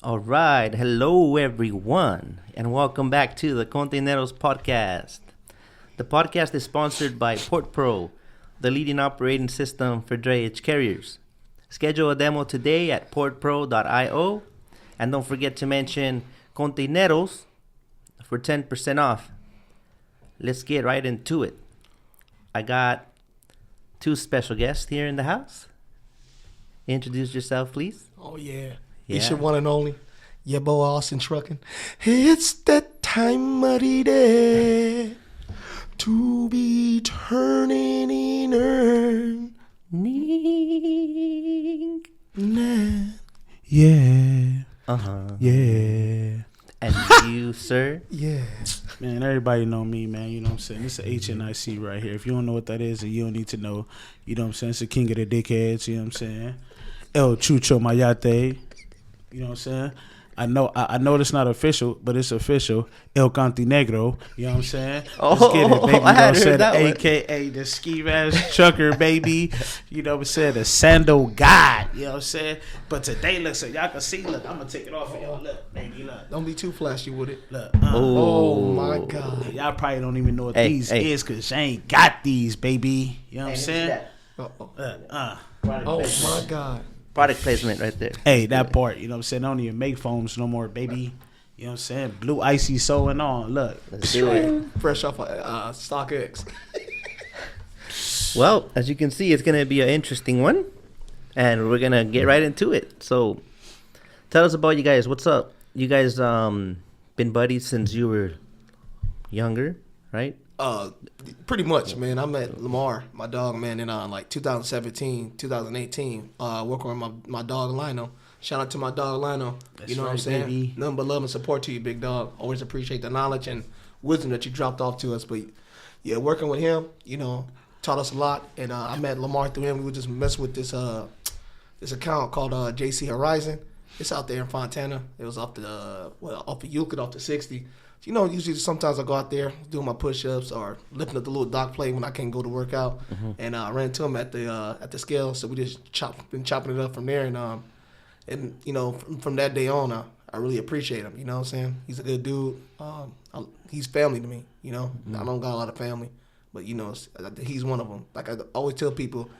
All right. Hello, everyone, and welcome back to the Kontaineroz podcast. The podcast is sponsored by PortPro, the leading operating system for drayage carriers. Schedule a demo today at portpro.io, and don't forget to mention Kontaineroz for 10% off. Let's get right into it. I got two special guests here in the house. Introduce yourself, please. Oh, yeah. Yeah. It's your one and only, your boy Austin Trucking. It's that time of the day to be turning in earn. Yeah. Yeah. And you, sir? Yeah. Man, everybody know me, man. You know what I'm saying? It's a HNIC right here. If you don't know what that is, and you don't need to know, you know what I'm saying? It's the king of the dickheads, you know what I'm saying? El Chucho Mayate. You know what I'm saying? I know it's not official, but it's official. El Continegro. You know what I'm saying? Let's get it, baby. I had heard that one. AKA the ski ass trucker, baby. You know what I'm saying? The sandal god. You know what I'm saying? But today, look, so y'all can see, look, I'm going to take it off of y'all. Look, baby, look. Don't be too flashy with it. Look. Oh, my God. Y'all probably don't even know what these is because you ain't got these, baby. You know what I'm saying? Oh, Placement. my God. Product placement right there. Hey, that part, you know what I'm saying? Don't even make foams no more, baby. You know what I'm saying? Blue icy sewing on. Look. Let's do it. Fresh off of StockX. Well, as you can see, it's going to be an interesting one. And we're going to get right into it. So, tell us about you guys. What's up? You guys been buddies since you were younger, right? Pretty much, man. I met Lamar, my dog, man, in like 2017, 2018, working with my dog Lino. Shout out to my dog Lino. That's you know right, what I'm saying? baby. Nothing but love and support to you, big dog. Always appreciate the knowledge and wisdom that you dropped off to us. But yeah, working with him, you know, taught us a lot. And I met Lamar through him. We were just messing with this account called JC Horizon. It's out there in Fontana. It was off off of Euclid, off the 60. You know, usually sometimes I go out there doing my push-ups or lifting up the little dock plate when I can't go to work out. Mm-hmm. And I ran into him at the scale, so we just been chopping it up from there. And you know, from that day on, I really appreciate him. You know what I'm saying? He's a good dude. He's family to me. You know, mm-hmm. I don't got a lot of family, but you know, he's one of them. Like I always tell people,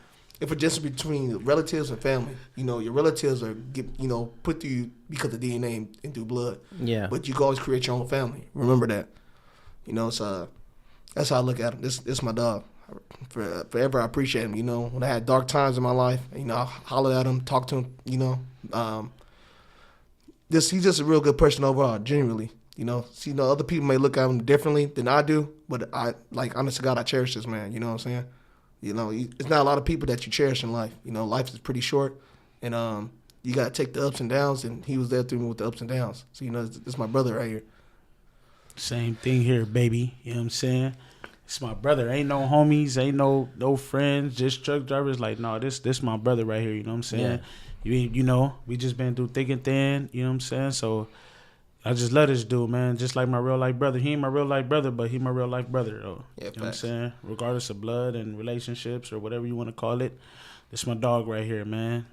if it's just between relatives and family, you know, your relatives are put to you because of DNA and through blood. Yeah. But you can always create your own family. Remember that. You know, so that's how I look at him. This is my dog. Forever I appreciate him. You know, when I had dark times in my life, you know, I hollered at him, talked to him. You know, he's just a real good person overall. Genuinely. You know, other people may look at him differently than I do, but honest to God, I cherish this man. You know what I'm saying? You know, it's not a lot of people that you cherish in life. You know, life is pretty short, and you got to take the ups and downs, and he was there through me with the ups and downs. So, you know, it's my brother right here. Same thing here, baby. You know what I'm saying? It's my brother. Ain't no homies, ain't no friends, just truck drivers. Like, no, this my brother right here. You know what I'm saying? Yeah. You know, we just been through thick and thin. You know what I'm saying? So I just love this dude, man. Just like my real life brother. He ain't my real life brother, but he my real life brother, though. Yeah, you know what I'm saying? Regardless of blood and relationships or whatever you want to call it, this my dog right here, man.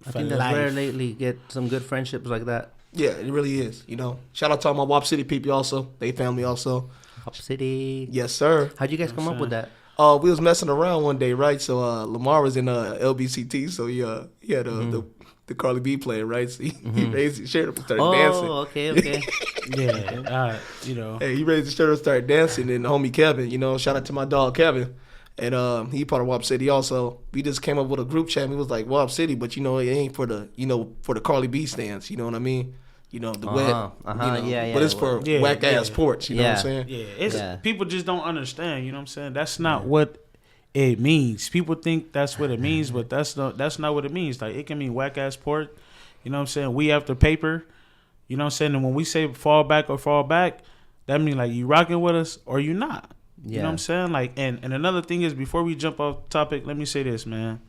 I think that's rare lately. Get some good friendships like that. Yeah, it really is. You know, shout out to all my WAP City people also. They family also. WAP City. Yes, sir. How'd you guys come up with that? We was messing around one day, right? So Lamar was in LBCT, so he had the Carly B player, right? So he raised his shirt up and started dancing. Oh, okay. Yeah, you know. Hey, he raised his shirt up and started dancing, and homie Kevin, you know, shout out to my dog Kevin. And he part of WAP City also. We just came up with a group chat, and we was like, WAP City, but you know, it ain't for the Carly B stands, you know what I mean? You know, the wet. You know, yeah. But it's for Wack A Ports, you know what I'm saying? Yeah, people just don't understand, you know what I'm saying? That's not what it means. People think that's what it means, but that's not what it means. Like, it can mean Wack A Port, you know what I'm saying? We after paper, you know what I'm saying? And when we say fall back, that means like you rocking with us or you not. You know what I'm saying? Like, and another thing is, before we jump off topic, let me say this, man.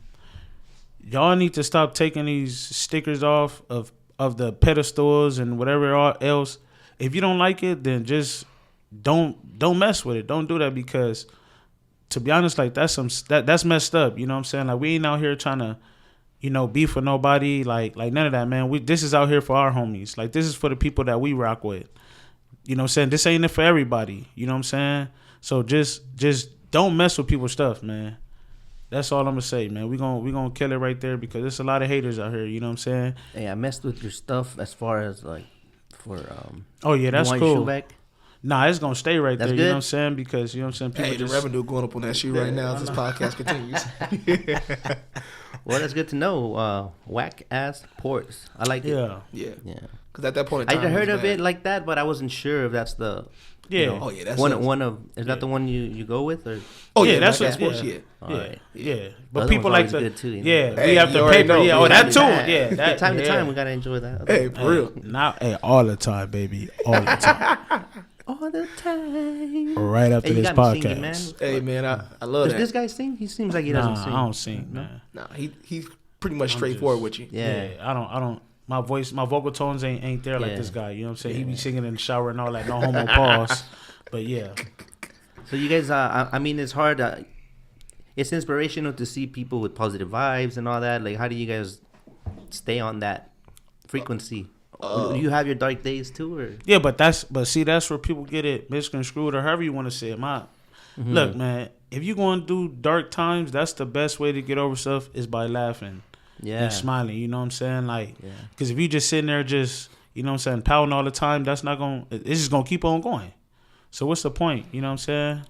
Y'all need to stop taking these stickers off of the pedestals and whatever else. If you don't like it, then just don't mess with it. Don't do that, because to be honest, like that's messed up. You know what I'm saying? Like, we ain't out here trying to, beef with nobody. Like none of that, man. This is out here for our homies. Like, this is for the people that we rock with. You know what I'm saying? This ain't it for everybody. You know what I'm saying? So just don't mess with people's stuff, man. That's all I'm gonna say, man. We gonna kill it right there because there's a lot of haters out here. You know what I'm saying? Hey, I messed with your stuff as far as like for Oh yeah, that's you want cool. Your shoe back? Nah, it's gonna stay right That's there. good? You know what I'm saying? Because you know what I'm saying. People Hey, the just, revenue going up on that shoe right now as this podcast continues. Well, that's good to know. Wack A Ports. I like it. yeah. Yeah. Because at that point in I time, heard of bad. it like that, but I wasn't sure if that's the. Yeah. You know, Oh, yeah, that's one of. Is that the one you go with or? Oh Yeah, yeah, that's that's what- sports. yeah. Yeah. All right. Yeah. But Other people one's like always to. good too, you know? Yeah, Hey, we have you to already paper. know. Yeah, oh, Yeah, that too. Yeah. Yeah, that Time to yeah. time we gotta enjoy that. Hey, for real. Now, all the time, baby, all the time. All the time. Right after Hey, you this got me podcast. singing, man. Hey man, I love Does that. this guy sing? He seems like he Nah, doesn't sing. I don't sing, man. Nah, he's pretty much straightforward with you. Yeah. I don't. My vocal tones ain't there like Yeah. this guy. You know what I'm saying? He be singing in the shower and all that. No homo pause. But yeah, So you guys, I mean, it's hard. It's inspirational to see people with positive vibes and all that. Like, how do you guys stay on that frequency? Do you have your dark days too, or? yeah. But see, that's where people get it misconstrued or however you want to say it. Look, man, if you going to do dark times, that's the best way to get over stuff is by laughing Yeah. and smiling. You know what I'm saying? Like, Yeah. because if you just sitting there just, you know what I'm saying, pouting all the time, that's not going to, it's just going to keep on going. So what's the point? You know what I'm saying?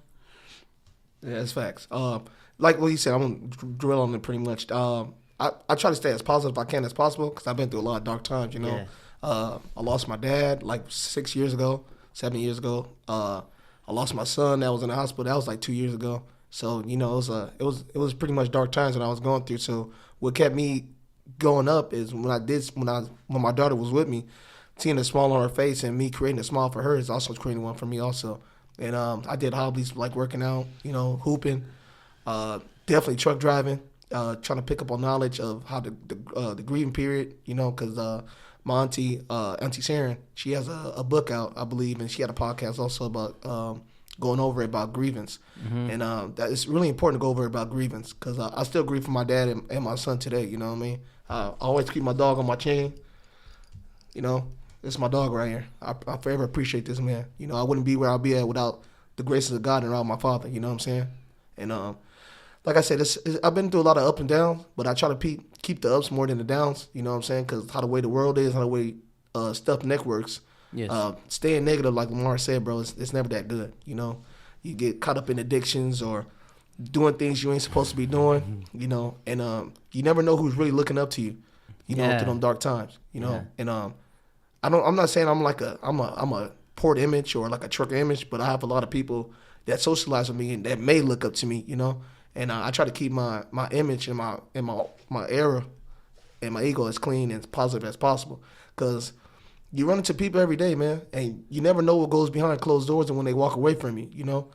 Yeah, that's facts. Like what you said, I'm gonna drill on it pretty much. I try to stay as positive as I can as possible because I've been through a lot of dark times. You know, Yeah. I lost my dad like 7 years ago. I lost my son that was in the hospital. That was like 2 years ago. So you know, it was pretty much dark times that I was going through. So what kept me going up is when my daughter was with me, seeing a smile on her face and me creating a smile for her is also creating one for me also. And I did hobbies like working out, you know, hooping, definitely truck driving, trying to pick up on knowledge of how the grieving period, you know, because my auntie Sharon, she has a book out, I believe, and she had a podcast also about going over it about grievance. Mm-hmm. And that it's really important to go over it about grievance because I still grieve for my dad and my son today, you know what I mean? I always keep my dog on my chain, you know. This is my dog right here. I forever appreciate this man. You know, I wouldn't be where I'll be at without the graces of God and around my father. You know what I'm saying? And like I said, I've been through a lot of up and downs, but I try to keep the ups more than the downs. You know what I'm saying? Because how the way the world is, how the way stuff networks. Yes. Staying negative, like Lamar said, bro, it's never that good. You know, you get caught up in addictions or doing things you ain't supposed to be doing. You know, and you never know who's really looking up to you. You know, Yeah. through them dark times. You know, Yeah. and I'm not saying I'm a port image or like a trucker image, but I have a lot of people that socialize with me and that may look up to me, you know. And I try to keep my image and my era and my ego as clean and as positive as possible, because you run into people every day, man, and you never know what goes behind closed doors and when they walk away from you, you know.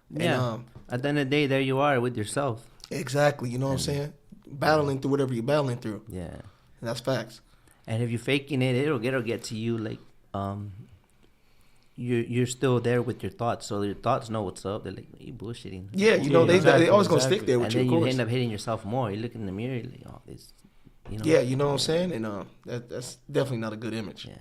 Yeah. And, At the end of the day, there you are with yourself. exactly, you know what I'm saying, battling through whatever you're battling through, Yeah. and that's facts. And if you're faking it, it'll get to you. Like, you're still there with your thoughts, so your thoughts know what's up. They're like, you bullshitting. Yeah, you know, Yeah, they always gonna exactly. stick there with And you, then of you course. end up hitting yourself more. You look in the mirror, you're like, oh, this, you know. Yeah, you know what I'm saying, and that's definitely not a good image. Yeah.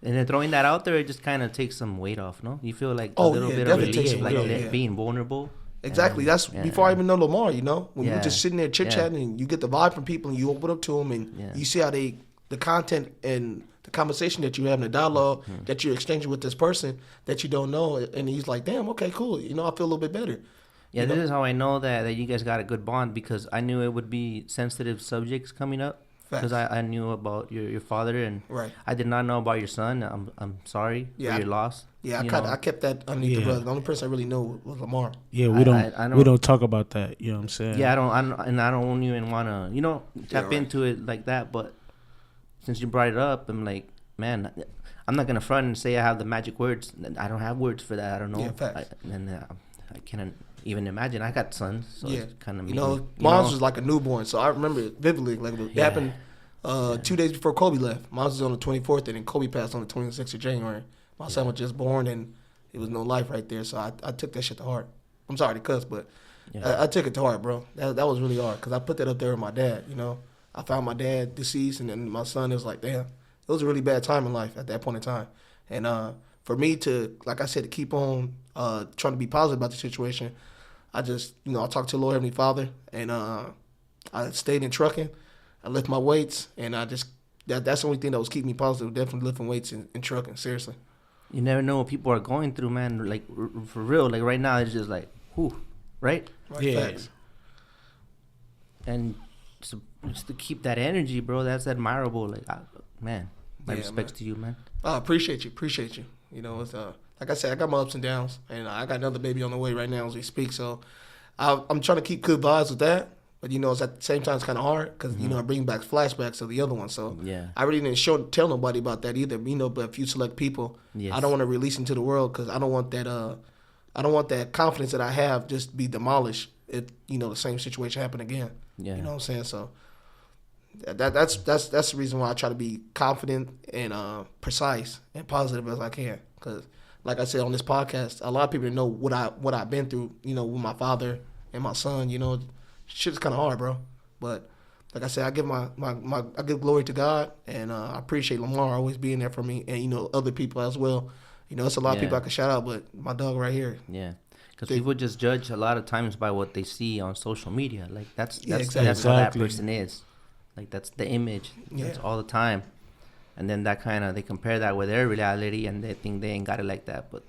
And then throwing that out there, it just kind of takes some weight off, no? You feel like a Oh, little yeah, bit of definitely takes relief, some like weight off, yeah. being vulnerable. Exactly. And, That's yeah. before I even know Lamar, you know? When Yeah. you're just sitting there chit-chatting and you get the vibe from people and you open up to them and Yeah. you see how the content and the conversation that you have, the dialogue that you're exchanging with this person that you don't know, and he's like, damn, okay, cool. You know, I feel a little bit better. Yeah, You this know? is how I know that you guys got a good bond, because I knew it would be sensitive subjects coming up. Because Facts. I knew about your father, and Right. I did not know about your son. I'm sorry Yeah, for your loss. Yeah, you I kept that underneath the Yeah. rug. The only person I really knew was Lamar. Yeah, I we don't- don't talk about that. You know what I'm saying? Yeah, I don't even want to, tap right. into it like that. But since you brought it up, I'm like, man, I'm not gonna front and say I have the magic words. I don't have words for that. I don't know. Yeah, facts. I can't even imagine. I got sons, so Yeah. it's kind of You know, Mom's was like a newborn, so I remember it vividly. Like, it Yeah. happened 2 days before Kobe left. Mom's was on the 24th, and then Kobe passed on the 26th of January. My son was just born, and it was no life right there, so I took that shit to heart. I'm sorry to cuss, but Yeah. I took it to heart, bro. That was really hard, because I put that up there with my dad, you know. I found my dad deceased, and then my son is like, damn, it was a really bad time in life at that point in time. And for me to, like I said, to keep on trying to be positive about the situation, I just, I talked to the Lord Heavenly Father, and I stayed in trucking. I lift my weights, and that's the only thing that was keeping me positive. Definitely lifting weights and trucking. Seriously. You never know what people are going through, man. Like for real. Like right now, it's just like, whew, right? Yeah. Facts. And so just to keep that energy, bro, that's admirable. Like, man, my respects to you, man. I appreciate you. It's like I said, I got my ups and downs, and I got another baby on the way right now as we speak. So I'm trying to keep good vibes with that. But, it's at the same time, it's kind of hard because, I bring back flashbacks of the other one. So Yeah. I really didn't tell nobody about that either, but a few select people. Yes. I don't want to release into the world because I don't want that confidence that I have just be demolished if, the same situation happen again. Yeah. You know what I'm saying? So that's the reason why I try to be confident and precise and positive as I can. Because, like I said on this podcast, a lot of people know what I've been through, with my father and my son, shit's kind of hard, bro. But like I said, I give I give glory to God, and I appreciate Lamar always being there for me, and other people as well. It's a lot of people I could shout out, but my dog right here. Yeah, because people just judge a lot of times by what they see on social media. Like that's exactly. that's how that person is. Like that's the image. Yeah. That's all the time, and then that kind of they compare that with their reality, and they think they ain't got it like that, but.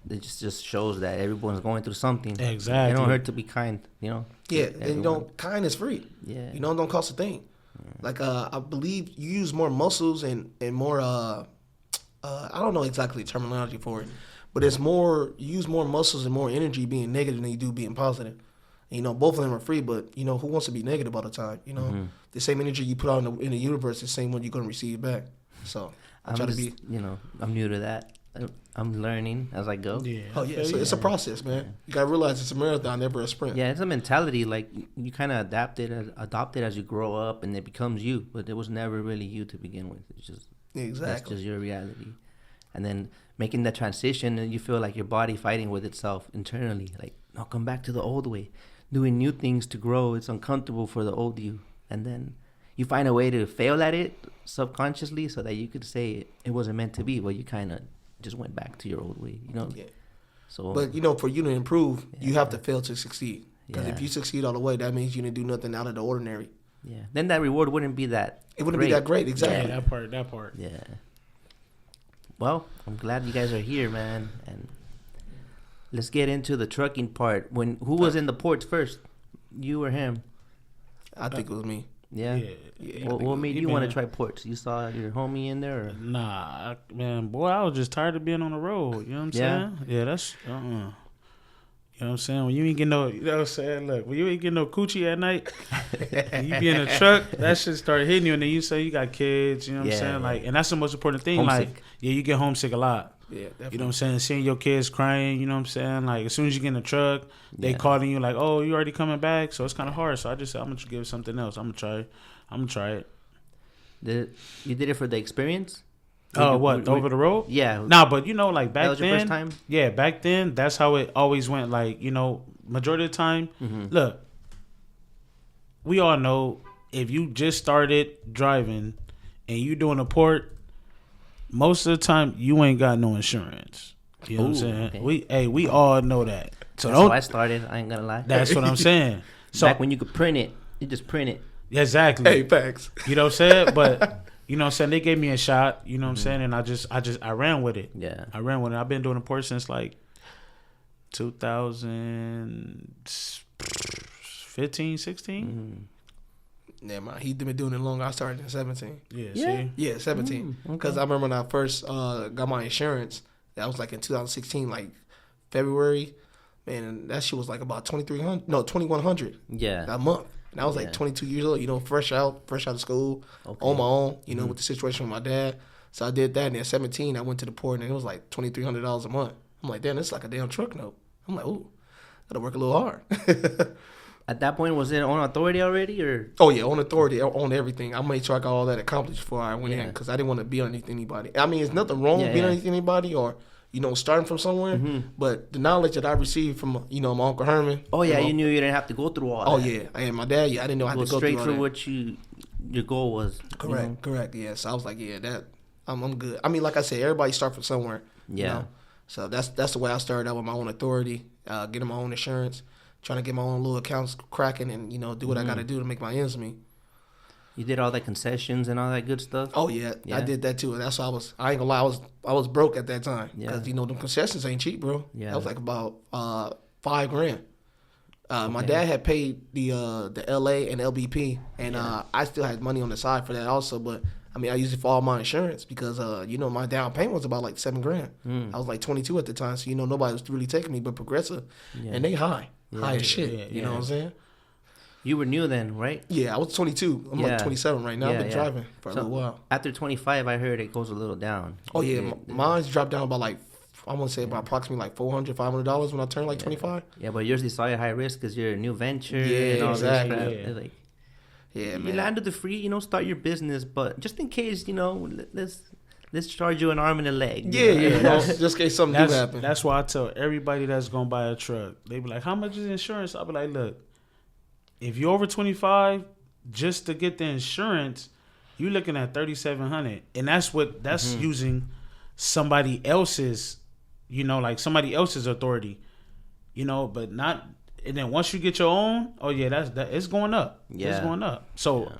It just shows that everyone's going through something. Exactly. It don't hurt to be kind, Yeah, everyone. and kind is free. Yeah. Don't cost a thing. Like I believe you use more muscles and more I don't know exactly the terminology for it, but it's more you use more muscles and more energy being negative than you do being positive. And, both of them are free, but who wants to be negative all the time? The same energy you put out in the universe is the same one you're gonna receive back. So I try to be. I'm new to that. I'm learning as I go. Yeah. Oh yeah, so it's a process, man. Yeah. You gotta realize it's a marathon, never a sprint. Yeah, it's a mentality. Like you kind of adopt it as you grow up, and it becomes you. But it was never really you to begin with. It's just that's just your reality. And then making that transition, and you feel like your body fighting with itself internally. Like, no, come back to the old way. Doing new things to grow. It's uncomfortable for the old you, and then you find a way to fail at it subconsciously, so that you could say it wasn't meant to be. But you kind of just went back to your old way, Yeah. So, but for you to improve, you have to fail to succeed. Because if you succeed all the way, that means you didn't do nothing out of the ordinary. Yeah. Then that reward wouldn't be that. It wouldn't be that great, exactly. Yeah, that part. Yeah. Well, I'm glad you guys are here, man. And let's get into the trucking part. Who was in the ports first? You or him? I think it was me. Yeah. What made you want to try ports? You saw your homie in there? Or? Nah, man, boy, I was just tired of being on the road. You know what I'm saying? Yeah, that's You know what I'm saying? When you ain't get no, you know what I'm saying? Look, when you ain't get no coochie at night, and you be in a truck, that shit start hitting you, and then you say you got kids. You know what I'm saying? Like, and that's the most important thing. Homesick. Like, you get homesick a lot. Yeah, definitely. You know what I'm saying? Seeing your kids crying, you know what I'm saying? Like, as soon as you get in the truck, they calling you like, oh, you already coming back? So it's kind of hard. So I just said, I'm going to give it something else. I'm going to try it. You did it for the experience? Oh, what? Over the road? Yeah. Nah, but like back that was then. Your first time? Yeah, back then, that's how it always went. Like, majority of the time, look, we all know if you just started driving and you doing a port, most of the time you ain't got no insurance. You know what I'm saying? Okay. We all know that. So that's how I started. I ain't gonna lie. That's what I'm saying. So back when you could print it, you just print it. Exactly. Hey, facts. You know what I'm saying? But you know what I'm saying? They gave me a shot. You know what I'm saying? And I ran with it. Yeah. I ran with it. I've been doing a port since like 2015, 16. Never mind. He'd been doing it long. I started in 17. Yeah. Yeah. See? Yeah, 17. Because I remember when I first got my insurance, that was like in 2016, like February. Man, and that shit was like about $2,100 Yeah. a month. And I was like 22 years old, fresh out of school, on my own, with the situation with my dad. So I did that, and at 17, I went to the port, and it was like $2,300 a month. I'm like, damn, that's like a damn truck note. I'm like, ooh, gotta work a little hard. At that point, was it on authority already, or? Oh yeah, on authority, on everything. I made sure I got all that accomplished before I went in, because I didn't want to be underneath anybody. I mean, there's nothing wrong with being underneath anybody or starting from somewhere. But the knowledge that I received from my Uncle Herman. Oh yeah, you knew you didn't have to go through all that. Oh yeah, and my dad. Yeah, I didn't know how to go straight through all for that. what you your goal was. Correct. Yeah. So I was like, yeah, that I'm good. I mean, like I said, everybody start from somewhere. Yeah. You know? So that's the way I started out with my own authority, getting my own insurance, trying to get my own little accounts cracking, and do what I got to do to make my ends meet. You did all the concessions and all that good stuff. Oh yeah, I did that too. And that's why I ain't gonna lie, I was broke at that time because them concessions ain't cheap, bro. Yeah. That was like about $5,000. My dad had paid the LA and LBP, and I still had money on the side for that also. But I mean, I used it for all my insurance because my down payment was about like $7,000. I was like 22 at the time, so nobody was really taking me but Progressive, and they high as shit. You know what I'm saying? You were new then, right? Yeah, I was 22. I'm like 27 right now. I've been driving for a little while. After 25, I heard it goes a little down. Oh yeah, mine's dropped down about like I want to say about approximately like $400, $500 when I turn like 25. Yeah, but yours decided high risk because you're a new venture. Yeah, and all exactly. This crap. Like, man. You landed the free, start your business, but just in case, let's charge you an arm and a leg. Just in case something do happen. That's why I tell everybody that's gonna buy a truck, they be like, "How much is insurance?" I'll be like, "Look, if you're over 25, just to get the insurance, you're looking at $3,700, and that's using somebody else's." Like somebody else's authority, but not. And then once you get your own, it's going up. Yeah, it's going up. So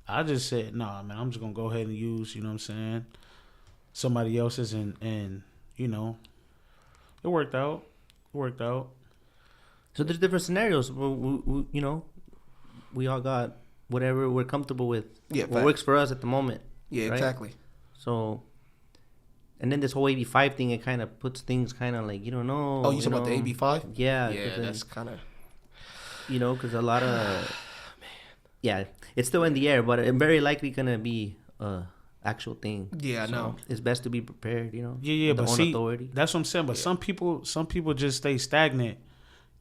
I just said, nah, man, I'm just gonna go ahead and use, somebody else's, and it worked out. So there's different scenarios. We all got whatever we're comfortable with. Yeah, what works for us at the moment. Yeah, right? Exactly. So. And then this whole AB5 thing, it kind of puts things kind of like, you don't know. Oh, you talking about the AB5? Yeah. Yeah, that's kind of. Because a lot of. Yeah, it's still in the air, but it's very likely going to be actual thing. Yeah, I know. It's best to be prepared, Yeah, but see, authority. That's what I'm saying. But some people just stay stagnant.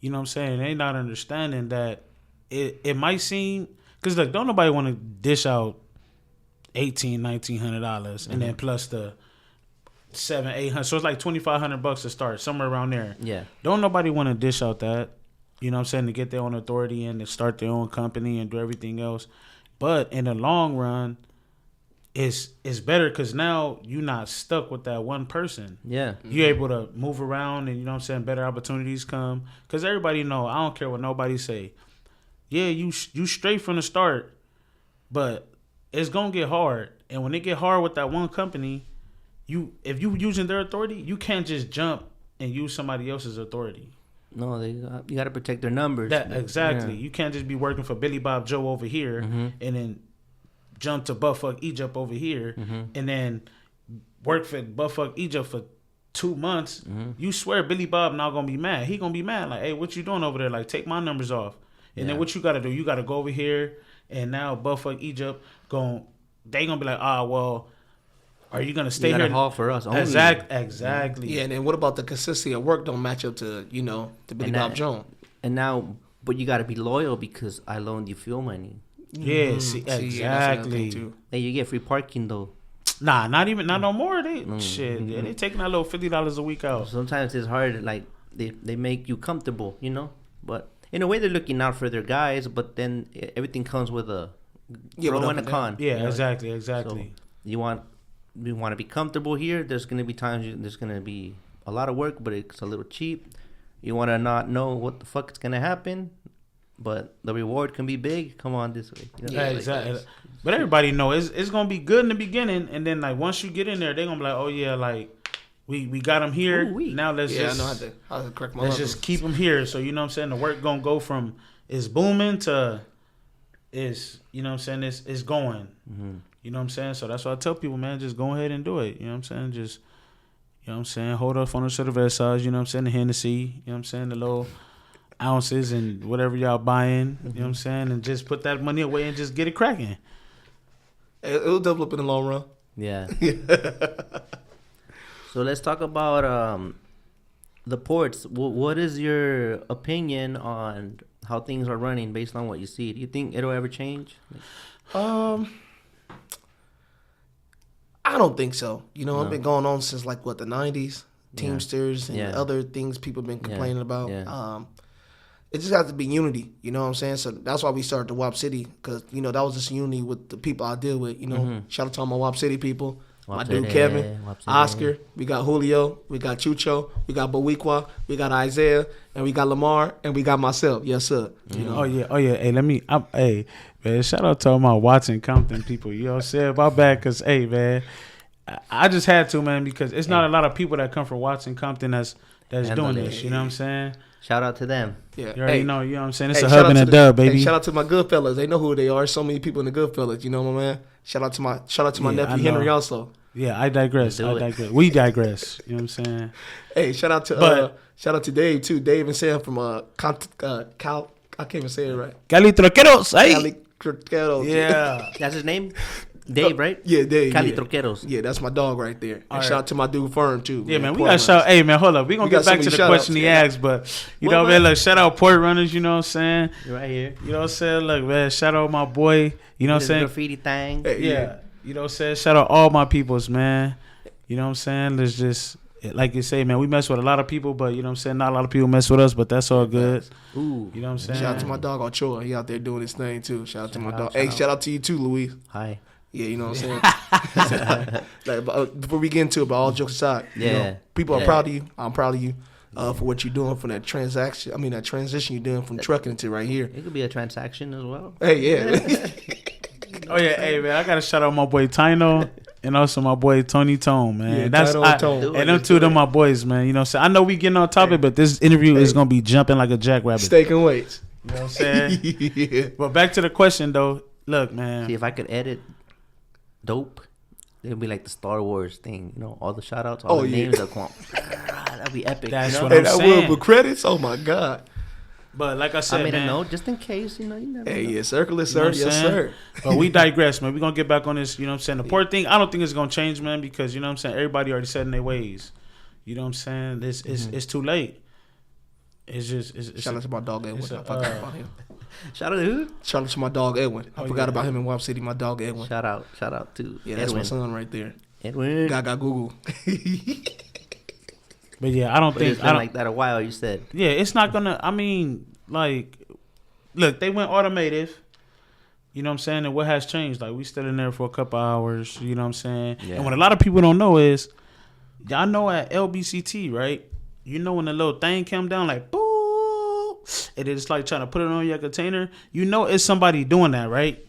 You know what I'm saying? They not understanding that it might seem. Because, look, don't nobody want to dish out $1,900, and then plus the $700-800, so it's like $2,500 to start, somewhere around there. Yeah. Don't nobody want to dish out that, you know what I'm saying, to get their own authority and to start their own company and do everything else. But in the long run, it's better because now you're not stuck with that one person. Yeah. You're able to move around, and better opportunities come. Because everybody know, I don't care what nobody say. Yeah, you straight from the start, but it's gonna get hard. And when it get hard with that one company, if you using their authority, you can't just jump and use somebody else's authority. No, you got to protect their numbers. Exactly. Yeah. You can't just be working for Billy Bob Joe over here and then jump to Buttfuck Egypt over here and then work for Buttfuck Egypt for 2 months. You swear Billy Bob not gonna be mad. He gonna be mad. Like, hey, what you doing over there? Like, take my numbers off. And then what you gotta do? You gotta go over here, and now Buttfuck Egypt they gonna be like, well. Are you gonna stay here? Haul for us only. Exactly. Yeah, and then what about the consistency of work? Don't match up to the Billy Bob Jones. And now, but you got to be loyal because I loaned you fuel money. Yeah, exactly. Hey, you get free parking though. Nah, not no more. They they taking that little $50 a week out. Sometimes it's hard. Like they make you comfortable, But in a way, they're looking out for their guys. But then everything comes with a pro and a con. Yeah, exactly. So you want to be comfortable here. There's going to be times there's going to be a lot of work, but it's a little cheap. You want to not know what the fuck is going to happen, but the reward can be big. Come on this way. Yeah, exactly. But everybody know it's going to be good in the beginning, and then like once you get in there, they're going to be like, oh yeah, like we got them here. Now let's just keep them here. So you know what I'm saying? The work going to go from it's booming to it's going. You know what I'm saying? So that's why I tell people, man, just go ahead and do it. You know what I'm saying? Just, hold up on the cerveza, you know what I'm saying? The Hennessy, you know what I'm saying? The little ounces and whatever y'all buying, you know what I'm saying? And just put that money away and just get it cracking. It'll develop in the long run. Yeah. So let's talk about the ports. What is your opinion on how things are running based on what you see? Do you think it'll ever change? I don't think so. It's been going on since like the 90s, Teamsters and other things people have been complaining about. Yeah. it just has to be unity. You know what I'm saying? So that's why we started the WAP City, because that was just unity with the people I deal with. Shout out to all my WAP City people. My dude Kevin, Oscar, we got Julio, we got Chucho, we got Bowiqua, we got Isaiah, and we got Lamar, and we got myself. Yes, sir. Oh yeah. Hey, man, shout out to all my Watson Compton people. You know what I'm saying? My bad, because, hey, man, I just had to, man, because it's not a lot of people that come from Watson Compton that's doing this. You know what I'm saying? Shout out to them. Yeah. You already know what I'm saying? It's a hub and a dub, baby. Hey, shout out to my Goodfellas. They know who they are. So many people in the Goodfellas. You know, my man. Shout out to my nephew Henry also. Yeah, I digress. We digress. You know what I'm saying? Hey, shout out to Dave too. Dave and Sam from I can't even say it right. Cali Troqueros. Hey. Cali Troqueros. Yeah. That's his name? Dave, right? Yeah, Dave. Cali Troqueros. Yeah, that's my dog right there. And shout out to my dude Fern too. Yeah, man, we got shout. Hey, man, hold up. We gonna get back to the question he asked, but man, look, shout out Port Runners. You know what I'm saying? Right here. You know what I'm saying? Look, man, shout out my boy. You know what I'm saying? Graffiti thing. Hey, yeah. You know what I'm saying? Shout out all my peoples, man. You know what I'm saying? Let's just, like you say, man, we mess with a lot of people, but you know what I'm saying? Not a lot of people mess with us, but that's all good. Ooh. You know what I'm saying? Shout out to my dog Ochoa. He out there doing his thing too. Shout out to my dog. Hey, shout out to you too, Luis. Hi. Yeah, you know what I'm saying? Like, before we get into it, but all jokes aside, people are proud of you. I'm proud of you for what you're doing from that transition you're doing from trucking to right here. It could be a transaction as well. Hey, yeah. Hey, man, I got to shout out my boy Tino and also my boy Tony Tone, man. Yeah, that's Tone. And them two of them my boys, man. You know what I'm saying? I know we getting on topic, but this interview is going to be jumping like a jackrabbit. Steak and weights. You know what I'm saying? Yeah. But back to the question, though. Look, man. See, if I could edit dope, it would be like the Star Wars thing, all the shout outs, all the names that come. That'd be epic. That's what And I'm I saying. will, but credits, oh my God. But like I said, I made man, a note just in case, you never Hey, know. yeah, circle it, You know sir. what I'm Yes, saying? sir. But we digress, man. We're going to get back on this, you know what I'm saying? The port thing, I don't think it's going to change, man, because, you know what I'm saying, everybody already set in their ways. You know what I'm saying? It's too late. It's just... Shout out to my dog Edwin. I forgot about him. Shout out to who? Shout out to my dog Edwin. I forgot about him in WAP City, my dog Edwin. Shout out to Yeah, that's Edwin. my son right there. Edwin. Gaga Google. But yeah, I don't But think... it's been like that a while, you said. Yeah, it's not going to... I mean, like... Look, they went automated. You know what I'm saying? And what has changed? Like, we stood in there for a couple hours. You know what I'm saying? Yeah. And what a lot of people don't know is... Y'all know at LBCT, right? You know when the little thing came down, like, boo! And it's like trying to put it on your container. You know it's somebody doing that, right?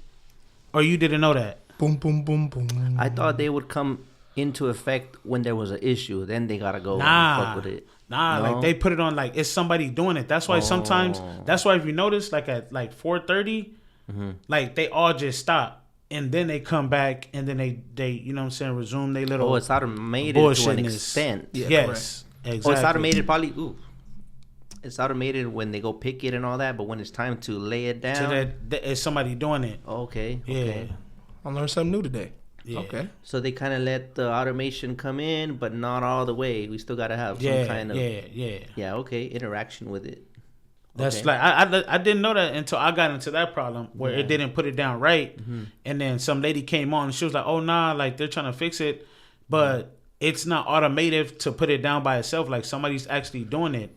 Or you didn't know that? Boom, boom, boom, boom. I thought they would come into effect when there was an issue. Then they gotta go and fuck with it. Nah, No? like they put it on like it's somebody doing it. That's why sometimes, that's why if you notice, like at like 4:30, like they all just stop. And then they come back and then they you know what I'm saying, resume their little It's automated to an bullshitness. extent. Yeah, yes, exactly. It's automated probably. It's automated when they go pick it and all that, but when it's time to lay it down. So that it's somebody doing it. Okay. Yeah. I learned something new today. Yeah. Okay. So they kind of let the automation come in, but not all the way. We still got to have some kind of. Yeah, okay. Interaction with it. That's Okay. like I didn't know that until I got into that problem where it didn't put it down right, and then some lady came on and she was like, "Oh nah, like they're trying to fix it, but it's not automated to put it down by itself. Like somebody's actually doing it."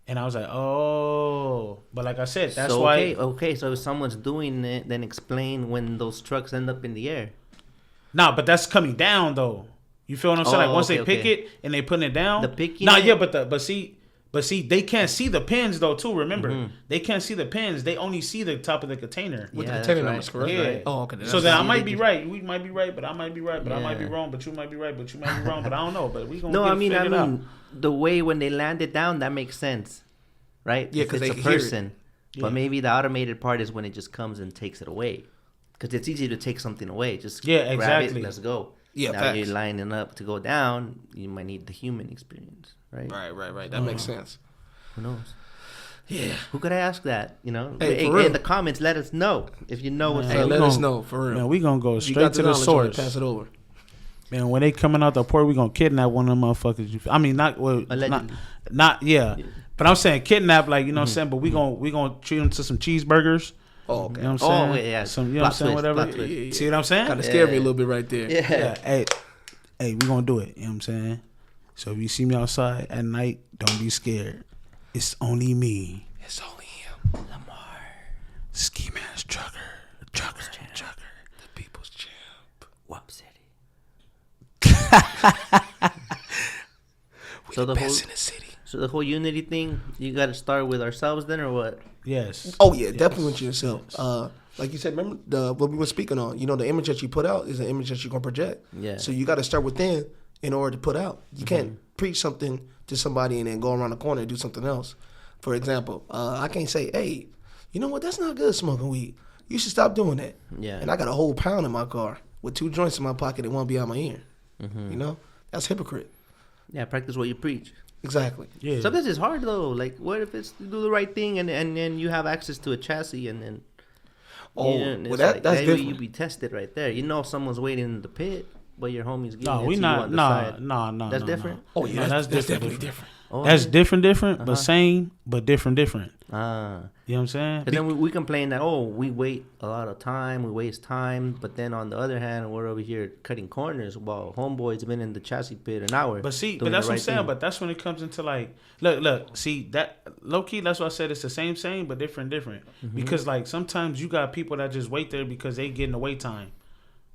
And I was like, "Oh," but like I said, that's so, why. Okay. So if someone's doing it, then explain when those trucks end up in the air. Nah, but that's coming down though. You feel what I'm saying? Like once okay, they pick okay. it and they putting it down. The picking. Nah, it- yeah, but see, they can't see the pins though too. Remember, they can't see the pins. They only see the top of the container. With Yeah, the that's container right. numbers, correct? Yeah. Right? Oh, okay. So then I see, might they be can- right. We might be right, but I might be right, but I might be Yeah. wrong, but you might be right, but you might be wrong, but I don't know. But we gonna No, get I mean, figured out. the way when they land it down, that makes sense, right? Yeah, If 'cause it's they a can hear it. person. Yeah. But maybe the automated part is when it just comes and takes it away, because it's easy to take something away. Just Yeah, grab exactly. it, let's go. Yeah, now facts. you're lining up to go down. You might need the human experience, right? Right. That makes sense. Who knows? Yeah. Who could I ask that? Hey, for real. In the comments, let us know if you know what's Man, Hey, up. we let us gonna- know for real. Man, we gonna go You straight got to the knowledge on it, source. pass it over. Man, when they coming out the port, we gonna kidnap one of them motherfuckers. I mean, Allegedly. not yeah. But I'm saying kidnap, like you know what I'm saying. But we gonna treat them to some cheeseburgers. Oh, okay. You know what I'm saying? Oh, yeah. Some, you know what I'm Plot saying? twist, Whatever. plot twist. See what I'm saying? Kind of scared me a little bit right there. Yeah. Yeah. Hey, we gonna do it. You know what I'm saying? So if you see me outside at night, don't be scared. It's only me. It's only him. Lamar. Ski Man's trucker. The people's champ. WAP City. We So the the best whole- in the city. So the whole unity thing, you got to start with ourselves then, or what? Yes. Oh yeah, definitely with yourself. Like you said, remember what we were speaking on. You know, the image that you put out is an image that you're gonna project. Yeah. So you got to start within in order to put out. You can't preach something to somebody and then go around the corner and do something else. For example, I can't say, hey, you know what? That's not good smoking weed. You should stop doing that. Yeah. And I got a whole pound in my car with 2 joints in my pocket and one behind my ear. You know, that's hypocrite. Yeah, practice what you preach. Exactly. Yeah. Sometimes it's hard though. Like, what if it's you do the right thing and then you have access to a chassis and then Oh, and well, it's that's maybe different. you be tested right there. You know someone's waiting in the pit, but your homie's giving No, it we to you not. on the No. side. That's different? Oh yeah, No, that's different. definitely different. Oh, That's yeah. different, but same, but different. Ah. You know what I'm saying? And then we complain that, we wait a lot of time, we waste time. But then on the other hand, we're over here cutting corners while homeboy's been in the chassis pit an hour. But see, doing but that's the what I'm right saying. thing. But that's when it comes into like, look. See that low key. That's why I said it's the same, but different. Because like sometimes you got people that just wait there because they getting the wait time.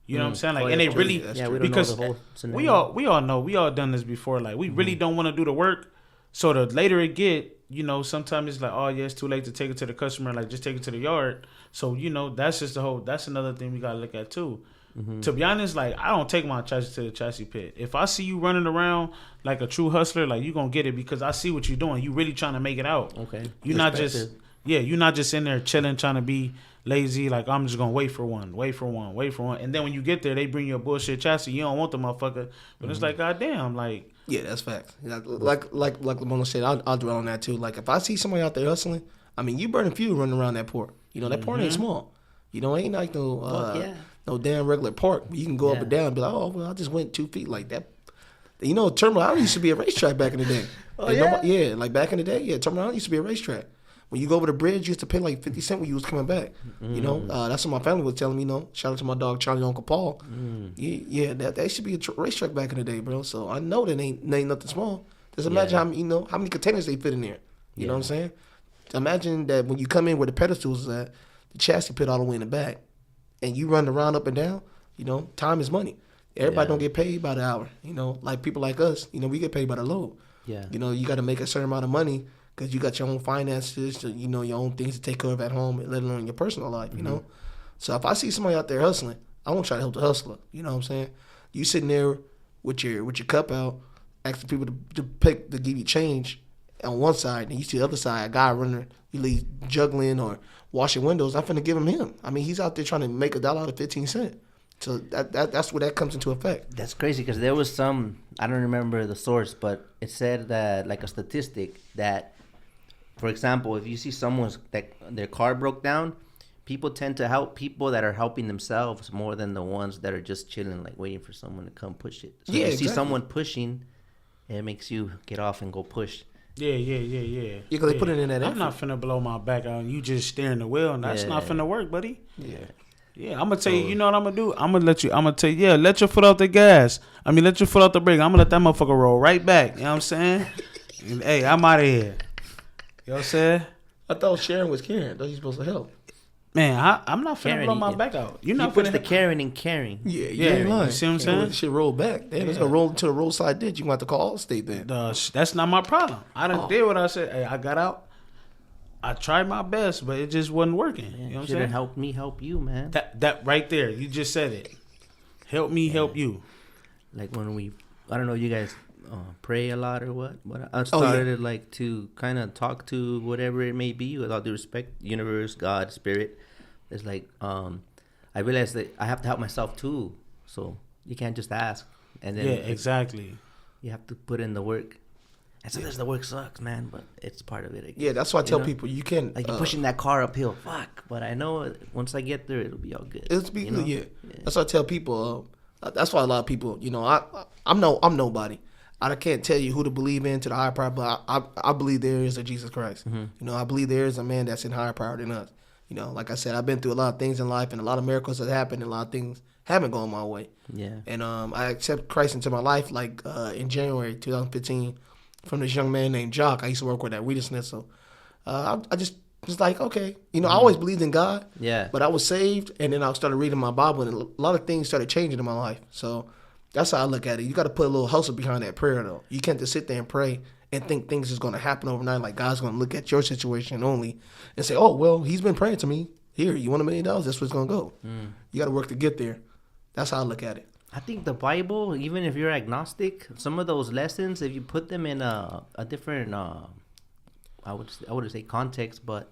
You know what I'm saying? Like, Oh, and yeah, they true. really Yeah, we don't because know the whole scenario. we all know we all done this before. Like we really don't want to do the work. So the later it get, sometimes it's like, oh yeah, it's too late to take it to the customer. Like just take it to the yard. So that's just that's another thing we gotta look at too. To be honest, like I don't take my chassis to the chassis pit. If I see you running around like a true hustler, like you gonna get it because I see what you're doing. You really trying to make it out. Okay. You're not just Perspective. you're not just in there chilling trying to be lazy. Like I'm just gonna wait for one, and then when you get there, they bring you a bullshit chassis. You don't want the motherfucker, but it's like goddamn, like. Yeah, that's facts. Like Lamar said, I'll dwell on that too. Like if I see somebody out there hustling, I mean, you burning fuel running around that port. That port ain't small. Ain't like no damn regular park. You can go up and down and be like, oh, well, I just went 2 feet like that. Terminal Island used to be a racetrack back in the day. Oh, And yeah? like back in the day, Terminal Island used to be a racetrack. When you go over the bridge, you used to pay like 50 cents when you was coming back. That's what my family was telling me. Shout out to my dog Charlie, Uncle Paul. Yeah, that should be a racetrack back in the day, bro. So I know that ain't nothing small. Just imagine how many containers they fit in there. You know what I'm saying? Imagine that when you come in where the pedestals is at, the chassis pit all the way in the back, and you run around up and down. Time is money. Everybody don't get paid by the hour. Like people like us, we get paid by the load. Yeah. You got to make a certain amount of money because you got your own finances, your own things to take care of at home, let alone your personal life. So if I see somebody out there hustling, I want to try to help the hustler. You know what I'm saying? You sitting there with your cup out, asking people to give you change on one side, and you see the other side, a guy running, juggling or washing windows. I'm finna give him. I mean, he's out there trying to make $1 out of 15 cents. So that's where that comes into effect. That's crazy because there was some, I don't remember the source, but it said that, like a statistic, that, for example, if you see someone's that their car broke down, people tend to help people that are helping themselves more than the ones that are just chilling, like waiting for someone to come push it. So if you see someone pushing, it makes you get off and go push. Yeah. Yeah, because they put it in that effort. I'm not finna blow my back out and you just steering the wheel, and that's not finna work, buddy. Yeah, I'm gonna tell you. You know what I'm gonna do? I'm gonna tell you. Yeah, let your foot off the gas. Let your foot off the brake. I'm gonna let that motherfucker roll right back. You know what I'm saying? And, hey, I'm out of here. You know what I'm saying? I thought sharing was caring. Thought you supposed to help. Man, I'm not finna blow my back out. You're not puts finna the caring in caring. Yeah, you see what I'm saying? Shit roll back. Damn, it's gonna roll into the roadside ditch. You gonna have to call Allstate then. That's not my problem. I done did what I said. Hey, I got out. I tried my best, but it just wasn't working. You know what I'm saying? Help me, help you, man. That right there, you just said it. Help me, help you. Like when I don't know if you guys pray a lot or what, but I started like to kind of talk to whatever it may be with all due respect, universe, God, spirit. It's like I realized that I have to help myself too. So you can't just ask. And then exactly. You have to put in the work. And sometimes the work sucks, man, but it's part of it. Yeah, that's why I tell people you can. Like you're pushing that car uphill. Fuck. But I know once I get there, it'll be all good. It'll be good, yeah. That's why I tell people. That's why a lot of people, I'm nobody. I can't tell you who to believe in to the higher power, but I believe there is a Jesus Christ. I believe there is a man that's in higher power than us. Like I said, I've been through a lot of things in life, and a lot of miracles have happened, and a lot of things haven't gone my way. Yeah. And I accept Christ into my life like in January 2015 from this young man named Jock. I used to work with at Rita Schnitzel. I just was like, okay, you know, I always believed in God. Yeah. But I was saved, and then I started reading my Bible, and a lot of things started changing in my life. So that's how I look at it. You got to put a little hustle behind that prayer, though. You can't just sit there and pray and think things is going to happen overnight. Like God's going to look at your situation only and say, "Oh, well, He's been praying to me. Here, you want $1 million? That's what's going to go." You got to work to get there. That's how I look at it. I think the Bible, even if you're agnostic, some of those lessons, if you put them in a different, I wouldn't say context, but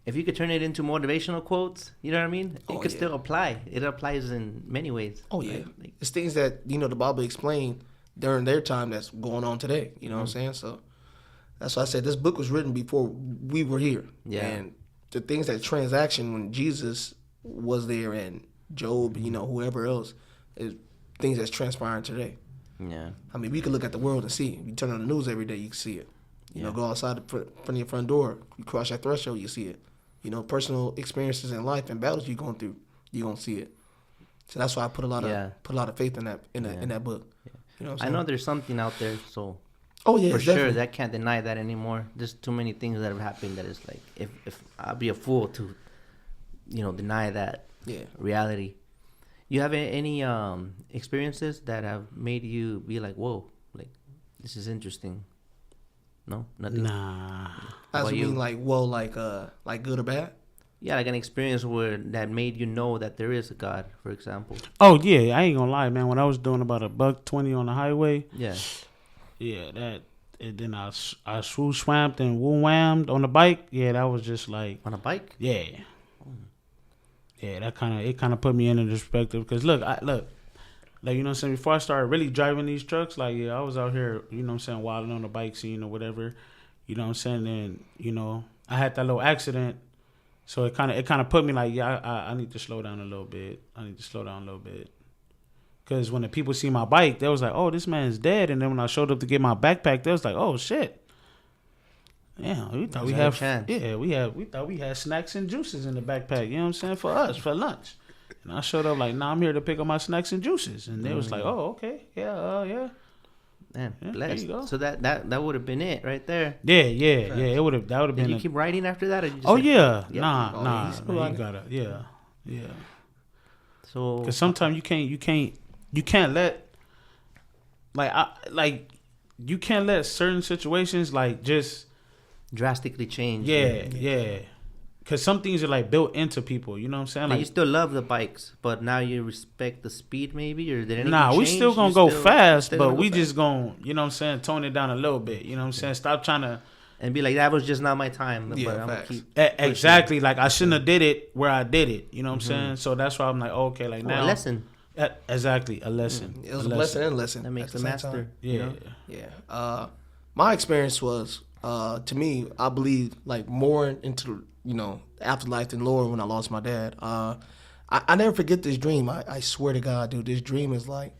if you could turn it into motivational quotes, you know what I mean? It could still apply. It applies in many ways. Oh, yeah. Right? Like, It's things that, you know, the Bible explained during their time that's going on today. You know what I'm saying? So that's why I said this book was written before we were here. Yeah. And the things that transaction when Jesus was there and Job, you know, whoever else, is things that's transpiring today. yeah. I mean, we can look at the world and see it. You turn on the news every day, you can see it. You know, go outside the front of your front door, you cross that threshold, you see it. You know, personal experiences in life and battles you're going through, you're gonna see it. So that's why I put a lot of faith in that in that book. Yeah. You know what I'm I saying? know there's something out there, so Oh yeah, for sure, definitely. that can't deny that anymore. There's too many things that have happened that is like, if I'd be a fool to, you know, deny that Yeah. reality. You have any experiences that have made you be like, whoa, like this is interesting? No, nothing. Nah. As about you you? mean like like good or bad? Yeah, like an experience where that made you know that there is a God, for example. Oh yeah, I ain't gonna lie, man. When I was doing about $120 on the highway, Yeah. that, and then I swamped and whammed on the bike. Yeah, that was just like, On a bike? yeah, that kind of put me in a perspective. Cause look, like you know what I'm saying. Before I started really driving these trucks, like I was out here, you know what I'm saying, wilding on the bike scene or whatever. You know what I'm saying. And you know, I had that little accident. So it kind of put me like, I need to slow down a little bit. Because when the people see my bike, they was like, oh, this man's dead. And then when I showed up to get my backpack, they was like, oh, shit. Yeah, we thought we thought we had snacks and juices in the backpack, you know what I'm saying, for us, for lunch. And I showed up like, nah, I'm here to pick up my snacks and juices. And they was like, oh, okay, yeah. Man, Yeah, blessed. there you go. So that would have been it right there. Yeah. That would have Did been. you keep riding after that? Or you just Oh like, yeah, Yeah. nah. he's Man, right. you gotta, yeah. So Because sometimes you can't let you can't let certain situations like just drastically change. yeah. Because some things are like built into people. You know what I'm saying? Like, Like you still love the bikes, but now you respect the speed, maybe, or did anything nah, we change? still gonna You go still- fast, still but gonna go we fast? just gonna, you know what I'm saying, tone it down a little bit. You know what I'm saying? Stop trying to and be like, that was just not my time. Yeah, but I'm gonna facts. keep exactly like I shouldn't have did it where I did it. You know what I'm saying? So that's why I'm like, okay, like Oh, now a lesson exactly a lesson. It was a blessing and a lesson. that makes at the same master. time. You Yeah. know? Yeah. My experience was, to me, I believe like more into, you know, afterlife than lower when I lost my dad. I never forget this dream. I swear to God, dude, this dream is like,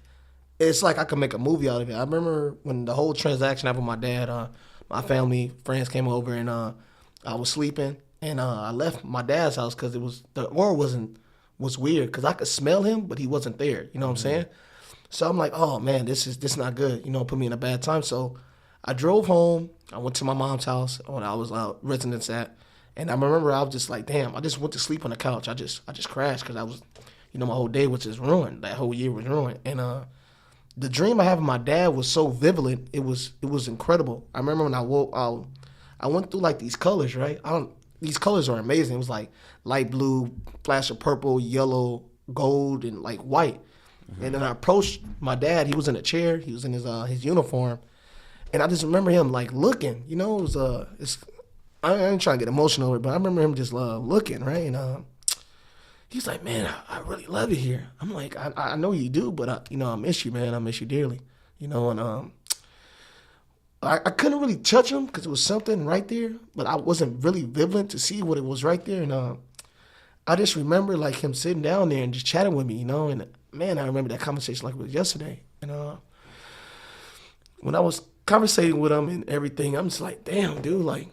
it's like I could make a movie out of it. I remember when the whole transaction happened with my dad, my family, friends came over and I was sleeping and I left my dad's house because the aura was weird because I could smell him, but he wasn't there. You know what I'm saying? So I'm like, oh man, this is not good. You know, it put me in a bad time. So I drove home. I went to my mom's house when I was residence at, and I remember I was just like, damn, I just went to sleep on the couch. I just crashed because I was, you know, my whole day was just ruined. That whole year was ruined. And the dream I had of my dad was so vivid. It was incredible. I remember when I woke, I went through like these colors, right? These colors are amazing. It was like light blue, flash of purple, yellow, gold, and like white. And then I approached my dad. He was in a chair. He was in his uniform. And I just remember him like looking, you know, it was I ain't trying to get emotional over it, but I remember him just looking, right? And he's like, man, I really love it here. I'm like, I know you do, but you know, I miss you, man. I miss you dearly, you know. And I couldn't really touch him because it was something right there, but I wasn't really vigilant to see what it was right there. And I just remember like him sitting down there and just chatting with me, you know. And man, I remember that conversation like it was yesterday. And when I was conversating with him and everything, I'm just like, damn, dude, like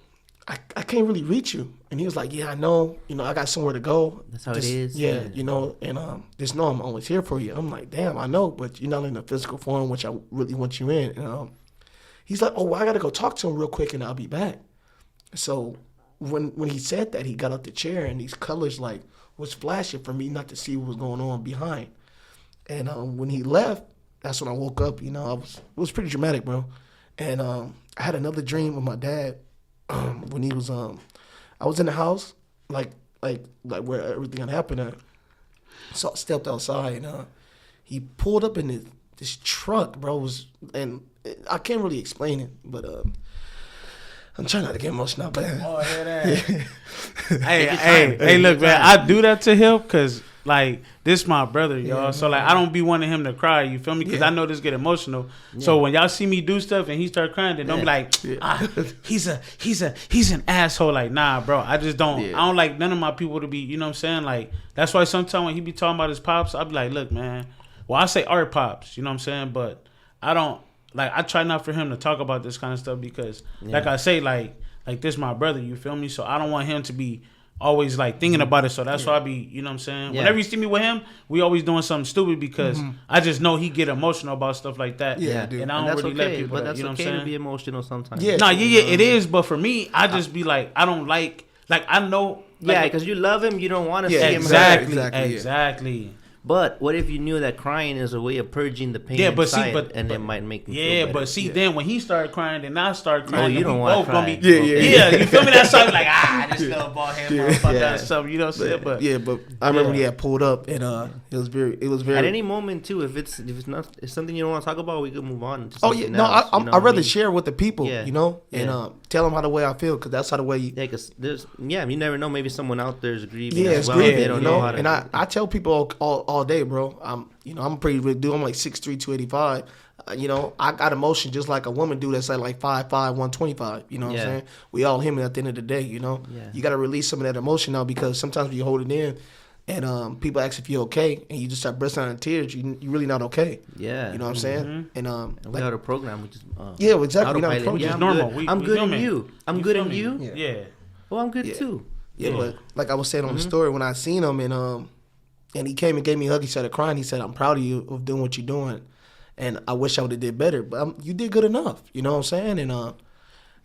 I can't really reach you. And he was like, yeah, I know, you know, I got somewhere to go. That's how it is. Yeah, you know, and just know I'm always here for you. I'm like, damn, I know, but you're not in the physical form, which I really want you in. And he's like, oh, well, I got to go talk to him real quick and I'll be back. So when he said that, he got out the chair and these colors like was flashing for me not to see what was going on behind. And when he left, that's when I woke up. You know, it was pretty dramatic, bro. And I had another dream with my dad when he was I was in the house like where everything had happened at. So I stepped outside and he pulled up in this truck, bro. And I can't really explain it, but I'm trying not to get emotional, but oh, I hear that. hey, look, man, I do that to him because like this my brother, y'all. So like I don't be wanting him to cry. You feel me? Because I know this get emotional. Yeah. So when y'all see me do stuff and he start crying, then don't be like, he's an asshole. Like nah, bro. I just don't. Yeah. I don't like none of my people to be. You know what I'm saying? Like that's why sometimes when he be talking about his pops, I be like, look, man. Well, I say our pops. You know what I'm saying? But I don't. Like, I try not for him to talk about this kind of stuff because, like I say, like this my brother, you feel me? So I don't want him to be always, like, thinking about it. So that's why I be, you know what I'm saying? Yeah. Whenever you see me with him, we always doing something stupid because I just know he get emotional about stuff like that. Yeah, dude. And I don't really let people but that's you know okay what I'm saying? To be emotional sometimes. Yeah. Nah, it is. But for me, I just be like, I don't like I know. Yeah, because you love him, you don't want to see him hurt. Exactly. But what if you knew that crying is a way of purging the pain inside, and it might make me feel better? But see, then when he started crying, then I started crying. Oh, you don't want to cry. Yeah, you feel me? That's something like, I just felt bald head, motherfucker, or something. You know what I'm saying? But I remember when he had pulled up, and it was very. At any moment too, if it's something you don't want to talk about, we can move on. To I'd rather share with the people, you know, and tell them how the way I feel, because that's how the way. Because you never know. Maybe someone out there is grieving. Yeah, as well. grieving. They don't know how to. And I tell people all day, bro. I'm a pretty big dude. I'm like 6'3", 285. I got emotion just like a woman do that's like 5'5", 125. You know what I'm saying? We all human at the end of the day, you know? Yeah. You got to release some of that emotion now, because sometimes when you hold it in and people ask if you're okay and you just start bursting out in tears, you're really not okay. Yeah. You know what I'm saying? And we got a program. We just, exactly. We're not a program. It's normal. I'm good in you. I'm good in you. Yeah. Well, I'm good too. Yeah, but like I was saying on the story, when I seen him and he came and gave me a hug. He started crying. He said, "I'm proud of you of doing what you're doing, and I wish I would have did better. But you did good enough." You know what I'm saying? And I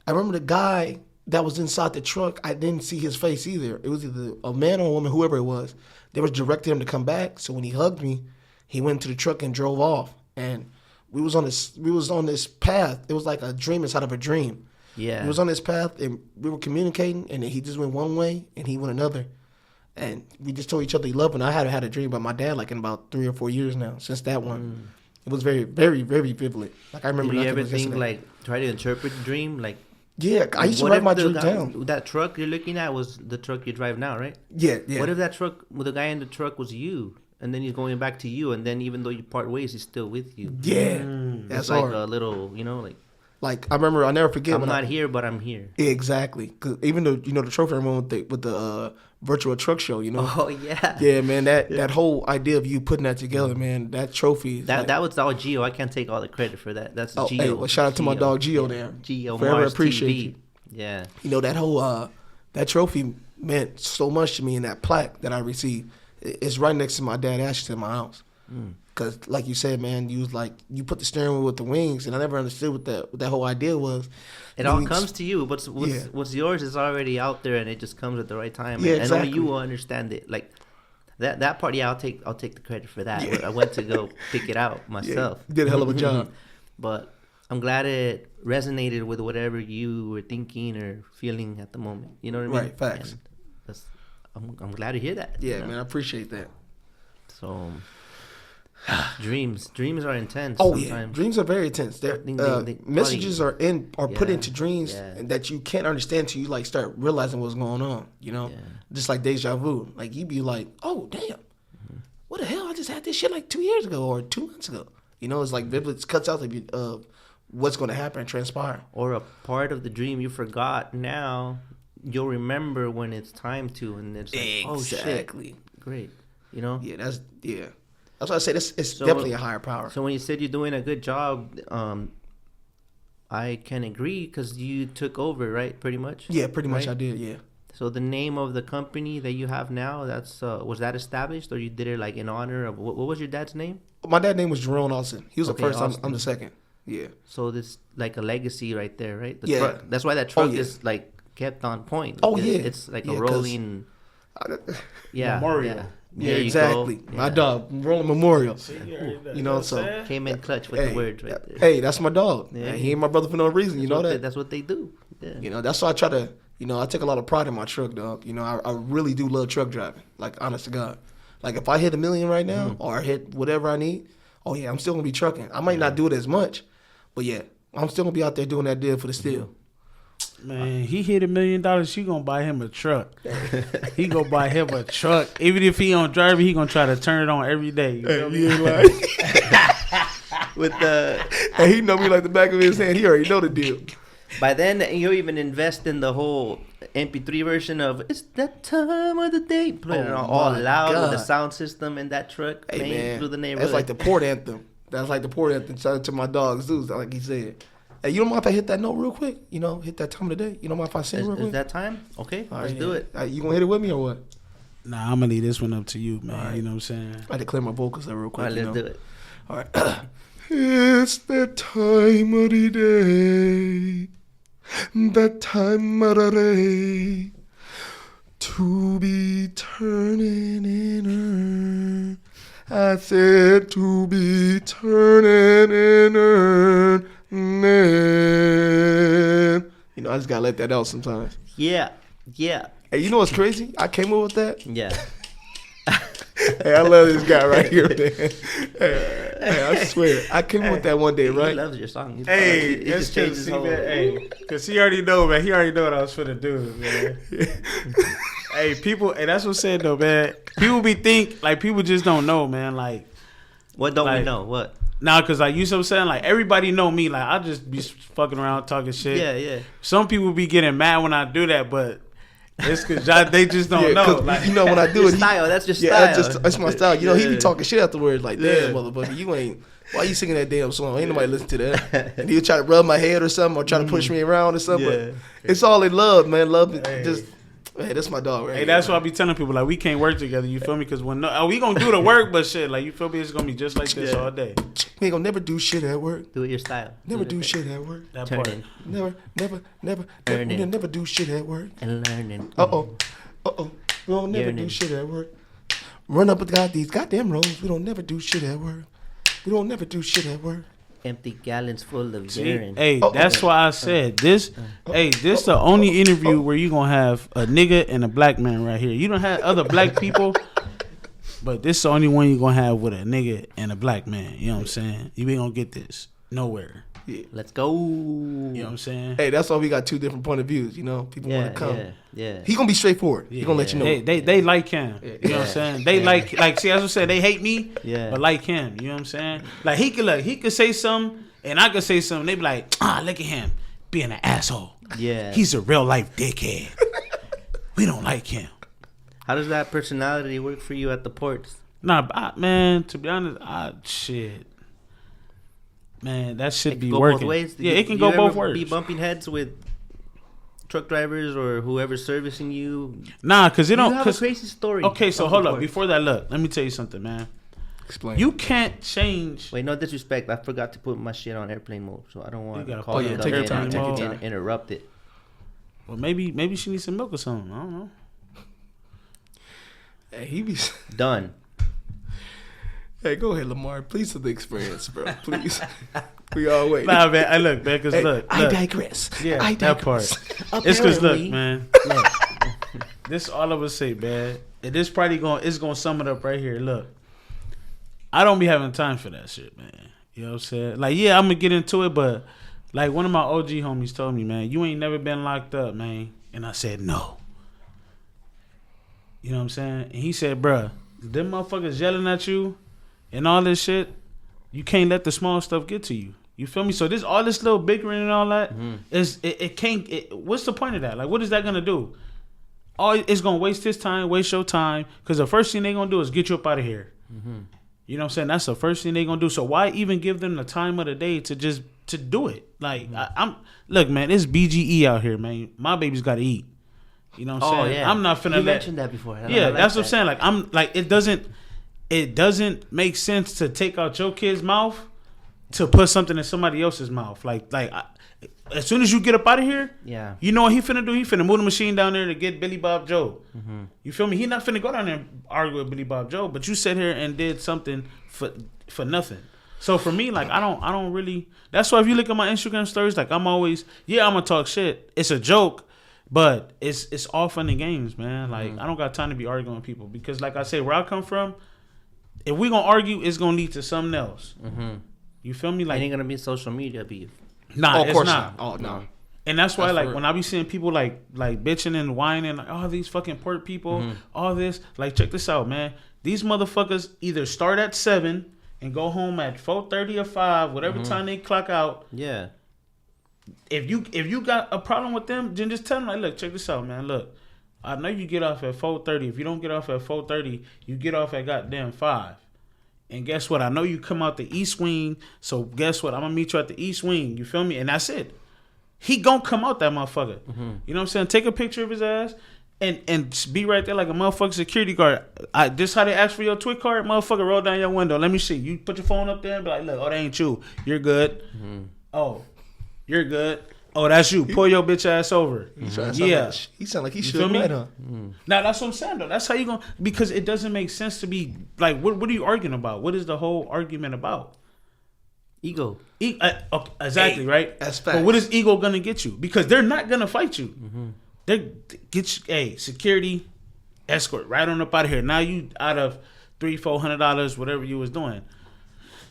remember the guy that was inside the truck. I didn't see his face either. It was either a man or a woman, whoever it was. They was directing him to come back. So when he hugged me, he went to the truck and drove off. And we was on this path. It was like a dream inside of a dream. Yeah. We was on this path and we were communicating, and he just went one way and he went another. And we just told each other he loved him. I hadn't had a dream about my dad like in about 3 or 4 years now, since that one. It was very, very, very vivid. Like I remember. Did you ever think try to interpret the dream? Like, yeah, I used to write my dream down. That truck you're looking at was the truck you drive now, right? Yeah. What if that truck, the guy in the truck was you, and then he's going back to you, and then even though you part ways, he's still with you? Yeah, that's like hard. A little, Like I remember, I'll never forget. I'm not here, but I'm here. Exactly, because even though the trophy I won with the virtual truck show, Oh yeah. Yeah, man, that whole idea of you putting that together, man, that trophy. That was all Gio. I can't take all the credit for that. That's Gio. Hey, well, shout out to my dog Gio there. Gio, forever Mars appreciate TV. you. Yeah. That whole that trophy meant so much to me, and that plaque that I received, it's right next to my dad's ashes in my house. Because, like you said, man, you put the steering wheel with the wings, and I never understood what that whole idea was. It all comes to you. What's yours is already out there, and it just comes at the right time. Yeah, and exactly. only you will understand it. Like that part, I'll take the credit for that. Yeah. I went to go pick it out myself. Yeah, you did a hell of a job. But I'm glad it resonated with whatever you were thinking or feeling at the moment. You know what I mean? Right, facts. I'm glad to hear that. Yeah, man, I appreciate that. So. Dreams are intense. Oh sometimes. yeah, dreams are very intense. Messages are put into dreams that you can't understand till you start realizing what's going on. Just like deja vu. Like you be like, oh damn, what the hell? I just had this shit like 2 years ago or 2 months ago. It's like vivid cuts out of what's going to happen and transpire. Or a part of the dream you forgot. Now you'll remember when it's time to, and it's like, oh shit, great. Yeah, that's why I said it's definitely a higher power. So when you said you're doing a good job, I can agree because you took over, right? Pretty much. Yeah, pretty much I did. Yeah. So the name of the company that you have now, that's was that established, or you did it like in honor of what was your dad's name? My dad's name was Jerome Austin. He was the first. I'm the second. Yeah. So this like a legacy right there, right? Yeah. Truck. That's why that truck is like kept on point. Oh, It's like a rolling. Memorial. Yeah, There you exactly. go. My Yeah. dog, rolling memorial. You know, so Came in clutch with the words right there. hey, that's my dog. Yeah. He ain't my brother for no reason. You know that. That's what they do. Yeah. You know, that's why I try to. You know, I take a lot of pride in my truck, dog. You know, I really do love truck driving. Like, honest to God. Like, if I hit $1 million right now, or I hit whatever I need, oh yeah, I'm still gonna be trucking. I might not do it as much, but yeah, I'm still gonna be out there doing that deal for the steel. Man, he hit $1 million. You gonna buy him a truck? He gonna buy him a truck. Even if he don't drive it, he gonna try to turn it on every day. You feel me? With the And he know me like the back of his hand. He already know the deal. by then you even invest in the whole MP3 version of "It's That Time of the Day," playing it all my loud with the God. sound system in that truck Hey playing man, through the neighborhood. that's like the port anthem. That's like the port anthem. Shout out to my dog Zeus, like he said. Hey, you don't mind if I hit that note real quick? You know, hit that time of the day. You don't mind if I sing real is quick? that time? Okay, All let's right, do yeah. it. You gonna hit it with me or what? Nah, I'm gonna leave this one up to you, man. Alright. You know what I'm saying? I had to clear my vocals there real All quick. right, you let's know? do it. All right. It's that time of the day, that time of the day, to be turning in her. I said to be turning in her. You know, I just gotta let that out sometimes. Yeah. Hey, you know what's crazy? I came up with that. Yeah. Hey, I love this guy right here, man. Hey, I swear, I came up with that one day, He right? loves your song. He That's just changed his whole. Cause he already know, man. He already know what I was finna do, man. Hey, people, hey, that's what I'm saying though, man. People people just don't know, man. Like, What don't we like- know? What? nah, cause like you know what I'm saying, like everybody know me. Like I just be fucking around talking shit. Yeah. Some people be getting mad when I do that, but it's cause they just don't know. 'cause Like, you know when I do Your it, style. That's your yeah, style. that's my style. You know, he be Yeah. talking shit afterwards, like, damn, Yeah. motherfucker, you ain't. Why you singing that damn song? Ain't nobody listen to that. And he'll try to rub my head or something, or try to push me around or something. Yeah. But it's all in love, man. Love, Hey. just. Hey, that's my dog, right? hey, here, that's man. why I be telling people like we can't work together. You feel me? Cause when we gonna do the work, but shit, like you feel me? It's gonna be just like this all day. We ain't gonna never do shit at work. Do it your style. Never do shit at work. That Turn part. it Never. Earn it. We'll never do shit at work. and learning. Uh-oh. We don't never Yearning. do shit at work. Run up with these goddamn roads. We don't never do shit at work. We don't never do shit at work. Empty gallons full of See? urine. Hey, Uh-oh. that's why I said this. Hey, this the only interview where you gonna have a nigga and a black man right here. You don't have other black people, but this the only one you gonna have with a nigga and a black man. You know what I'm saying? You ain't gonna get this nowhere. Let's go. You know what I'm saying? Hey, that's why we got two different point of views. You know, people want to come. Yeah. He gonna be straightforward. He gonna let you know. They like him. You know what I'm saying? They like see, as I said, they hate me, Yeah. but like him. You know what I'm saying? Like he could say something and I could say something. They be like, look at him being an asshole. Yeah. He's a real life dickhead. We don't like him. How does that personality work for you at the ports? Nah, man. To be honest, shit. Man, that should It be can go working. both ways. Yeah, it can You go ever both ways. Be bumping heads with truck drivers or whoever's servicing you. Nah, cause it You don't. have a Cause, crazy story. okay, so of hold the up. port. Before that, look. Let me tell you something, man. Explain. You can't change. Wait, no disrespect. I forgot to put my shit on airplane mode, so I don't want You to gotta call put you it on take your airplane time, mode. take your interrupt it. Well, maybe she needs some milk or something. I don't know. Hey, he be. Done. Hey, go ahead, Lamar. Please to the experience, bro. Please. We all wait. Nah, man. I look, man. Cause Hey, look. I digress. Yeah, I that part. digress. It's cause look, Apparently- man. This all of us say, man. And this probably gonna sum it up right here. Look, I don't be having time for that shit, man. You know what I'm saying? Like, yeah, I'm gonna get into it, but like one of my OG homies told me, man, you ain't never been locked up, man. And I said, no. You know what I'm saying? And he said, bruh, them motherfuckers yelling at you and all this shit, you can't let the small stuff get to you. You feel me? So this all this little bickering and all that it can't. What's the point of that? Like, what is that gonna do? All it's gonna waste his time, waste your time. Because the first thing they gonna do is get you up out of here. You know what I'm saying? That's the first thing they gonna do. So why even give them the time of the day to do it? Like I'm look, man, it's BGE out here, man. My baby's gotta eat. You know what I'm saying? I'm not finna You let. mentioned that before. I Yeah, like that's what I'm that. saying. Like it doesn't make sense to take out your kid's mouth to put something in somebody else's mouth. As soon as you get up out of here, Yeah. you know what he finna do? He finna move the machine down there to get Billy Bob Joe. Mm-hmm. You feel me? He not finna go down there and argue with Billy Bob Joe, but you sat here and did something for nothing. So for me, like I don't really. That's why if you look at my Instagram stories, like I'm always, I'm gonna talk shit. It's a joke, but it's all fun and games, man. Like I don't got time to be arguing with people because, like I say, where I come from, if we gonna argue, it's gonna lead to something else. Mm-hmm. You feel me? Like it ain't gonna be social media beef. Nah, of course it's not. Oh no. And that's why, That's like, real. when I be seeing people like bitching and whining, like, oh, these fucking port people, all this, like, check this out, man. These motherfuckers either start at 7 and go home at 4:30 or 5, whatever time they clock out. Yeah. If you got a problem with them, then just tell them, like, look, check this out, man. Look, I know you get off at 4:30. If you don't get off at 4:30, you get off at goddamn 5. And guess what? I know you come out the East Wing, so guess what? I'm gonna meet you at the East Wing. You feel me? And that's it. He gonna come out that motherfucker. You know what I'm saying? Take a picture of his ass and be right there like a motherfucking security guard. This how they ask for your Twit card? Motherfucker, roll down your window. Let me see. You put your phone up there and be like, look, oh, that ain't you. You're good. Oh, you're good. Oh, that's you. Pull your bitch ass over. He sound like he should feel me? right, huh? Now that's what I'm saying though. That's how you gonna, because it doesn't make sense to be like, what are you arguing about? What is the whole argument about? Ego. Okay, exactly, right? That's But facts. what is ego gonna get you? Because they're not gonna fight you. They get you, security, escort, right on up out of here. Now you out of $300-400, whatever you was doing.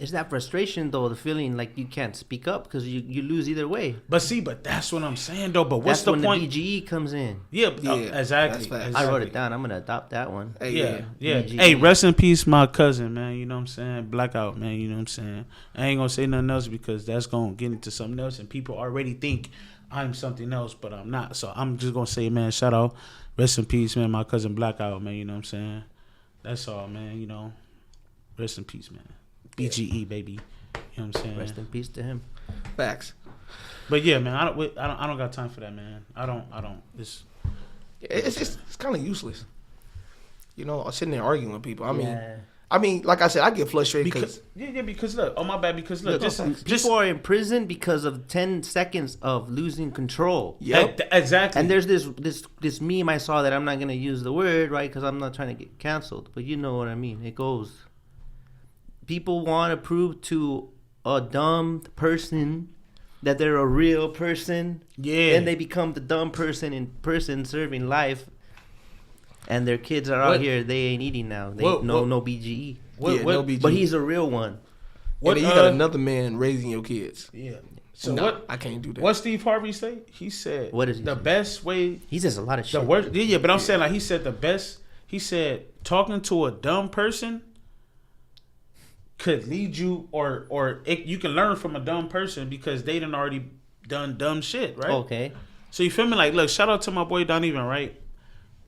It's that frustration though, the feeling like you can't speak up because you lose either way. But that's what I'm saying though. But what's That's when the point? the BGE comes in. Yeah, Yeah, exactly. that's facts. exactly. I wrote it down. I'm gonna adopt that one. Hey, Yeah. BGE. Hey, rest in peace, my cousin, man. You know what I'm saying? Blackout, man. You know what I'm saying? I ain't gonna say nothing else because that's gonna get into something else, and people already think I'm something else, but I'm not. So I'm just gonna say, man, shout out, rest in peace, man. My cousin Blackout, man. You know what I'm saying? That's all, man. You know, rest in peace, man. BGE, baby. You know what I'm saying? Rest in peace to him. Facts. But yeah, man, I don't got time for that, man. I don't. It's kind of useless. You know, sitting there arguing with people. Yeah. I mean, like I said, I get frustrated because look, oh my bad, because look, People are in prison because of 10 seconds of losing control. Exactly. And there's this meme I saw that I'm not gonna use the word, right? Because I'm not trying to get canceled, but you know what I mean. It goes. People want to prove to a dumb person that they're a real person. Yeah. Then they become the dumb person in person serving life. And their kids are out here. They ain't eating now. No BGE. no BGE. But he's a real one. And then you got another man raising your kids. Yeah. So No, what? I can't do that. What Steve Harvey say? He said, What is he the say? best way? He says a lot of The shit. worst. Yeah, but I'm saying like he said the best. He said talking to a dumb person could lead you, you can learn from a dumb person because they done already done dumb shit, right? Okay. So you feel me? Like, look, shout out to my boy Don Even, right?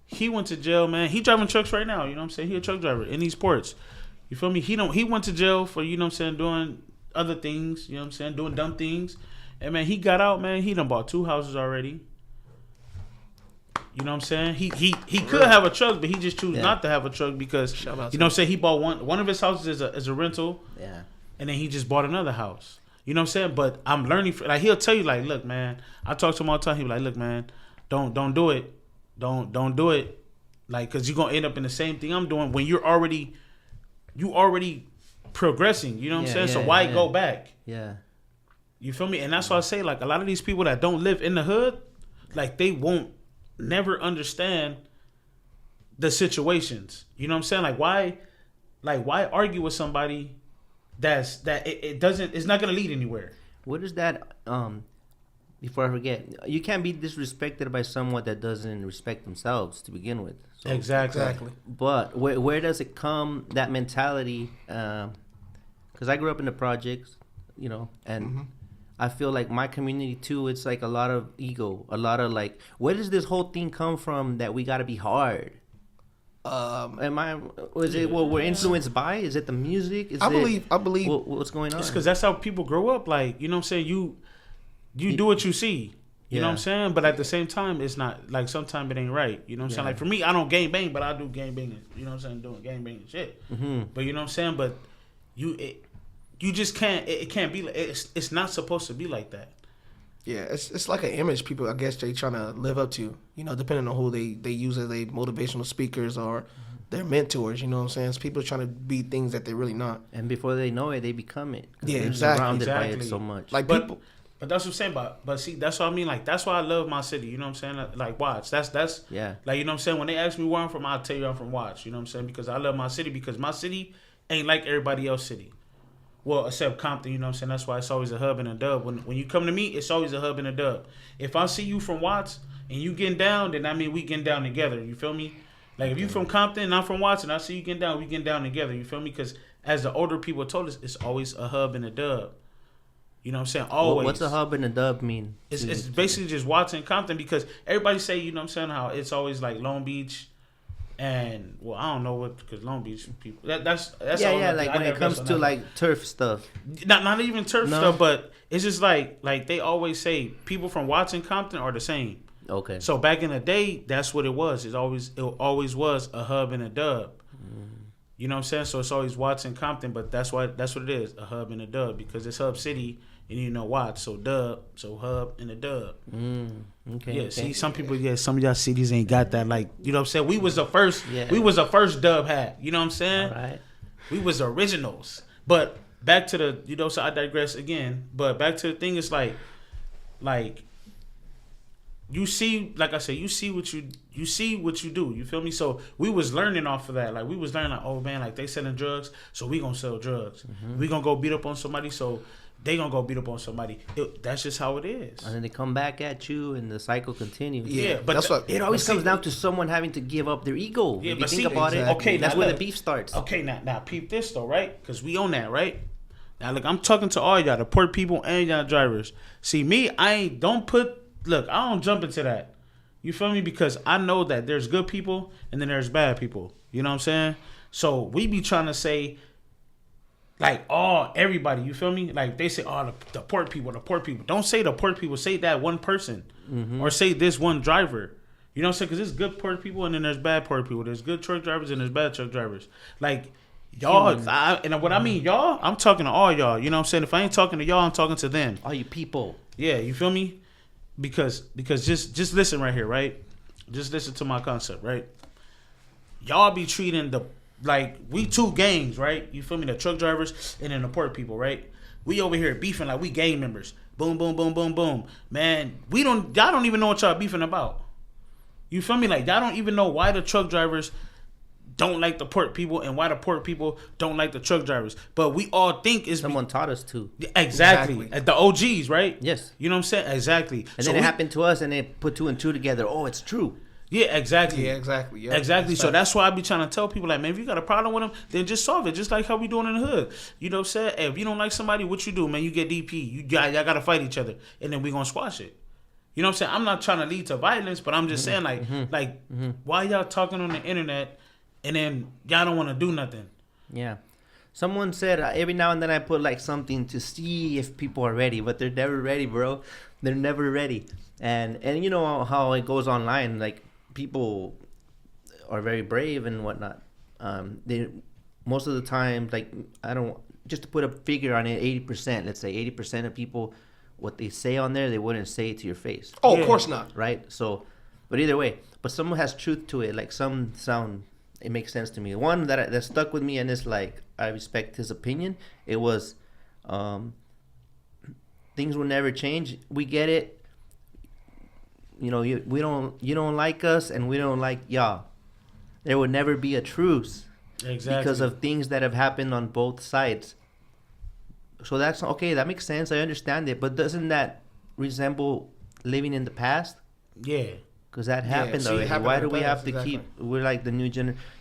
He went to jail, man. He driving trucks right now. You know what I'm saying? He a truck driver in these ports. You feel me? He went to jail for, you know what I'm saying, doing other things. You know what I'm saying? Doing dumb things. And man, he got out, man. He done bought 2 houses already. You know what I'm saying? He could have a truck, but he just choose not to have a truck because you know what I'm saying. He bought one of his houses as a rental, and then he just bought another house. You know what I'm saying? But I'm learning. Like he'll tell you, like, look, man. I talk to him all the time. He be like, look, man, don't do it, don't do it, like, cause you're gonna end up in the same thing I'm doing when you already progressing. You know what I'm saying? So why go back? Yeah. You feel me? And that's why I say, like, a lot of these people that don't live in the hood, like, they won't never understand the situations. You know what I'm saying? Like why argue with somebody it's not gonna lead anywhere. What is that? Before I forget, you can't be disrespected by someone that doesn't respect themselves to begin with. So, Exactly. But where does it come, that mentality? Because I grew up in the projects, you know, and I feel like my community too, it's like a lot of ego, a lot of like, where does this whole thing come from that we got to be hard? It what we're influenced by? Is it the music? I believe what's going on? It's because that's how people grow up. Like, you know what I'm saying? You do what you see. You know what I'm saying? But at the same time, it's not, like, sometimes it ain't right. You know what I'm saying? Like, for me, I don't gang bang, but I do gang banging. You know what I'm saying? Doing gang banging shit. But you know what I'm saying? But you just can't. It can't be. It's not supposed to be like that. Yeah, it's like an image people, I guess, they trying to live up to. You know, depending on who they use as they motivational speakers or their mentors. You know what I'm saying? So people are trying to be things that they're really not. And before they know it, they become it. Yeah, they're exactly. surrounded by Exactly. it so much. Like But people. that's what I'm saying. But see, that's what I mean. Like that's why I love my city. You know what I'm saying? Like Watts. That's Yeah. Like you know what I'm saying. When they ask me where I'm from, I'll tell you I'm from Watts. You know what I'm saying? Because I love my city. Because my city ain't like everybody else's city. Well, except Compton, you know what I'm saying? That's why it's always a hub and a dub. When you come to me, it's always a hub and a dub. If I see you from Watts and you getting down, then I mean we getting down together. You feel me? Like if you from Compton and I'm from Watts and I see you getting down, we getting down together. You feel me? Because as the older people told us, it's always a hub and a dub. You know what I'm saying? Always. What's a hub and a dub mean? It's basically just Watts and Compton because everybody say, you know what I'm saying, how it's always like Long Beach. And well, I don't know what because Long Beach people. That's yeah. Like when it comes to like turf stuff. Not even turf stuff, but it's just like they always say people from Watts and Compton are the same. Okay. So back in the day, that's what it was. It always was a hub and a dub. You know what I'm saying? So it's always Watts and Compton, but that's what it is, a hub and a dub because it's Hub City and you know Watts, so dub, so hub and a dub. Okay. Yeah, okay. see, some people, some of y'all cities ain't got that. Like, you know what I'm saying? We was the first. Yeah. We was the first dub hat. You know what I'm saying? All right. We was originals. But back to the, you know, so I digress again. But back to the thing, it's like you see, like I said, you see what you do. You feel me? So we was learning off of that. Like we was learning, like, oh man, like they selling drugs, so we gonna sell drugs. We gonna go beat up on somebody, so they gonna go beat up on somebody. That's just how it is. And then they come back at you, and the cycle continues. Yeah, but that's what It always comes down to someone having to give up their ego. Yeah, if you but think see, about exactly. it, Okay, that's now where look. the beef starts. Okay, now peep this though, right? Because we own that, right? Now look, I'm talking to all y'all, the port people and y'all drivers. See me, I don't jump into that. You feel me? Because I know that there's good people and then there's bad people. You know what I'm saying? So we be trying to say, like, everybody. You feel me? Like they say, the port people. Don't say the port people. Say that one person, or say this one driver. You know what I'm saying? Because there's good port people and then there's bad port people. There's good truck drivers and there's bad truck drivers. Like y'all, and what I mean y'all, I'm talking to all y'all. You know what I'm saying? If I ain't talking to y'all, I'm talking to them. All you people. Yeah, you feel me? Because just listen right here, right? Just listen to my concept, right? Y'all be treating we two gangs, right? You feel me? The truck drivers and then the port people, right? We over here beefing like we gang members. Boom, boom, boom, boom, boom. Man, y'all don't even know what y'all beefing about. You feel me? Like y'all don't even know why the truck drivers don't like the port people and why the port people don't like the truck drivers. But we all think is Someone taught us to. Exactly. The OGs, right? Yes. You know what I'm saying? Exactly. And then it happened to us, and they put two and two together. Oh, it's true. Yeah, exactly. Yeah, exactly. Yeah, exactly. So that's why I be trying to tell people, like, man, if you got a problem with them, then just solve it. Just like how we doing in the hood. You know what I'm saying? Hey, if you don't like somebody, what you do, man? You get DP. Y'all got to fight each other, and then we gonna squash it. You know what I'm saying? I'm not trying to lead to violence, but I'm just saying, why y'all talking on the internet, and then y'all don't want to do nothing? Yeah. Someone said every now and then I put like something to see if people are ready, but they're never ready, bro. They're never ready. And you know how it goes online, like people are very brave and whatnot. They most of the time, like, I don't, just to put a figure on it, 80%, let's say 80% of people, what they say on there, they wouldn't say it to your face. Oh, of course not. Right? So, but either way, but some has truth to it. Like some sound, it makes sense to me. One that stuck with me, and it's like, I respect his opinion. It was, things will never change. We get it. You know, you don't like us, and we don't like y'all. There would never be a truce. Exactly. Because of things that have happened on both sides. So that's okay. That makes sense. I understand it. But doesn't that resemble living in the past? Yeah. Because that happened already. Why do we have to keep? We're like the new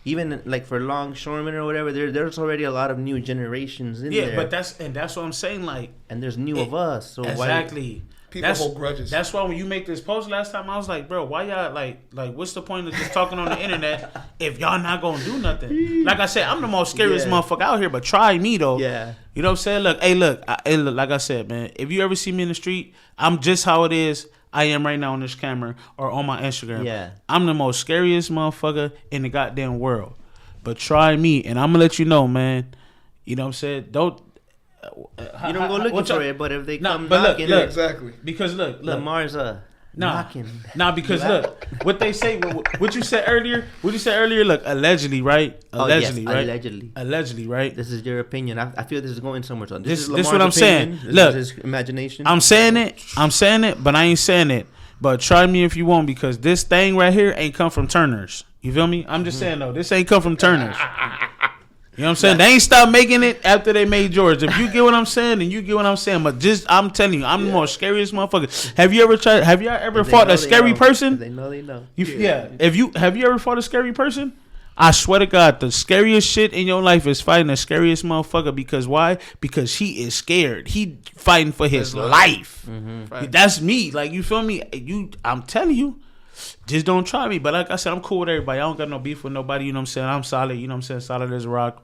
even like for longshoremen or whatever. There's already a lot of new generations in there. Yeah, but that's what I'm saying. Like, and there's new of us. So exactly. People hold grudges. That's why when you make this post last time, I was like, bro, why y'all like what's the point of just talking on the internet if y'all not gonna do nothing? Like I said, I'm the most scariest motherfucker out here, but try me though. Yeah. You know what I'm saying? Look, like I said, man, if you ever see me in the street, I'm just how it is. I am right now on this camera or on my Instagram. Yeah. I'm the most scariest motherfucker in the goddamn world. But try me, and I'm gonna let you know, man. You know what I'm saying? You don't go looking for it, but if they come but knocking, Yeah, exactly. Because look, Lamar's knocking. Because look, what they say, what you said earlier, look, allegedly, right? Allegedly, right? Allegedly, right? This is your opinion. I feel this is going somewhere. So This is what Lamar's I'm opinion. saying. This Look, is his imagination. I'm saying it, but I ain't saying it. But try me if you want, because this thing right here ain't come from Turner's. You feel me? I'm just saying though, this ain't come from Turner's. You know what I'm saying? They ain't stopped making it after they made George. If you get what I'm saying, then you get what I'm saying. But I'm telling you, I'm the most scariest motherfucker. Have you ever fought a scary person? They know. Have you ever fought a scary person? I swear to God, the scariest shit in your life is fighting the scariest motherfucker. Because why? Because he is scared. He fighting for his life. Right. That's me. Like, you feel me? I'm telling you. Just don't try me. But like I said, I'm cool with everybody. I don't got no beef with nobody. You know what I'm saying? I'm solid. You know what I'm saying? Solid as a rock.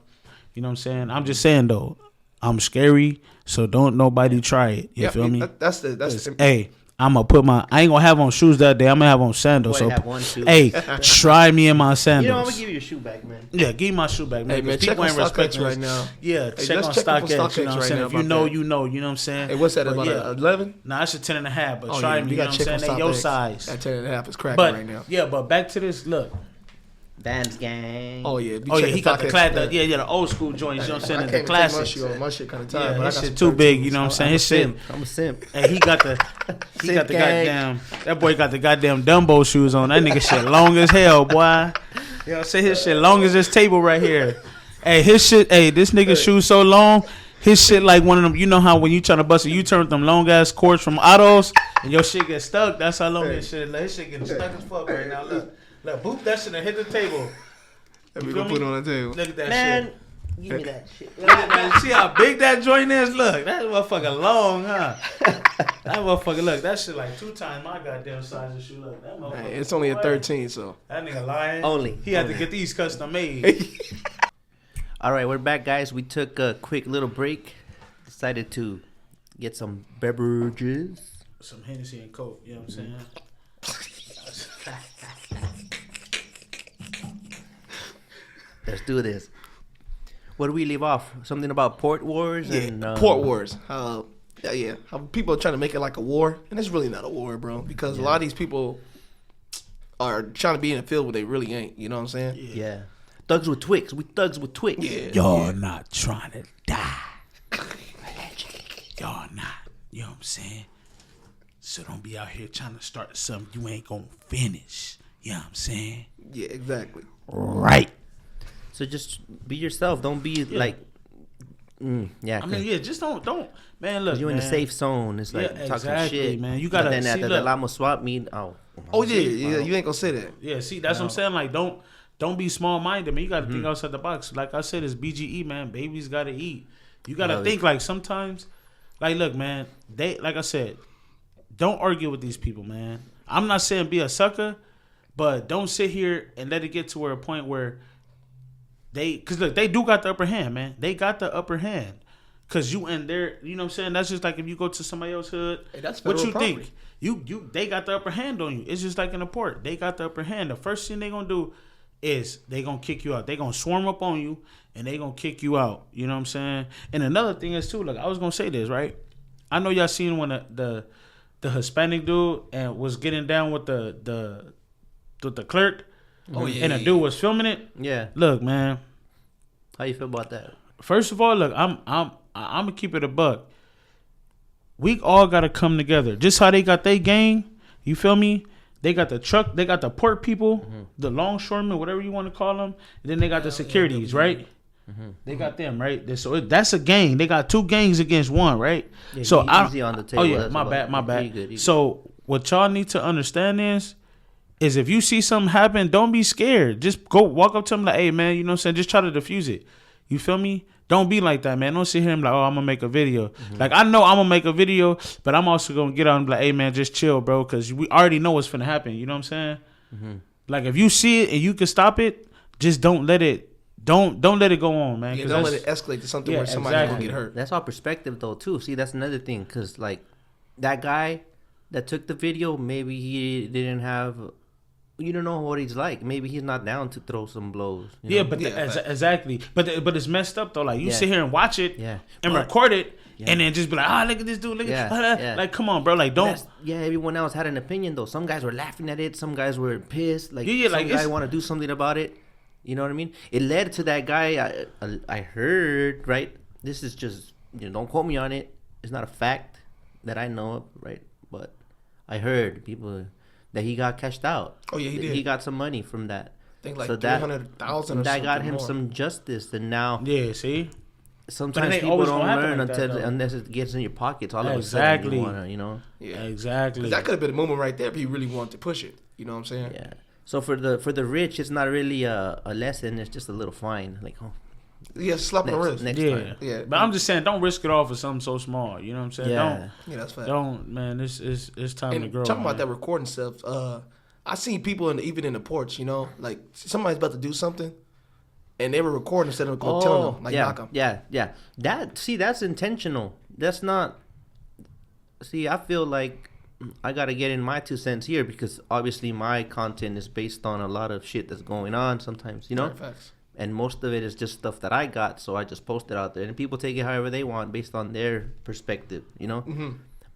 You know what I'm saying? I'm just saying, though, I'm scary, so don't nobody try it. You feel me? That's the Hey, I'm going to put I ain't going to have on shoes that day. I'm going to have on sandals. So, have one shoe. hey, try me in my sandals. You know, I'm going to give you your shoe back, man. Yeah, give me my shoe back, man. Hey, man, People check on ain't respecting StockX right us. now. Yeah, Hey, check on let's check up on StockX. You know what StockX I'm right saying? now If you about know, that. you know. You know what I'm saying? Hey, what's that, But about yeah. 11? Nah, it's a 10.5, but Oh, try yeah, me. you You know got what to I'm check saying? on They your StockX. size. That 10.5 is cracking But, right now. yeah, but back to this. Look. Dance gang. Oh, yeah. He got the the old school joints. You know what I'm saying? I The can't classics. take my shit kind of time. Yeah, but I his got shit some too 13s. big. You know what I'm saying? His shit. I'm a simp. And he got the gang. that boy got the goddamn Dumbo shoes on. That nigga shit long as hell, boy. You know what I'm saying? His shit long as this table right here. Hey, this nigga shoes so long. His shit like one of them. You know how when you trying to bust a U-turn with them long ass cords from autos and your shit get stuck. That's how long his shit. Like, his shit getting stuck as fuck right now. Look, boop that shit and hit the table. We gonna put it on the table. Look at that Man, shit. give me that shit. Look at that. See how big that joint is? Look, that motherfucker long, huh? That motherfucker, look, that shit like 2 times my goddamn size of shoe. Look, that motherfucker. Hey, it's only a 13, so. That nigga lying. Only. He had to get these custom made. All right, we're back, guys. We took a quick little break. Decided to get some beverages. Some Hennessy and Coke, you know what I'm saying? Let's do this. Where do we leave off? Something about port wars? Yeah, And, port wars. Yeah. How people are trying to make it like a war, and it's really not a war, bro. Because a lot of these people are trying to be in a field where they really ain't. You know what I'm saying? Yeah. Thugs with Twix. We thugs with Twix. Yeah. Y'all not trying to die. Y'all not. You know what I'm saying? So don't be out here trying to start something you ain't gonna finish. You know what I'm saying? Yeah, exactly. Right. So just be yourself. Don't be like, I mean, just don't, man. Look, you're in the safe zone. It's like talking exactly, shit, man. You gotta But then see, at the look. Lamo swap meet. Oh Yeah. You ain't gonna say that. Yeah, see, that's what I'm saying. Like, don't be small minded, man. You gotta think outside the box. Like I said, it's BGE, man. Babies gotta eat. You gotta think like sometimes. Like, look, man. Like I said, don't argue with these people, man. I'm not saying be a sucker, but don't sit here and let it get to a point where because look, they do got the upper hand, man. They got the upper hand. Cause you and their, you know what I'm saying? That's just like if you go to somebody else's hood. Hey, that's what you federal think? They got the upper hand on you. It's just like in the port. They got the upper hand. The first thing they gonna do is they gonna kick you out. They gonna swarm up on you and they gonna kick you out. You know what I'm saying? And another thing is too, like I was gonna say this, right? I know y'all seen when the Hispanic dude and was getting down with the clerk. Oh yeah. And the dude was filming it. Yeah. Look, man. How you feel about that? First of all, look, I'm gonna keep it a buck. We all gotta come together. Just how they got their gang, you feel me? They got the truck, they got the port people, the longshoremen, whatever you want to call them. And then they got the securities, right? They got them, right? So that's a gang. They got 2 gangs against 1, right? Yeah, so easy on the table. Oh yeah, That's my all. bad. You good. So what y'all need to understand is if you see something happen, don't be scared. Just go walk up to them like, hey man, you know what I'm saying? Just try to diffuse it. You feel me? Don't be like that, man. Don't sit here and be like, oh, I'm gonna make a video. Like I know I'm gonna make a video, but I'm also gonna get out and be like, hey man, just chill, bro, because we already know what's gonna happen. You know what I'm saying? Like if you see it and you can stop it, just don't let it. Don't let it go on, man. Yeah, don't let it escalate to something where somebody's gonna get hurt. That's all perspective though too. See, that's another thing, cause like that guy that took the video, maybe he didn't have you don't know what he's like. Maybe he's not down to throw some blows. Yeah, but exactly. But it's messed up though. Like you sit here and watch it, and record it, and then just be like, look at this dude, look at like, come on, bro, like don't. Everyone else had an opinion though. Some guys were laughing at it. Some guys were pissed. Like like some guy want to do something about it. You know what I mean? It led to that guy. I heard, right. This is just, don't quote me on it. It's not a fact that I know of, right? But I heard people that he got cashed out. Oh yeah, he did. He got some money from that. I think like 300,000. That got him more. some justice, and now see. Sometimes people don't learn unless it gets in your pockets. All of a sudden, you wanna, Yeah, exactly. That could have been a moment right there if he really wanted to push it. You know what I'm saying? Yeah. So for the rich, it's not really a lesson. It's just a little fine. Like, slap on the wrist. Next time. Yeah. But I'm just saying, don't risk it all for something so small. You know what I'm saying? Yeah. That's fact. Don't, man. It's time to grow. Talking about that recording stuff. I seen people even in the porch. Like somebody's about to do something, and they were recording instead of telling them, like, knock them. Yeah. That's intentional. That's not. See, I feel like I gotta get in my 2 cents here because obviously my content is based on a lot of shit that's going on sometimes, Facts. And most of it is just stuff that I got, so I just post it out there, and people take it however they want based on their perspective, Mm-hmm.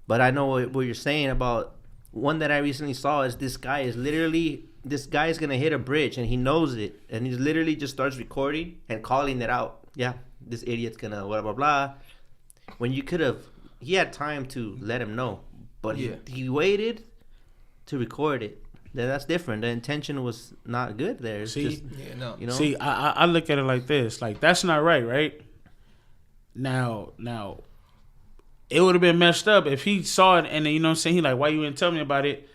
But I know what you're saying about one that I recently saw is this guy is gonna hit a bridge and he knows it, and he literally just starts recording and calling it out. Yeah, this idiot's gonna blah blah blah. When he had time to let him know. But he waited to record it. That's different. The intention was not good there. It's See, just, See, I look at it like this. Like, that's not right? Now, it would have been messed up if he saw it and then, you know what I'm saying, he like, why you didn't tell me about it?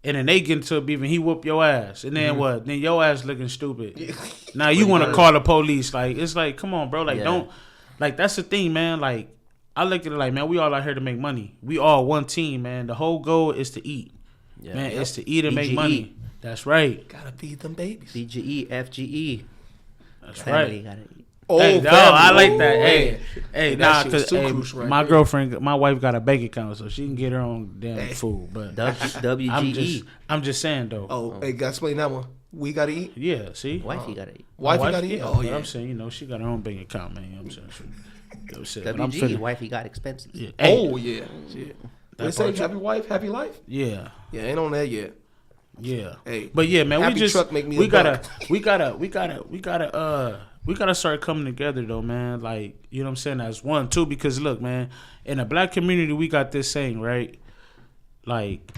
And then they get into a beef and he whoop your ass. And then what? Then your ass looking stupid. Now you want to call the police. Like, it's like, come on, bro. Like, don't. Like, that's the thing, man. Like, I look at it like, man, we all out here to make money. We all one team, man. The whole goal is to eat. Yeah. Man, it's to eat and make money. That's right. Gotta feed them babies. BGE, FGE. That's family right. Gotta eat. I like that. Hey, because right my there. girlfriend, my wife got a bank account, so she can get her own damn food. But WGE. I'm just saying, though. Hey, gotta explain that one. We gotta eat? Yeah, see? Wifey gotta eat. Wifey gotta eat? Oh, yeah. I'm saying, she got her own bank account, man. You know what I'm saying? WGE, wifey got expenses. Yeah. Oh, yeah. Shit. They say happy wife, happy life? Yeah. Yeah, ain't on that yet. Yeah. Hey. But yeah, man, we gotta start coming together though, man. Like, you know what I'm saying, as one too, because look, man, in the black community we got this saying, right? Like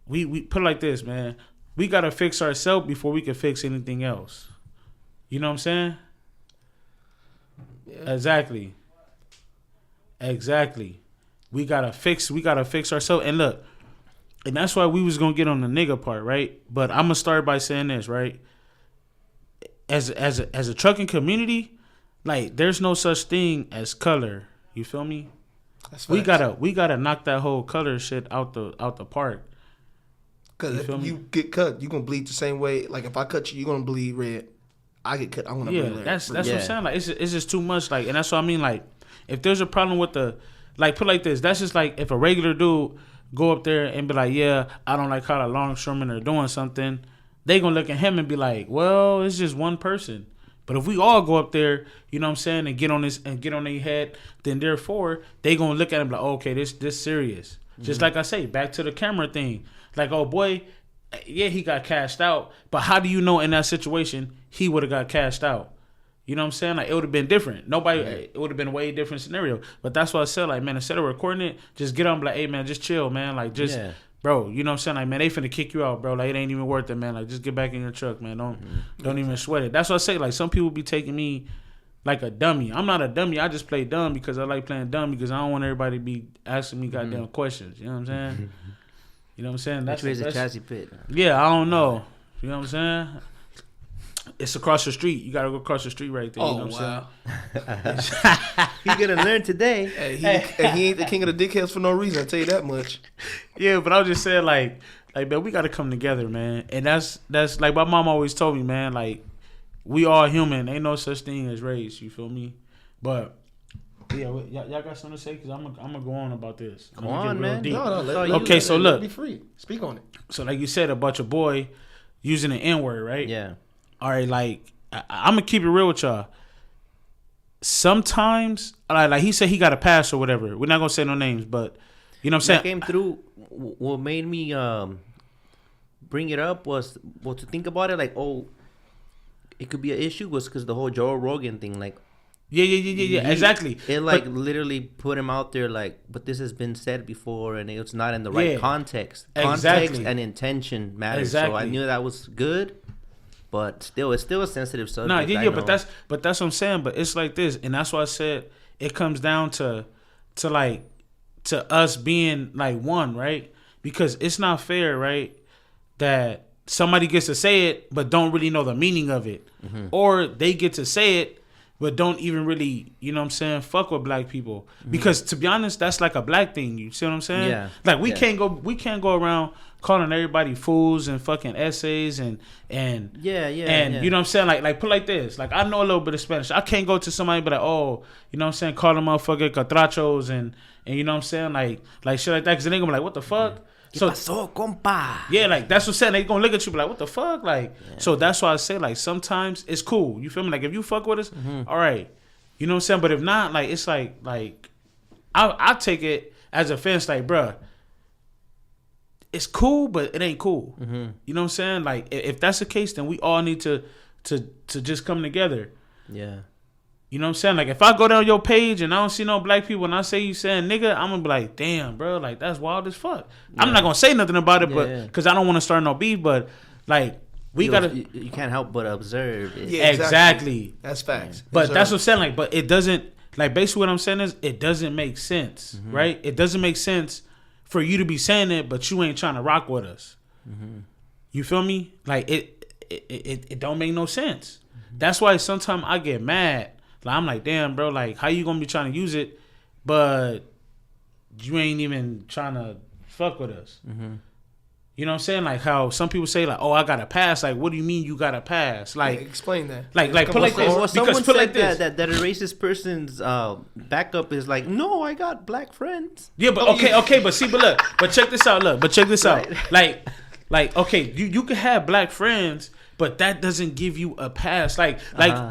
we put it like this, man. We gotta fix ourselves before we can fix anything else. You know what I'm saying? Yeah. Exactly. We gotta fix ourselves. And look, and that's why we was gonna get on the nigga part, right? But I'm gonna start by saying this, right? As a trucking community, like, there's no such thing as color. You feel me? We gotta knock that whole color shit out the park. Because if you get cut, you gonna bleed the same way. Like, if I cut you, you're gonna bleed red. I get cut, I'm gonna bleed red. That's what I'm saying. Like, it's just too much. Like, and that's what I mean. Like, if there's a problem with like, put it like this. That's just like if a regular dude go up there and be like, yeah, I don't like how the longshoremen are doing something. They gonna look at him and be like, well, it's just one person. But if we all go up there, you know what I'm saying, and get on their head, then therefore they gonna look at him like, oh, okay, this serious. Mm-hmm. Just like I say, back to the camera thing. Like, oh boy, yeah, he got cashed out. But how do you know in that situation he would have got cashed out? You know what I'm saying? Like, it would have been different. It would have been a way different scenario. But that's why I said, like, man, instead of recording it, just get on and be like, hey, man, just chill, man. Like, bro, you know what I'm saying? Like, man, they finna kick you out, bro. Like, it ain't even worth it, man. Like, just get back in your truck, man. Don't even sweat it. That's what I say. Like, some people be taking me like a dummy. I'm not a dummy. I just play dumb because I like playing dumb because I don't want everybody to be asking me goddamn questions. You know what I'm saying? You know what I'm saying? That's a chassis pit. Yeah, I don't know. You know what I'm saying? It's across the street. You gotta go across the street right there. You know what I'm saying? He's gonna learn today. Hey, he ain't the king of the dickheads for no reason. I tell you that much. Yeah, but I was just saying, like, man, we gotta come together, man. And that's like my mom always told me, man. Like, we all human. Ain't no such thing as race. You feel me? But Yeah, y'all got something to say? Because I'm gonna go on about this. Come on, man. No, Look. Be free. Speak on it. So like you said about your boy using the N-word, right? Yeah. All right, like I'm gonna keep it real with y'all. Sometimes, like he said, he got a pass or whatever. We're not gonna say no names, but you know what I'm saying. What came through. What made me bring it up was to think about it. Like, it could be an issue was because the whole Joe Rogan thing. Like, yeah, exactly. It literally put him out there. Like, but this has been said before, and it's not in the right context. Context and intention matters. So I knew that was good. But it's still a sensitive subject. No, but that's what I'm saying. But it's like this, and that's why I said it comes down to us being like one, right? Because it's not fair, right, that somebody gets to say it but don't really know the meaning of it, or they get to say it but don't even really, you know what I'm saying, fuck with black people. Because to be honest, that's like a black thing. You see what I'm saying? Yeah. Like we can't go around calling everybody fools and fucking essays and you know what I'm saying? Like put like this. Like I know a little bit of Spanish. I can't go to somebody and be like, oh, you know what I'm saying, call them motherfucking catrachos and you know what I'm saying? Like shit like that. Cause then they gonna be like, what the fuck? ¿Qué pasó, compa? Yeah, like that's what I'm saying. They gonna look at you be like, what the fuck? Like, so that's why I say like sometimes it's cool. You feel me? Like if you fuck with us, all right. You know what I'm saying? But if not, like it's like I take it as offense, like, bruh, it's cool, but it ain't cool. You know what I'm saying? Like if that's the case, then we all need to just come together. Yeah. You know what I'm saying? Like, if I go down your page and I don't see no black people and I say you saying nigga, I'm going to be like, damn, bro, like, that's wild as fuck. Yeah. I'm not going to say nothing about it, but because I don't want to start no beef, but, like, we got to... You can't help but observe it. Yeah, exactly. That's facts. But that's what I'm saying, like, but it doesn't... Like, basically what I'm saying is it doesn't make sense, right? It doesn't make sense for you to be saying it, but you ain't trying to rock with us. You feel me? Like, it don't make no sense. That's why sometimes I get mad. Like, I'm like, damn, bro, like, how you gonna be trying to use it, but you ain't even trying to fuck with us? You know what I'm saying? Like how some people say, like, oh, I got a pass. Like, what do you mean you got a pass? Like, explain that. Like put like this. Well, someone said like this. That a racist person's backup is like, no, I got black friends. Yeah, but okay, but see, but look, but check this out. Like, okay, you can have black friends, but that doesn't give you a pass. Like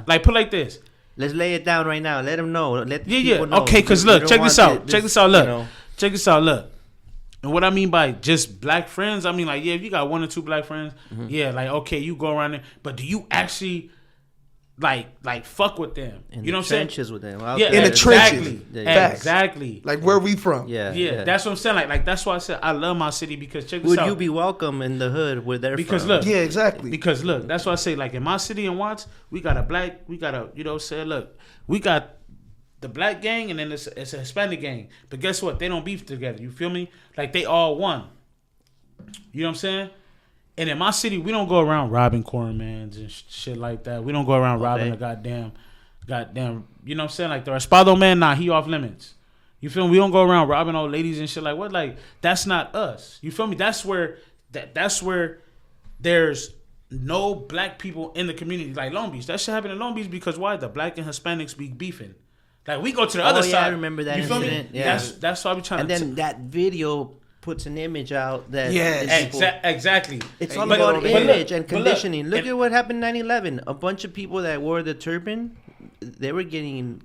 put like this. Let's lay it down right now. Let them know. Let people know. Okay, because look, check this out. Check this out. Look. And what I mean by just black friends, I mean like, yeah, if you got one or two black friends, yeah, like, okay, you go around there, but do you actually like fuck with them? You know what I'm saying? Trenches with them. Yeah, in the trenches. Exactly. Like where we from? Yeah. That's what I'm saying. Like that's why I said I love my city because check this out. Would you be welcome in the hood where they're because from? Look, yeah, exactly. Because look, that's why I say like in my city in Watts, we got you know, say look, we got the black gang and then it's a Hispanic gang. But guess what? They don't beef together. You feel me? Like they all one. You know what I'm saying? And in my city, we don't go around robbing cornmans and shit like that. We don't go around robbing the goddamn. You know what I'm saying? Like the Raspado man, nah, he off limits. You feel me? We don't go around robbing old ladies and shit like what? Like that's not us. You feel me? That's where there's no black people in the community like Long Beach. That shit happened in Long Beach because why? The black and Hispanics be beefing. Like we go to the other side. I remember that. You feel incident. me? Yeah. That's why we trying to. And then that video puts an image out that exactly. It's all about image and conditioning. Look at what happened in 9/11. A bunch of people that wore the turban, they were getting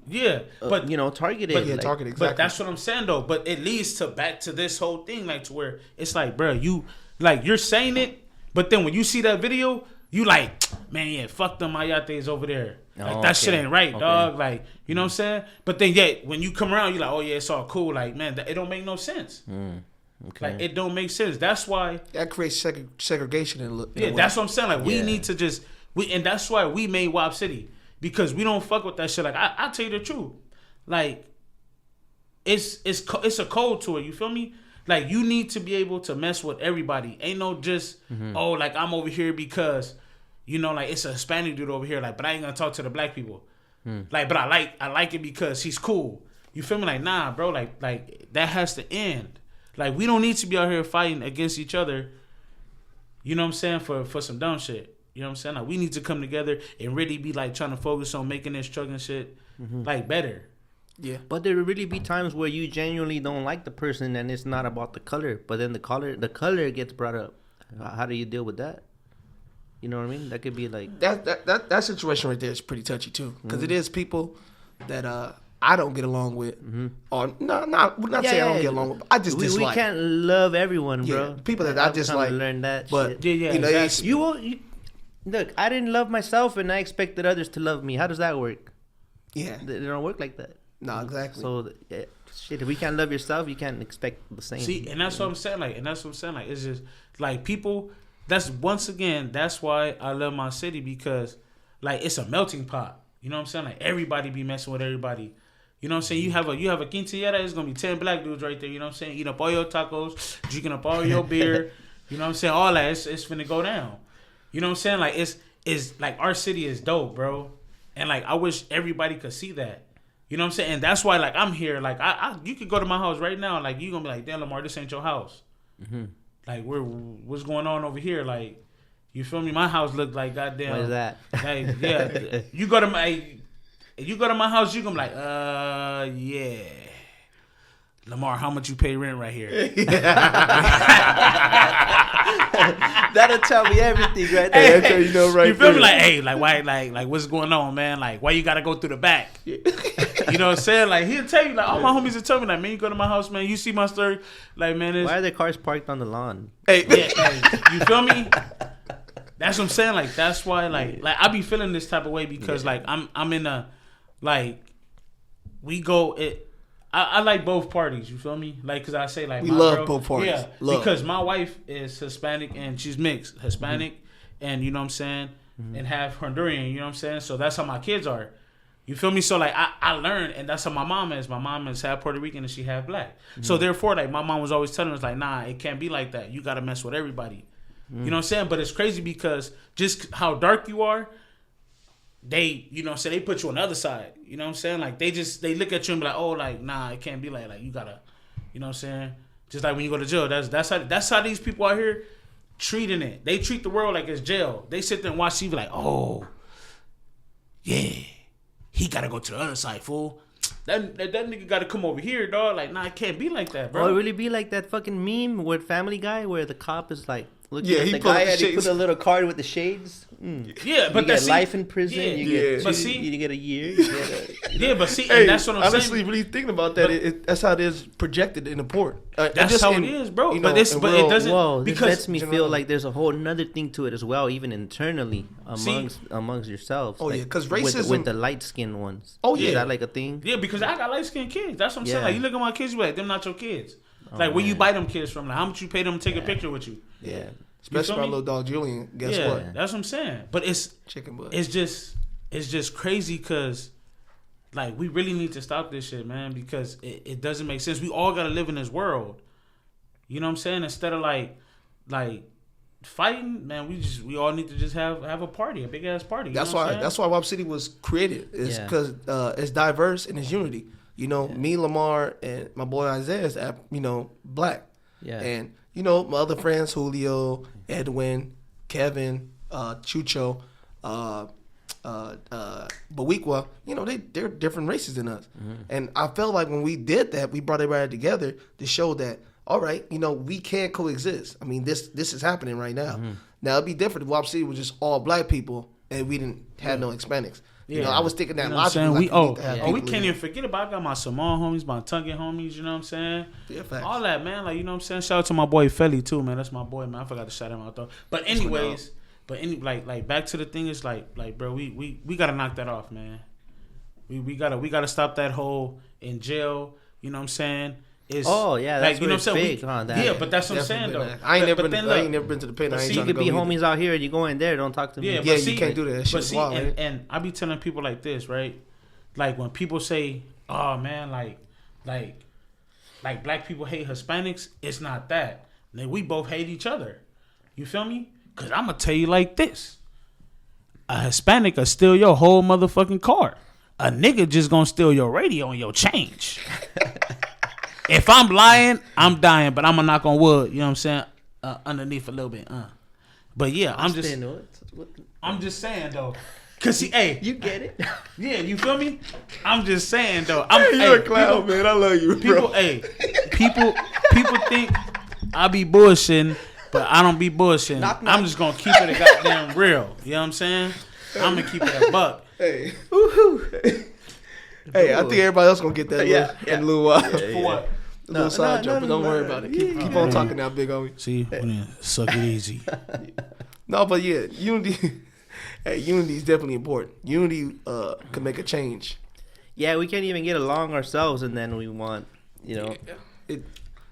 but targeted. But targeted. Exactly. But that's what I'm saying though. But it leads back to this whole thing, like to where it's like, bro, you're saying it, but then when you see that video, you like, man, yeah, fuck them Mayates over there. Like that shit ain't right, dog. Like, you know what I'm saying? But then when you come around, you're like, oh yeah, it's all cool. Like, man, it don't make no sense. Okay. Like it don't make sense. That's why that creates segregation in that's what I'm saying. Like we need to just and that's why we made WAP City because we don't fuck with that shit. Like I tell you the truth, like it's a code to it. You feel me? Like you need to be able to mess with everybody. Ain't no just like I'm over here because like it's a Hispanic dude over here. Like, but I ain't gonna talk to the black people. Like, but I like it because he's cool. You feel me? Like, nah, bro. Like that has to end. Like, we don't need to be out here fighting against each other, you know what I'm saying, for some dumb shit. You know what I'm saying? Like, we need to come together and really be, like, trying to focus on making this truck and shit, like, better. Yeah. But there will really be times where you genuinely don't like the person, and it's not about the color, but then the color gets brought up. How do you deal with that? You know what I mean? That could be like that situation right there is pretty touchy too, because it is people that I don't get along with, or not say I don't get along with. But I just dislike. We can't love everyone, bro. Yeah, people that I dislike. Learn that. But shit. you know, exactly. You won't. Look, I didn't love myself, and I expected others to love me. How does that work? Yeah, They don't work like that. no, exactly. So, shit, if we can't love yourself, you can't expect the same. See, and that's what I'm saying. Like, it's just like people. That's once again. That's why I love my city, because like it's a melting pot. You know what I'm saying? Like everybody be messing with everybody. You know what I'm saying? You have a quinceañera, it's gonna be 10 black dudes right there. You know what I'm saying? Eating up all your tacos, drinking up all your beer. You know what I'm saying? All that. It's finna go down. You know what I'm saying? Like it's like our city is dope, bro. And like I wish everybody could see that. You know what I'm saying? And that's why like I'm here. Like you could go to my house right now. Like you gonna be like, damn, Lamar, this ain't your house. Mm-hmm. Like what's going on over here? Like you feel me? My house look like goddamn. What is that? Like yeah, you go to my house, you gonna be like, yeah. Lamar, how much you pay rent right here? That'll tell me everything right there. That's how you know right You feel me? there. Like, hey, like why, like what's going on, man? Like why you gotta go through the back? You know what I'm saying? Like he'll tell you, like all my homies will tell me, like man, you go to my house, man, you see my story, like man, it's, Why are there cars parked on the lawn? Hey, you feel me? That's what I'm saying. Like that's why, like I be feeling this type of way because like I'm in a like we go it. I like both parties. You feel me? Like, cause I say like we my love girl, both parties. Yeah, Love. because my wife is Hispanic and she's mixed Hispanic, and you know what I'm saying, and half Honduran. You know what I'm saying? So that's how my kids are. You feel me? So like I learned, and that's how my mom is. My mom is half Puerto Rican and she half black. So therefore, like my mom was always telling us like, nah, it can't be like that. You gotta mess with everybody. You know what I'm saying? But it's crazy because just how dark you are, they, you know what I'm saying, they put you on the other side. You know what I'm saying? Like they look at you and be like, oh, like, nah, it can't be like you gotta, you know what I'm saying? Just like when you go to jail. That's how these people out here treating it. They treat the world like it's jail. They sit there and watch TV like, oh, yeah, he gotta go to the other side, fool. That nigga gotta come over here, dog. Like, nah, it can't be like that, bro. Or it really be like that fucking meme with Family Guy where the cop is like looking Yeah, at he the put up guy the and he shades. put a little card with the shades. Yeah, but you that's get life in prison. Yeah, you get but see, you get a year. You get yeah, but see, Hey, and that's what I'm honestly, saying. really thinking about that, that's how it is projected in the port. That's just how in, it is, bro. you know, But in it rural- doesn't Whoa, this because lets me feel like there's a whole another thing to it as well, even internally amongst yourselves. Oh, like, yeah, 'cause with racism- the light skinned ones. Oh, Is yeah. that like a thing? yeah, because I got light skinned kids. That's what I'm saying. Yeah. Like you look at my kids, you be like, them not your kids. Like where you man. buy them kids from? Like how much you pay them to take a picture with you? Yeah. Especially feel my me? little dog Julian. Guess yeah, what? that's what I'm saying. But it's Chicken butt. it's just crazy because like we really need to stop this shit, man, because it doesn't make sense. We all gotta live in this world. You know what I'm saying? Instead of like fighting, man, we all need to just have a party, a big ass party. You That's know what I'm why. saying? That's why WAP City was created. It's Yeah. because it's diverse and it's unity. You know, me, Lamar, and my boy Isaiah is, black. Yeah. And you know, my other friends, Julio, Edwin, Kevin, Chucho, Bawiqua, you know, they're different races than us. And I felt like when we did that, we brought everybody together to show that, all right, you know, we can coexist. I mean, this is happening right now. Now, it'd be different if WAP City was just all black people and we didn't have no Hispanics. You know, I was thinking that You know what I'm logically. saying? Like, need to have we people can't in. even forget about. I got my Samoan homies, my Tongan homies. You know what I'm saying? Yeah, facts. All that, man. Like you know what I'm saying. Shout out to my boy Felly too, man. That's my boy, man. I forgot to shout him out though. But anyways, like back to the thing is like bro, we gotta knock that off, man. We gotta stop that whole in jail. You know what I'm saying? It's, Oh, yeah, that's like, you know where what I'm it's saying? big, huh, that- Yeah, but that's what I'm saying Definitely though. been. I ain't But then never been to the pen. I ain't see, You trying to could go be either. homies out here and you go in there, don't talk to me. Yeah, Yeah, but you see, can't do that. That But shit's see, wild, right? and I be telling people like this, right? Like when people say, "Oh man, like black people hate Hispanics," it's not that. We both hate each other. You feel me? Cause I'm gonna tell you like this: a Hispanic will steal your whole motherfucking car. A nigga just gonna steal your radio and your change. If I'm lying, I'm dying, but I'm gonna knock on wood. You know what I'm saying? Underneath a little bit. But yeah, I'm just saying though. Cause hey, You get it? yeah, you feel me? I'm just saying though. You're a clown, man. I love you, bro. People think I be bullshitting, but I don't be bullshitting. Knock, knock. I'm just gonna keep it a goddamn real. You know what I'm saying? I'm gonna keep it a buck. Hey, hey, I think everybody else gonna get that in a little while. For what? A little side joke, but don't worry about it. Keep on talking now, big homie. See, suck it easy. No, but yeah, unity. Hey, unity is definitely important. Unity can make a change. Yeah, we can't even get along ourselves, and then we want,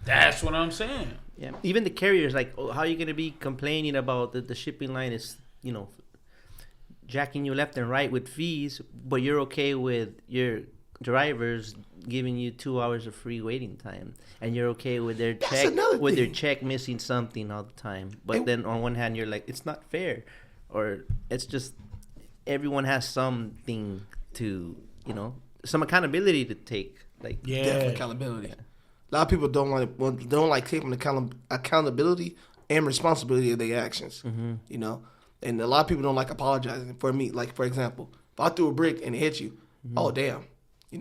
That's what I'm saying. Yeah. Even the carriers, like, how are you gonna be complaining about the shipping line is, jacking you left and right with fees, but you're okay with your drivers giving you 2 hours of free waiting time, and you're okay with their check missing something all the time. But then on one hand, you're like, it's not fair, or it's just everyone has something to, some accountability to take. Like, Definitely accountability. Yeah. A lot of people don't like taking accountability and responsibility of their actions. Mm-hmm. And a lot of people don't like apologizing. For me, like, for example, if I threw a brick and it hit you, oh, damn.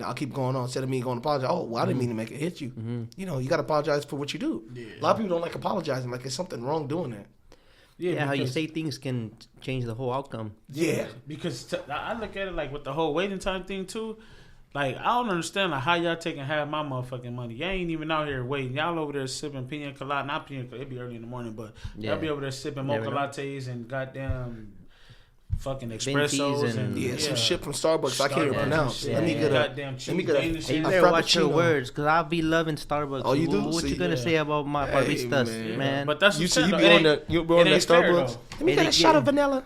I'll keep going on instead of me going to apologize. Oh, well, I didn't mean to make it hit you. Mm-hmm. You got to apologize for what you do. Yeah. A lot of people don't like apologizing. Like, there's something wrong doing that. Yeah, how you say things can change the whole outcome. Yeah. Because I look at it like with the whole waiting time thing, too. Like, I don't understand like how y'all taking half my motherfucking money. Y'all ain't even out here waiting. Y'all over there sipping pina colada. Not pina colada. It'd be early in the morning, but y'all be over there sipping mocha lattes and goddamn fucking espressos and some shit from Starbucks I can't even pronounce. Yeah. Let me get a you better watch your words, because I'll be loving Starbucks. Oh, you do? What you gonna say about my baristas, man? But that's you see, you be on that Starbucks. Let me get a shot of vanilla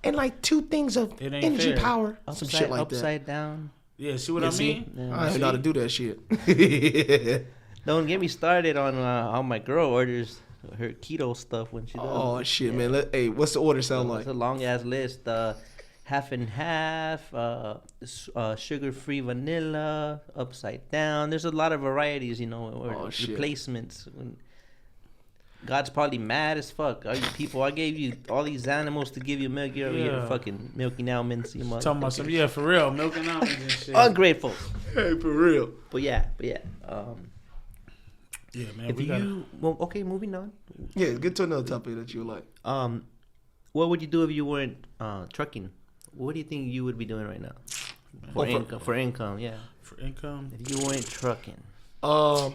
and like 2 things of energy power. Some shit like that. Upside down. Yeah, see what I mean? Yeah. I don't know how to do that shit. Don't get me started on how my girl orders her keto stuff when she does. Oh shit, man! Hey, what's the order sound like? It's a long ass list. Half and half, sugar-free vanilla, upside down. There's a lot of varieties, or replacements. God's probably mad as fuck. Are you people? I gave you all these animals to give you milk. You're over here fucking milking almonds. You talking about some for real, milking almonds and shit. Ungrateful. Hey, for real. But yeah. Yeah, man. Okay, moving on. Yeah, get to another topic that you like. What would you do if you weren't trucking? What do you think you would be doing right now? For income, yeah. For income, if you weren't trucking. Who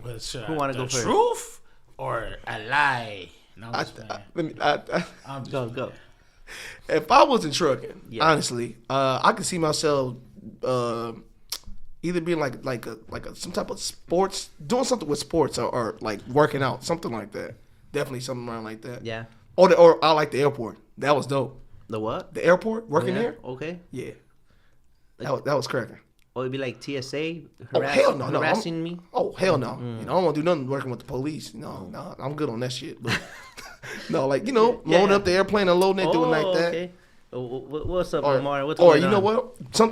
want to go first? Truth or a lie? No, Go. If I wasn't trucking, honestly, I could see myself either being like some type of sports, doing something with sports, or like working out, something like that. Definitely something around like that. Yeah. Or I like the airport. That was dope. The what? The airport, working there. Okay. Yeah. That was cracking. Oh, it'd be like TSA harassing me? Oh, hell no. I don't want to do nothing working with the police. No, I'm good on that shit. But no, loading up the airplane and loading it, doing like that. Okay. What's up, Lamar? What's going on? Or you know what? Some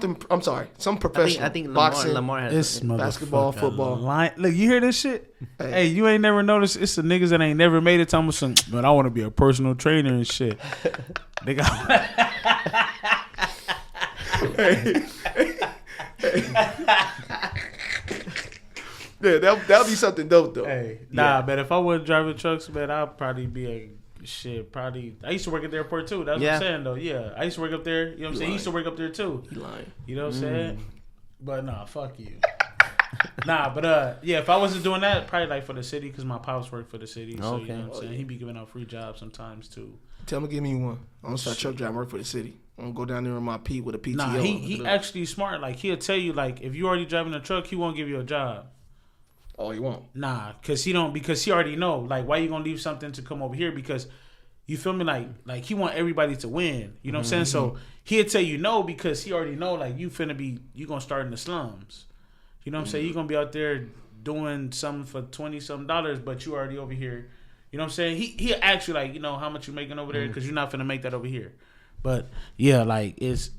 professional. I think boxing, Lamar has this basketball, football. Look, you hear this shit? Hey, you ain't never noticed? It's the niggas that ain't never made it. Talking some, but I want to be a personal trainer and shit. They got. Yeah, that'll be something dope though. Hey, but if I wasn't driving trucks, man, I'd probably be I used to work at the airport too. That's what I'm saying though. Yeah, I used to work up there. You know what I'm saying? He used to work up there too. He lying. You know what I'm saying? But nah, fuck you. If I wasn't doing that, probably like for the city, because my pops worked for the city. So you know what I'm saying? He be giving out free jobs sometimes too. Tell him to give me one. I'm gonna start truck driving, work for the city. I'm gonna go down there with my with a PTO. Nah, he actually smart. Like he'll tell you, like if you already driving a truck, he won't give you a job. Oh, he won't? Nah, because he already know. Like, why you gonna leave something to come over here? Because you feel me? Like he want everybody to win. You know what I'm saying? So he'll tell you no because he already know like you gonna start in the slums. You know what I'm saying? You gonna be out there doing something for $20-something, but you already over here. You know what I'm saying? He'll ask you like, how much you making over there because you're not finna make that over here. But yeah, like it's,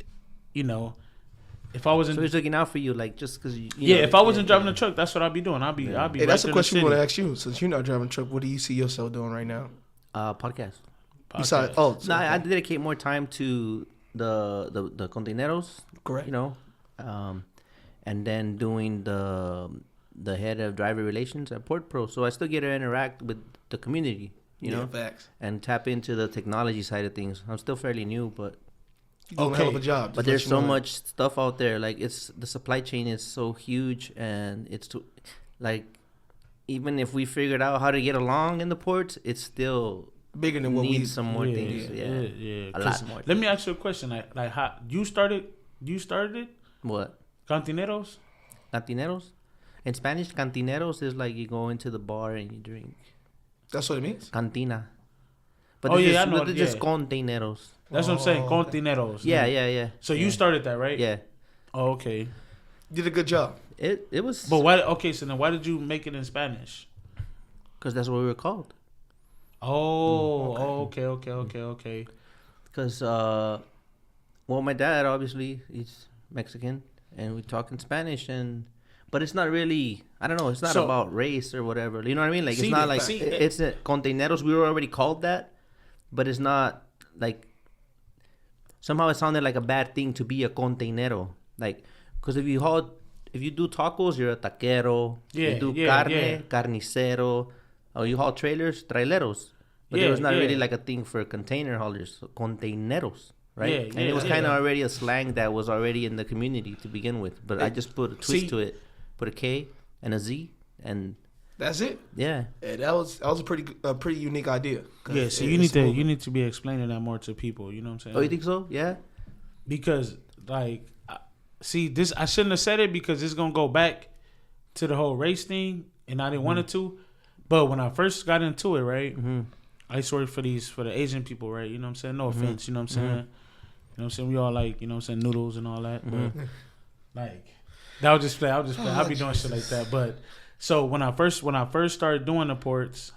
if I wasn't, so he's looking out for you, like just because if I wasn't driving a truck, that's what I'd be doing. I'd be. Hey, right that's a question we want to ask you. Since you're not driving a truck, what do you see yourself doing right now? Podcast. Besides, I dedicate more time to the Kontaineroz. Correct. You know, and then doing the head of driver relations at Port Pro. So I still get to interact with the community. You know, facts. and tap into the technology side of things. I'm still fairly new, but You do a hell of a job. but there's so much stuff out there. Like the supply chain is so huge, and it's like even if we figured out how to get along in the ports, it's still bigger than what we need some more things. Yeah. A lot more. Let me ask you a question. Like how you started it? What? Cantineros? Cantineros? In Spanish, cantineros is like you go into the bar and you drink. That's what it means? Cantina. But I know. It's just containeros. That's what I'm saying. Okay. Cantineros. Yeah. So you started that, right? Yeah. Oh, okay. You did a good job. It was. But why? Okay, so then why did you make it in Spanish? Because that's what we were called. Oh, okay. Because, well, my dad, obviously, he's Mexican, and we talk in Spanish, but it's not really, I don't know, it's not about race or whatever. You know what I mean? Like, it's not like, it's Kontaineroz, we were already called that, but it's not, like, somehow it sounded like a bad thing to be a containero. Like, because if you do tacos, you're a taquero. Yeah, you do carne, carnicero. Or you haul trailers, traileros. But there was not really like a thing for container haulers, so containeros, right? And it was kind of already a slang that was already in the community to begin with. But I just put a twist to it, put a K and a Z, and that's it. Yeah, that was a pretty unique idea. Yeah, so you need to be explaining that more to people. You know what I'm saying? Oh, you think so? Yeah. Because like, see, this I shouldn't have said it because it's gonna go back to the whole race thing, and I didn't want it to. But when I first got into it, right, I used to work for the Asian people, right? You know what I'm saying? No offense, you know what I'm saying? You know what I'm saying? We all like, you know what I'm saying, noodles and all that. But like, that was just play. I'll be doing shit like that. But so when I first started doing the ports,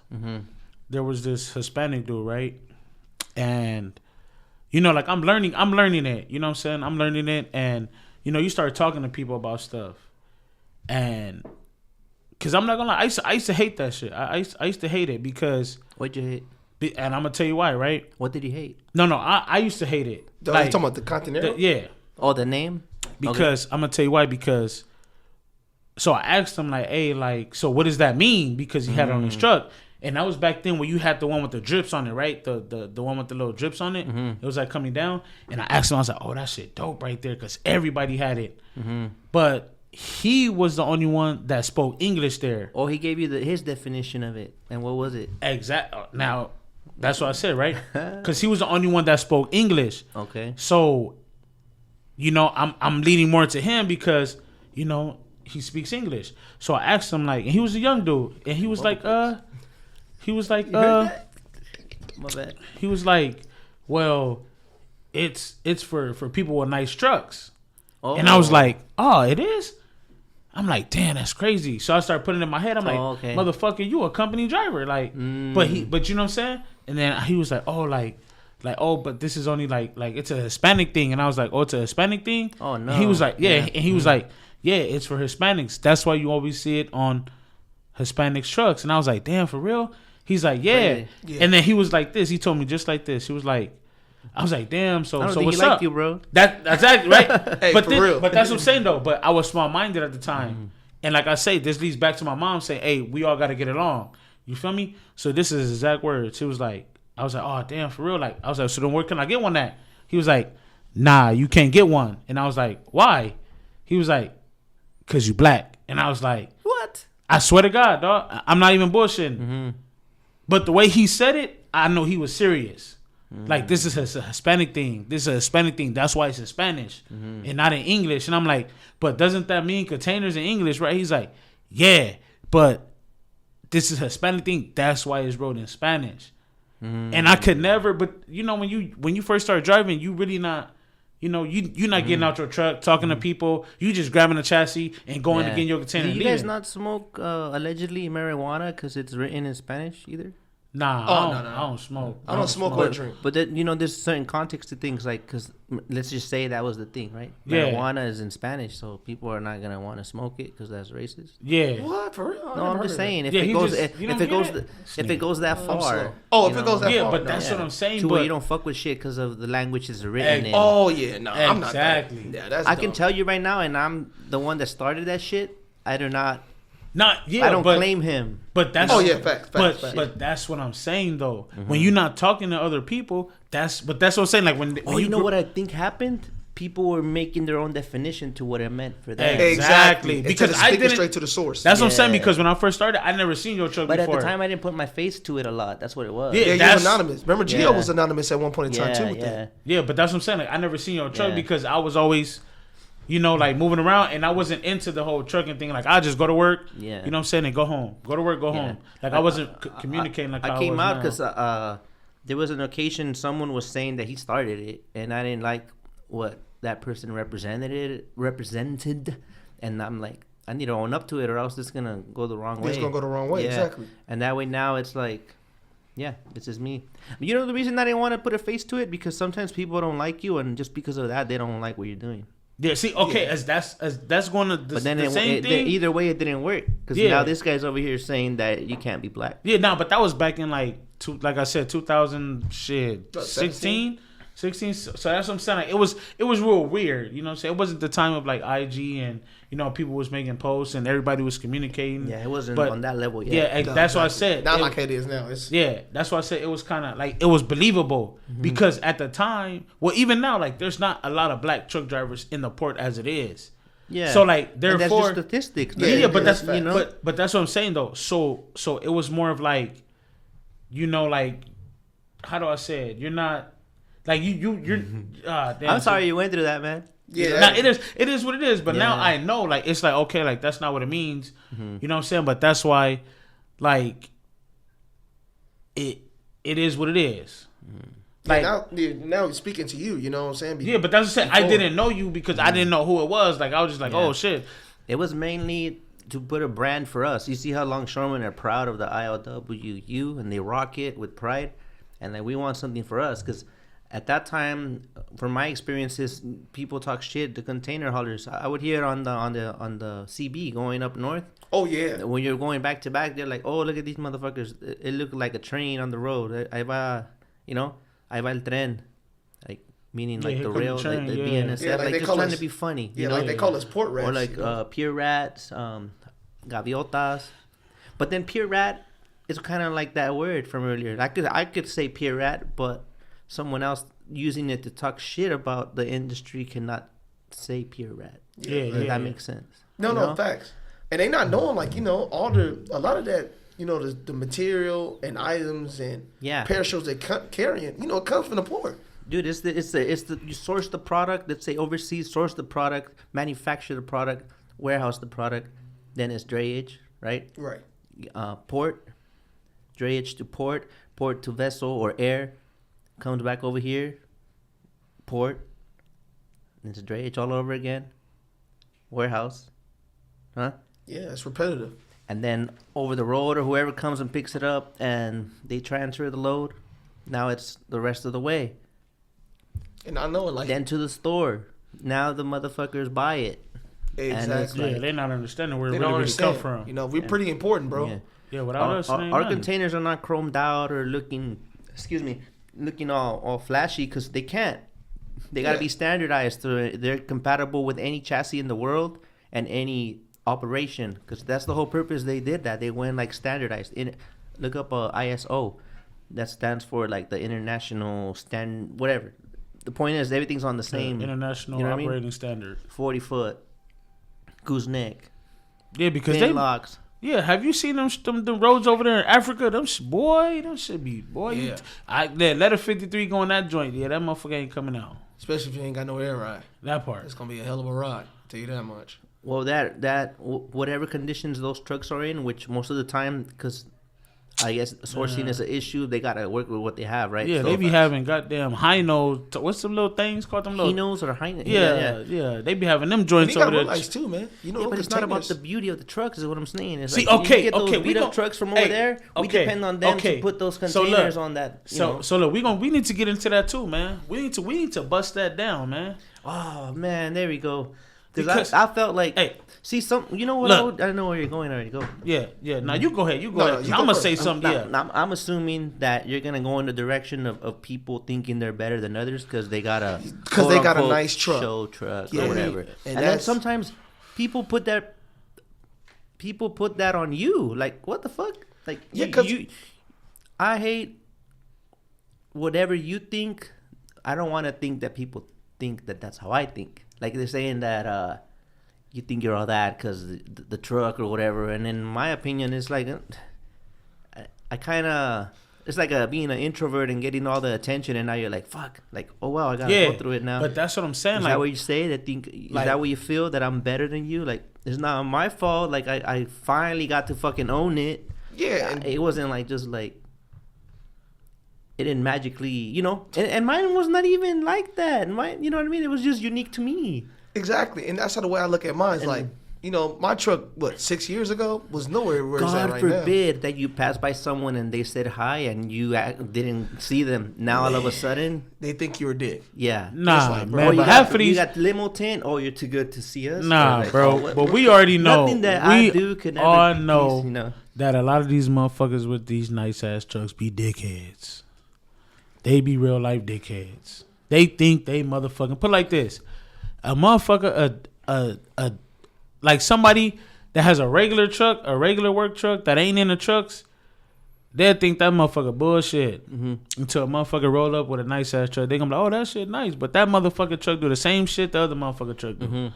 there was this Hispanic dude, right? And you know, like I'm learning it. You know what I'm saying? I'm learning it, and you know, you start talking to people about stuff, and. Cause I'm not gonna lie, I used to hate that shit. I used to hate it because. What'd you hate? And I'm gonna tell you why, right? What did you hate? No, I used to hate it. Like, you talking about the Continental? Yeah. Oh, the name? Because I'm gonna tell you why. Because so I asked him like, hey, like, so what does that mean? Because he had it on his truck, and that was back then when you had the one with the drips on it, right? The one with the little drips on it. It was like coming down, and I asked him, I was like, oh, that shit dope right there, because everybody had it, but. He was the only one that spoke English there. Oh, he gave you his definition of it. And what was it? Exactly. Now, that's what I said, right? Because he was the only one that spoke English. Okay. So, you know, I'm leaning more to him because, you know, he speaks English. So I asked him, like, and he was a young dude, and he was like, my bad. He was like, well, it's for people with nice trucks. Oh. And I was like, oh, it is? I'm like, damn, that's crazy. So I started putting it in my head. I'm like, motherfucker, you a company driver. Like, but you know what I'm saying? And then he was like, oh, oh, but this is only like it's a Hispanic thing. And I was like, oh, it's a Hispanic thing? Oh, no. And he was like, yeah. And he was like, yeah, it's for Hispanics. That's why you always see it on Hispanics trucks. And I was like, damn, for real? He's like, yeah. And then he was like this. He told me just like this. He was like, I was like, damn. So what's he up? You, bro. That's exactly right. Hey, but for real. But that's what I'm saying though. But I was small minded at the time, and like I say, this leads back to my mom saying, "Hey, we all got to get along." You feel me? So this is his exact words. He was like, "I was like, oh damn, for real." Like I was like, "So then where can I get one at?" He was like, "Nah, you can't get one." And I was like, "Why?" He was like, "Cause you black." And I was like, "What?" I swear to God, dog. I'm not even bullshitting. But the way he said it, I know he was serious. Like, this is a Hispanic thing. This is a Hispanic thing. That's why it's in Spanish and not in English. And I'm like, but doesn't that mean containers in English, right? He's like, yeah, but this is a Hispanic thing. That's why it's wrote in Spanish. And I could never, but you know, when you first start driving, you really not, you know, you're not getting out your truck, talking to people. You just grabbing a chassis and going to get your container. Do you guys not smoke allegedly marijuana because it's written in Spanish either? Nah, I don't smoke. I don't smoke or drink. But then, there's certain context to things, like, because let's just say that was the thing, right? Yeah. Marijuana is in Spanish, so people are not gonna want to smoke it because that's racist. Yeah. What, for real? No, I'm just saying, if Yeah, it goes, just- if you don't it get goes, it? if it goes that far. Oh, if it goes that Yeah, far. but no. that's what I'm saying. To where But you don't fuck with shit because of the language it's written in. Oh, yeah, no, I'm not that. Exactly. Yeah, that's I can dumb. tell you right now, and I'm the one that started that shit. I do not. I don't claim him. But that's Facts. But that's what I'm saying though. When you're not talking to other people, that's what I'm saying. Like when You know what I think happened? People were making their own definition to what it meant for them. Exactly. Because Because I I didn't. straight to the source. That's what I'm saying. Yeah. Because when I first started, I never seen your truck But before. at the time, I didn't put my face to it a lot. That's what it was. Yeah, Yeah, that's- you're anonymous. Remember, Gio Yeah. was anonymous at one point in time too. With yeah. that. Yeah, but that's what I'm saying. Like I never seen your truck Yeah. because I was always, like moving around, and I wasn't into the whole trucking thing. Like I just go to work. Yeah. You know what I'm saying, and go home. Go to work, go home. Like I wasn't communicating like I I came was out now. because there was an occasion someone was saying that he started it, and I didn't like what that person represented, and I'm like, I need to own up to it, or else it's gonna go the wrong way. It's gonna go the wrong way. Yeah. Exactly. And that way now it's like, yeah, this is me. You know the reason I didn't want to put a face to it, because sometimes people don't like you, and just because of that, they don't like what you're doing. Yeah, see, okay, Yeah. as that's going to But then the same thing. either way, it didn't work, because Yeah. now this guy's over here saying that you can't be black. Yeah, no, but that was back in like I said, 2000 About 16. So that's what I'm saying. Like, it was real weird. You know what I'm saying? It wasn't the time of like IG and people was making posts and everybody was communicating. Yeah, it wasn't But- on that level yet. Yeah, and No, that's what I exactly. said. Not It- like it is now. It's Yeah, that's why I said it was kind of like it was believable because at the time, well, even now, like there's not a lot of black truck drivers in the port as it is. Yeah. So like And that's therefore, just statistics. yeah, but that's that's but that's what I'm saying though. So it was more of like, like how do I say it? You're not like you're. Damn, I'm sorry you went through that, man. yeah. Now it is what it is. But now Yeah. I know like it's like okay, like that's not what it means. You know what I'm saying? But that's why, like, it is what it is. Like now speaking to you, you know what I'm saying? yeah, but that's what I'm saying. I Before. didn't know you because I didn't know who it was. Like I was just like, Yeah. oh shit. It was mainly to put a brand for us. You see how longshoremen are proud of the ILWU and they rock it with pride, and like we want something for us because at that time, from my experiences, people talk shit. The container haulers, I would hear it on the CB going up north. Oh yeah. When you're going back to back, they're like, "Oh, look at these motherfuckers! It looked like a train on the road. Ahí va el tren," like meaning like here the come the rail, train, like the yeah. BNSF, Yeah, like like they just call trying us- to be funny. Yeah, you know? like they call us port rats. Or like pure rats, gaviotas. But then pure rat is kind of like that word from earlier. I could say pure rat, but someone else using it to talk shit about the industry cannot say pure rat. Yeah, Does that make sense? No, You no, know? facts. And they not knowing like a lot of that the material and items and Yeah. perishables they carrying it comes from the port. Dude, it's the you source the product. Let's say overseas, source the product, manufacture the product, warehouse the product, then it's drayage, right? Right. Port, drayage to port to vessel or air, comes back over here, port, and it's drayage all over again, warehouse, huh? Yeah, it's repetitive. And then over the road or whoever comes and picks it up and they transfer the load. Now it's the rest of the way. And I know like Then to the store. Now the motherfuckers buy it. exactly. Yeah, they're not understanding where They it don't really come understand. from. We're pretty important, bro. Yeah. Yeah, without us, it ain't Our nothing. containers are not chromed out or looking all flashy because they can't. They got to Yeah. be standardized. They're compatible with any chassis in the world and any operation because that's the whole purpose they did that. They went like standardized. Look up ISO. That stands for like the international stand, whatever. The point is everything's on the same. International you know what I mean? operating standard. 40 foot, gooseneck, Yeah, because pin they locks. Yeah, have you seen them roads over there in Africa? Them should be Yeah. Let a 53 go in that joint. Yeah, that motherfucker ain't coming out. Especially if you ain't got no air ride. That part. It's gonna be a hell of a ride. I'll tell you that much. Well, whatever conditions those trucks are in, which most of the time, because I guess sourcing is an issue. They gotta work with what they have, right? Yeah, so they be having goddamn high nose. What's them little things called? Them little Hinos or High. Yeah. They be having them joints over over there. Nice too, man. You know, but it's not about the beauty of the trucks, is what I'm saying. It's See, like, okay, you get those we beat up trucks from over there. We depend on them to put those containers on that. So look, we need to get into that too, man. We need to bust that down, man. Oh man, there we go. Because I felt like, see, you know what? Look, I know where you're going already. Go. Yeah. Now you go ahead. I'm gonna say something. I'm assuming that you're gonna go in the direction of people thinking they're better than others because they got a nice truck, show truck, or whatever. And then sometimes people put that on you. Like, what the fuck? Like, I hate whatever you think. I don't want to think that people think that that's how I think. Like, they're saying that you think you're all that because the truck or whatever. And in my opinion, it's like, I kind of, it's like being an introvert and getting all the attention. And now you're like, fuck. Like, oh, wow, I got to go through it now. But that's what I'm saying. Is that what you say? Is that what you feel? That I'm better than you? Like, it's not my fault. Like, I finally got to fucking own it. Yeah. It wasn't like just like, it didn't magically, and mine was not even like that. Mine, you know what I mean? It was just unique to me. Exactly. And that's how the way I look at mine. It's like, my truck, 6 years ago was nowhere where it's at right now. God forbid that you passed by someone and they said hi and you didn't see them. Now all of a sudden, they think you're a dick. Yeah. Nah, man. You got limo tint. Oh, you're too good to see us. Nah, bro. But we already know. Nothing that I do could ever all know that a lot of these motherfuckers with these nice ass trucks be dickheads. They be real life dickheads. They think they motherfucking put it like this. A motherfucker, like somebody that has a regular truck, a regular work truck that ain't in the trucks, they'll think that motherfucker bullshit. Until a motherfucker roll up with a nice ass truck. They gonna be like, oh, that shit nice. But that motherfucker truck do the same shit the other motherfucker truck do.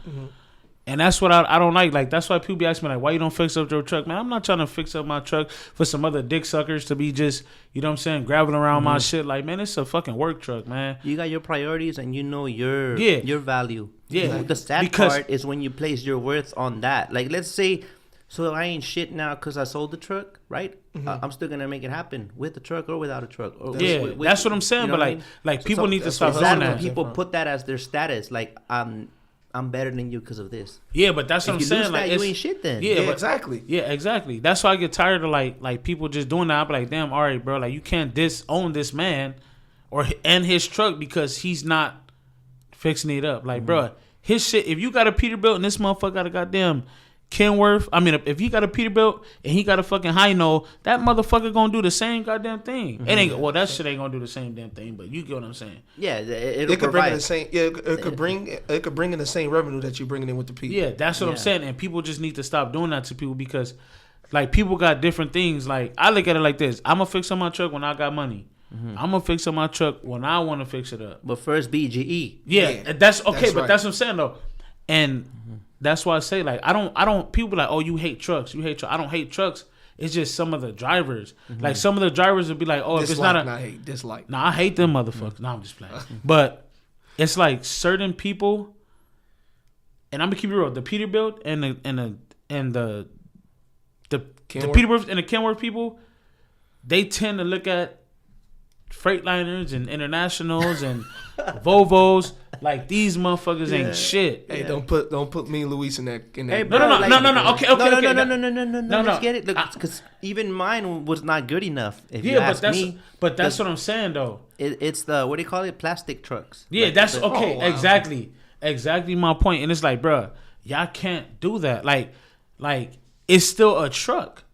And that's what I don't like. Like, that's why people be asking me, like, why you don't fix up your truck? Man, I'm not trying to fix up my truck for some other dick suckers to be just, you know what I'm saying, grabbing around my shit. Like, man, it's a fucking work truck, man. You got your priorities and you know your value. Yeah. The sad part is when you place your worth on that. Like, let's say, so I ain't shit now because I sold the truck, right? I'm still going to make it happen with the truck or without a truck. Or that's what I'm saying. But, like people need to stop doing that. When people put that as their status, like, I'm better than you because of this. Yeah, but that's what I'm saying. Like, you ain't shit then. Yeah, exactly. Yeah, exactly. That's why I get tired of like people just doing that. I'm like, damn, all right, bro. Like, you can't disown this man and his truck because he's not fixing it up. Like, bro, his shit. If you got a Peterbilt and this motherfucker got a goddamn Kenworth. I mean, if he got a Peterbilt and he got a fucking Hino, that motherfucker gonna do the same goddamn thing. It ain't that shit ain't gonna do the same damn thing. But you get what I'm saying? Yeah, it could bring in the same. Yeah, it could bring in the same revenue that you're bringing in with the people. Yeah, that's what I'm saying. And people just need to stop doing that to people because, like, people got different things. Like, I look at it like this: I'm gonna fix up my truck when I got money. I'm gonna fix up my truck when I want to fix it up. But first, BGE. Yeah, that's okay. But that's what I'm saying though, and. That's why I say, like, I don't. People be like, oh, you hate trucks. I don't hate trucks. It's just some of the drivers. Like, some of the drivers would be like, oh, if it's not dislike. Nah, I hate them motherfuckers. Nah, I'm just playing. But it's like certain people, and I'm gonna keep it real. The Peterbilt and the Peterbilt and the Kenworth people, they tend to look at Freightliners and Internationals and Volvos like these motherfuckers ain't shit. Hey, don't put me and Luis in that. Hey, no. Okay. No. Let's get it. Look, because even mine was not good enough. But that's what I'm saying though. It's the, what do you call it? Plastic trucks. Yeah, that's okay. Oh, wow. Exactly my point. And it's like, bro, y'all can't do that. Like it's still a truck.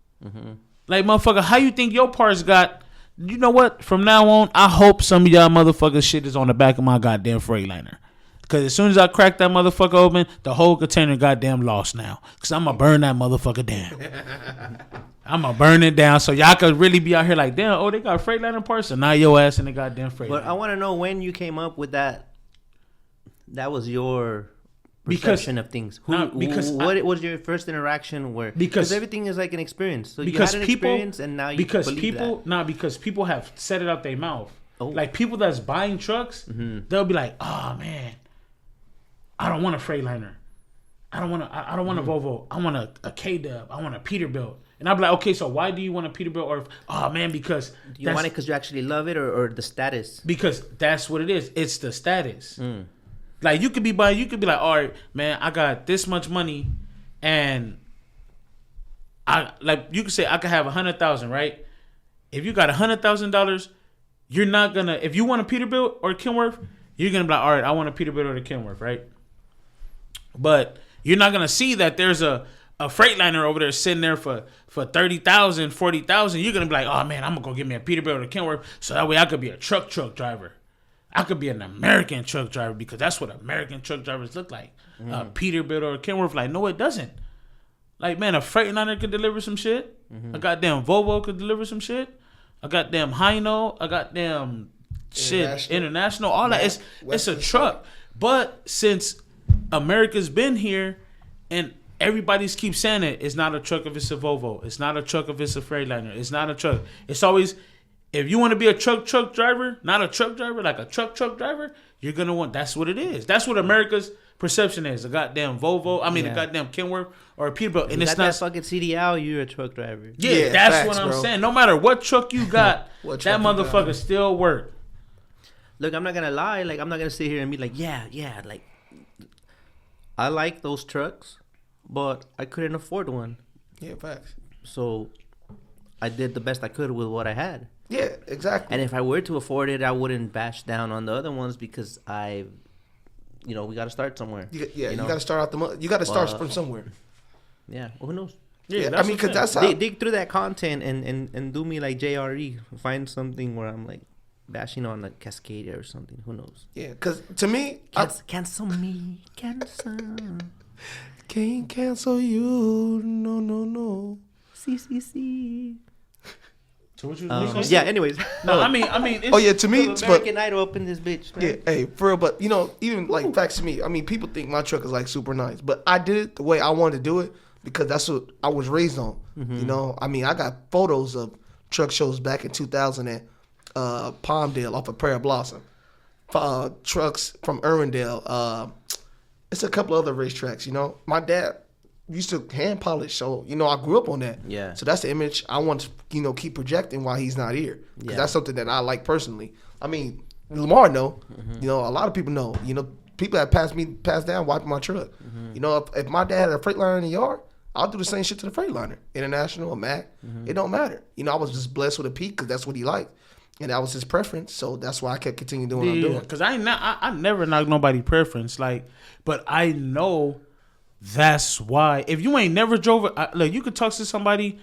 Like, motherfucker, how you think your parts got? You know what? From now on, I hope some of y'all motherfuckers shit is on the back of my goddamn Freightliner. Because as soon as I crack that motherfucker open, the whole container goddamn lost now. Because I'm going to burn that motherfucker down. I'm going to burn it down so y'all could really be out here like, damn, oh, they got Freightliner parts? So now your ass in the goddamn Freightliner. But I want to know when you came up with that. That was your perception of things. What was your first interaction where? Because everything is like an experience. So you had an experience and now you believe that. Because people have said it out their mouth. Oh. Like, people that's buying trucks, they'll be like, oh, man, I don't want a Freightliner. I don't want a Volvo. I want a K-Dub. I want a Peterbilt. And I'm like, okay, so why do you want a Peterbilt? Or, oh man, because Do you want it because you actually love it, or the status? Because that's what it is. It's the status. Like you could be like, all right, man, I got this much money, and I like you could say I could have 100,000, right? If you got $100,000, you're not gonna. If you want a Peterbilt or a Kenworth, you're gonna be like, all right, I want a Peterbilt or a Kenworth, right? But you're not gonna see that there's a Freightliner over there sitting there for 30,000, 40,000. You're gonna be like, oh man, I'm gonna go get me a Peterbilt or a Kenworth, so that way I could be a truck driver. I could be an American truck driver because that's what American truck drivers look like. A Peterbilt or a Kenworth, like no, it doesn't. Like man, a Freightliner could deliver some shit. A goddamn Volvo could deliver some shit. A goddamn Hino, a goddamn shit international, all that. It's a truck. But since America's been here and everybody's keeps saying it. It's not a truck if it's a Volvo. It's not a truck if it's a Freightliner. It's not a truck. It's always, if you want to be a truck driver, not a truck driver, like a truck driver, you're going to want, that's what it is. That's what America's perception is. A goddamn Volvo, a goddamn Kenworth or a Peterbilt. And it's not that fucking CDL, you're a truck driver. Yeah, that's facts, what I'm saying. No matter what truck you got, that motherfucker still work. Look, I'm not going to lie. Like, I'm not going to sit here and be like, yeah, like, I like those trucks. But I couldn't afford one. Yeah, facts. So I did the best I could with what I had. Yeah, exactly. And if I were to afford it, I wouldn't bash down on the other ones because we got to start somewhere. You got to start out you got to start from somewhere. Yeah, well, who knows? Yeah, I mean, because that's how. Dig through that content and do me like JRE. Find something where I'm like bashing on a Cascadia or something. Who knows? Yeah, because to me. Cancel me. Can't cancel you, no. CCC. So what you? Yeah. Anyways. No, I mean. It's, to me, American Idol up in this bitch. Man. Yeah, hey, for real. But even like facts to me. I mean, people think my truck is like super nice, but I did it the way I wanted to do it because that's what I was raised on. I mean, I got photos of truck shows back in 2000 at Palmdale off of Prairie Blossom. Trucks from Irwindale. It's a couple other racetracks, My dad used to hand polish, so, I grew up on that. Yeah. So that's the image I want to, keep projecting while he's not here. Because that's something that I like personally. I mean, Lamar know. A lot of people know. People that passed down wiping my truck. If my dad had a Freightliner in the yard, I'll do the same shit to the Freightliner. International or Mac. It don't matter. I was just blessed with a peak because that's what he liked. And that was his preference, so that's why I kept continuing doing what I'm doing. Because I never knock nobody's preference, but I know that's why. If you ain't never drove it, you could talk to somebody,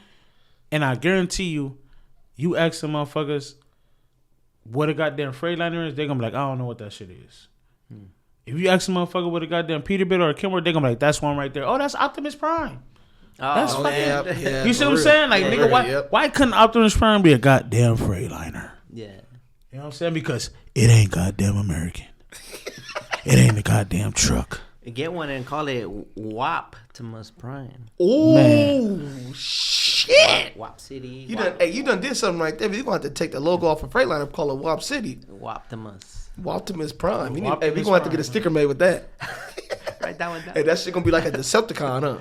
and I guarantee you ask some motherfuckers what a goddamn Freightliner is, they're gonna be like, I don't know what that shit is. If you ask a motherfucker what a goddamn Peterbilt or a Kenworth, they're gonna be like, that's one right there. Oh, that's Optimus Prime. That's fucking. Yeah, you see what I'm saying? Like, nigga, why couldn't Optimus Prime be a goddamn Freightliner? Yeah. You know what I'm saying? Because it ain't goddamn American. It ain't a goddamn truck. Get one and call it WAP Prime. Oh, shit. WAP City. You done did something right there. You're going to have to take the logo off of Freightliner and call it WAP City. Waptimus Prime. We're going to have to get a sticker made with that. Write that one down. Hey, that shit going to be like a Decepticon, huh?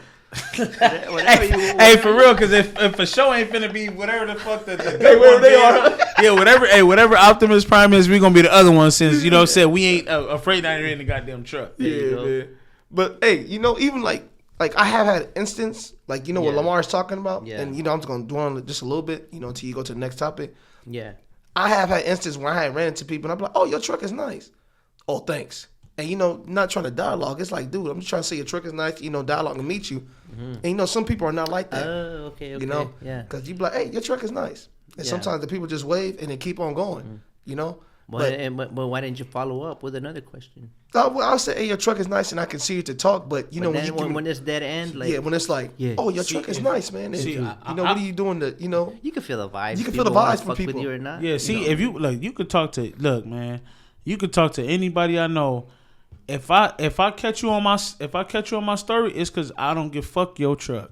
Hey, for real, because if a show ain't finna be whatever the fuck the wherever they are. Yeah, whatever Optimus Prime is, we gonna be the other one since said we ain't a Freightliner in the goddamn truck. Yeah, man. But hey, even like I have had instance what Lamar is talking about, and I'm just gonna dwell on it just a little bit, until you go to the next topic. Yeah, I have had instance where I had ran into people and I'm like, oh, your truck is nice. Oh, thanks. And not trying to dialogue. It's like, dude, I'm just trying to say your truck is nice. Dialogue and meet you. And some people are not like that. Oh, okay. Yeah. Because you be like, hey, your truck is nice. And sometimes the people just wave and they keep on going. But why didn't you follow up with another question? I'll say, hey, your truck is nice and I can see you to talk. But when it's dead end, when it's like, oh, your truck is nice, man. And, what are you doing to, You can feel the vibes. You can feel the vibes from people. With you or not. Yeah. See, if you could talk to man, you could talk to anybody I know. If I catch you on my story, it's because I don't give fuck your truck.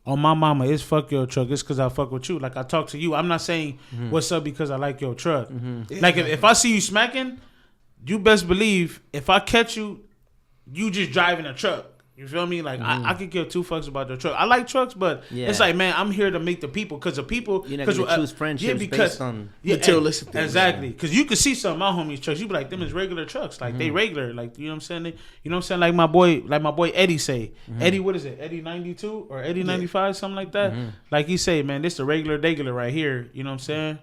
On my mama, it's fuck your truck. It's because I fuck with you. Like I talk to you. I'm not saying what's up because I like your truck. Like if I see you smacking, you best believe if I catch you, you just driving a truck. You feel me? Like I could give two fucks about the truck. I like trucks, but it's like, man, I'm here to meet the people because the people. You're not gonna choose friendships based on materialistic things. Exactly, because you could see some of my homies' trucks. You be like, them is regular trucks, like they regular, like you know what I'm saying. You know what I'm saying? Like my boy Eddie say, Eddie, what is it? Eddie 92 or Eddie 95, something like that. Like he say, man, this a regular right here. You know what I'm saying?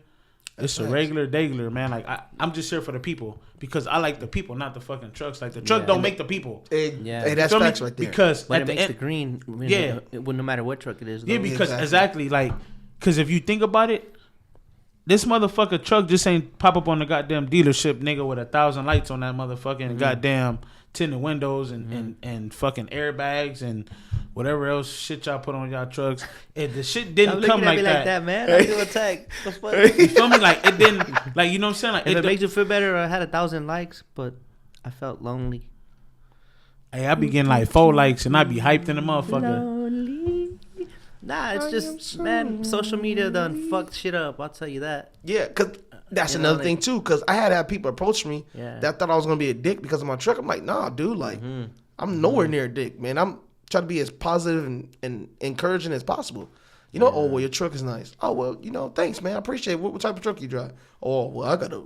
It's a regular, man. Like I'm just here for the people because I like the people, not the fucking trucks. Like the truck don't make the people. Hey, that's facts right there. Because but it makes the green. No matter what truck it is. Though. Yeah, because exactly like, because if you think about it, this motherfucker truck just ain't pop up on the goddamn dealership, nigga, with 1,000 lights on that motherfucking goddamn tinted windows and fucking airbags and whatever else shit y'all put on y'all trucks. The shit didn't come like that, man. I feel attacked. You feel me? Like it didn't. Like you know what I'm saying? Like if it makes you feel better, I had 1,000 likes, but I felt lonely. Hey, I be getting like 4 likes and I be hyped in the motherfucker. Lonely. Nah, it's just man. Social media done fucked shit up. I'll tell you that. Yeah, cause that's another thing too. Cause I had people approach me that thought I was gonna be a dick because of my truck. I'm like, nah, dude. Like, I'm nowhere near a dick, man. I'm trying to be as positive and encouraging as possible. You know, oh well, your truck is nice. Oh well, you know, thanks, man. I appreciate it. What type of truck you drive? Oh well, I got a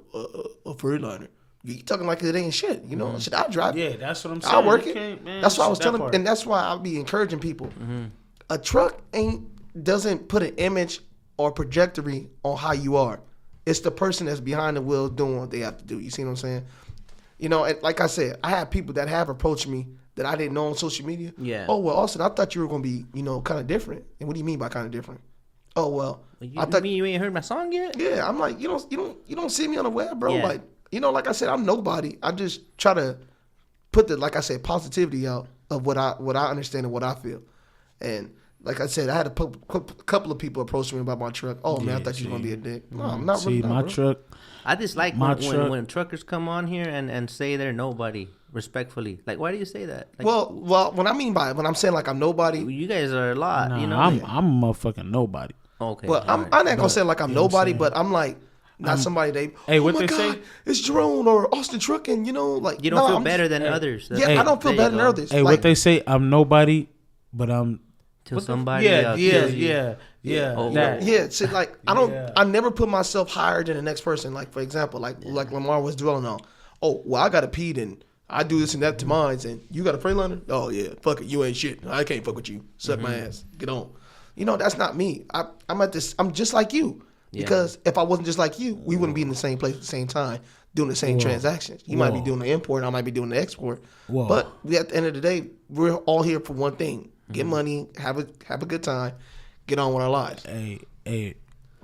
Freightliner. You talking like it ain't shit, you know? Shit, I drive. Yeah, that's what I'm saying. I work it. Man, that's what I was telling, and that's why I'll be encouraging people. A truck doesn't put an image or trajectory on how you are. It's the person that's behind the wheel doing what they have to do. You see what I'm saying? You know, and like I said, I have people that have approached me that I didn't know on social media. Yeah. Oh well, Austin, I thought you were gonna be, you know, kind of different. And what do you mean by kind of different? Oh well, I thought you ain't heard my song yet. Yeah, I'm like, you don't see me on the web, bro. Yeah. Like, you know, like I said, I'm nobody. I just try to put the, like I said, positivity out of what I understand and what I feel. And like I said, I had a couple of people approach me about my truck. Oh man, I thought you were gonna be a dick. No, I'm not. See, my truck. I just like when truckers come on here and say they're nobody respectfully. Like, why do you say that? Like, well, when I'm saying like I'm nobody, you guys are a lot. Nah, you know, I'm a motherfucking nobody. Okay. Well, I'm not gonna say like I'm nobody, but I'm like. Not somebody they. Hey, what oh my they God, say? It's Jerome or Austin Trucking. You know, like you don't feel better than others. I don't feel better than others. Hey, what they say? I'm nobody, but I'm till somebody. Yeah. Oh, yeah. See, like I don't. I never put myself higher than the next person. Like for example, like Lamar was dwelling on. Oh, well, I got to pee and I do this and that to mine, and you got a Freightliner? Oh yeah, fuck it, you ain't shit. I can't fuck with you. Suck my ass. Get on. You know, that's not me. I'm at this. I'm just like you. Because if I wasn't just like you, we wouldn't be in the same place at the same time doing the same transactions. You might be doing the import, I might be doing the export. But at the end of the day, we're all here for one thing: get money, have a good time, get on with our lives. Hey,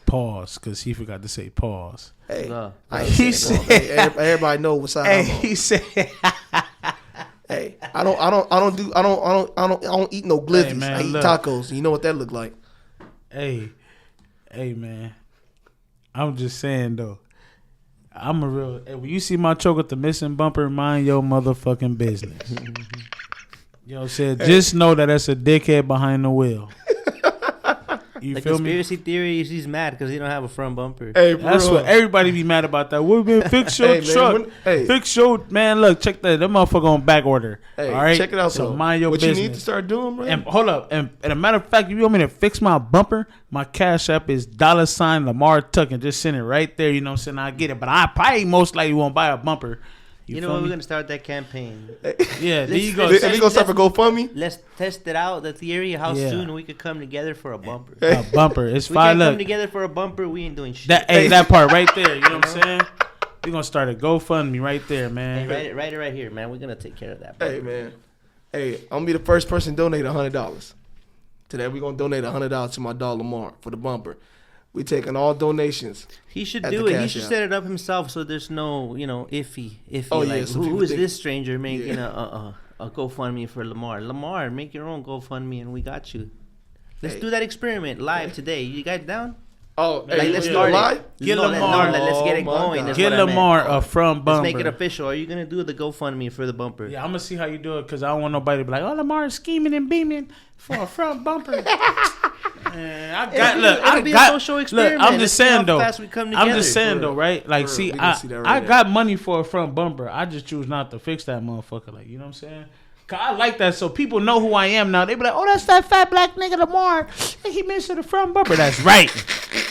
pause, because he forgot to say pause. Hey, he said, everybody know what side I'm on. He said, "Hey, I don't eat no glizzies. Hey, man, I eat tacos. You know what that look like." Hey, man. I'm just saying though, I'm a real. When you see my truck with the missing bumper, mind your motherfucking business. You know what I'm saying? Just know that that's a dickhead behind the wheel. You the feel conspiracy theory, he's mad because he don't have a front bumper. Hey, that's what everybody be mad about. That we been fix your truck, fix your man. Look, check that motherfucker on back order. Hey, all right, check it out. So mind your business. What you need to start doing, bro? And hold up, and a matter of fact, if you want me to fix my bumper, my Cash App is $ Lamar Tuck, and just send it right there. You know what I'm saying? I get it, but I probably most likely won't buy a bumper. You know what? We're gonna start that campaign. Yeah, there you go. Are you gonna start for GoFundMe? Let's test it out. The theory, how soon we could come together for a bumper. A bumper. It's we fine. We come together for a bumper. We ain't doing shit. That part right there. You know what I'm saying? We're gonna start a GoFundMe right there, man. Hey, write it right here, man. We're gonna take care of that. Bumper. Hey, man. Hey, I'm gonna be the first person to donate $100. Today we're gonna donate $100 to my dog Lamar for the bumper. We taking all donations. He should do it. He should set it up himself so there's no, iffy. Oh, like, yeah, who is this stranger making a GoFundMe for Lamar? Lamar, make your own GoFundMe and we got you. Let's do that experiment live today. You guys down? Oh, like, let's start live. Get Lamar. Let's get it going. Get Lamar a front bumper. Let's make it official. Are you gonna do the GoFundMe for the bumper? Yeah, I'm gonna see how you do it because I don't want nobody to be like, "Oh, Lamar is scheming and beaming for a front bumper." Man, I'm just saying though. Right? Like, see, I got money for a front bumper. I just choose not to fix that motherfucker. Like, you know what I'm saying? 'Cause I like that, so people know who I am now. They be like, "Oh, that's that fat black nigga Lamar. Hey, he missing the front bumper." That's right.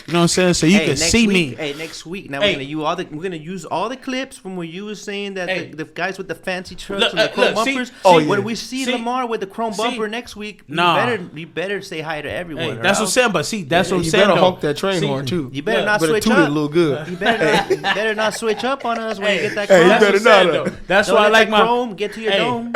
You know what I'm saying? So you can see me. Hey, next week. Now we're gonna use all the clips from where you was saying that the guys with the fancy trucks and the chrome bumpers. When we see Lamar with the chrome bumper next week, you better say hi to everyone. Hey, that's what I'm saying. But see, that's what I'm saying. You better honk that train horn too. You better not switch up. Toot it a little good. You better not switch up on us when you get that Hey, chrome. you better not. That's why I like my chrome. Get to your dome.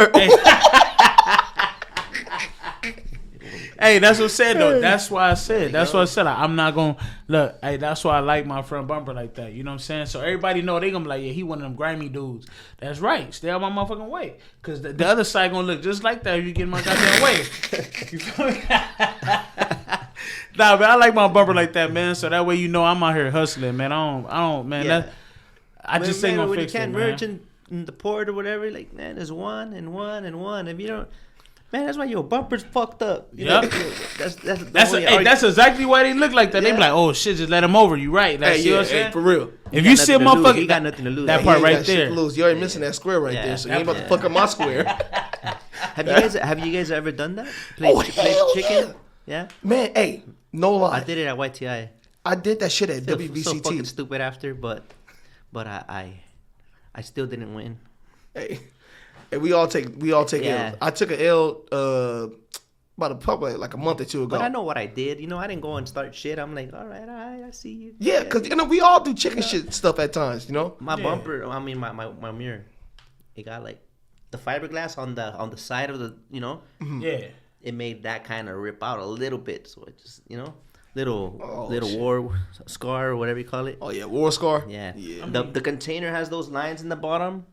Hey, that's what I'm saying though. That's why I said. That's what I said. I'm not gonna look. Hey, that's why I like my front bumper like that. You know what I'm saying? So everybody know they gonna be like, yeah, he one of them grimy dudes. That's right. Stay out my motherfucking way, cause the other side gonna look just like that if you get in my goddamn way. You feel me? Nah, but I like my bumper like that, man. So that way you know I'm out here hustling, man. I don't, man. Yeah. I just ain't gonna fix it, man. When you can't merge in the port or whatever, like, man, there's one and one and one. If you don't. Man, that's why your bumper's fucked up. Yeah, that's exactly why they look like that. Yeah. They be like, "Oh shit, just let him over." You right? That's you know what I'm saying? For real. If you see a motherfucker, you got nothing to lose. That part right there. You already missing that square right there, so you ain't about to fuck up my square. Have you guys ever done that? Played chicken? Yeah. Man, hey, no lie. I did it at YTI. I did that shit at WBCT. So fucking stupid after, but I still didn't win. Hey. And we all take L's. I took an L about like a month or two ago. But I know what I did. You know, I didn't go and start shit. I'm like, all right, I see you. Yeah, because you know we all do chicken shit stuff at times. You know, my bumper. I mean, my mirror. It got like the fiberglass on the side of the. You know. Yeah. It made that kind of rip out a little bit, so it just little shit. war scar or whatever you call it. Oh yeah, war scar. Yeah. The container has those lines in the bottom.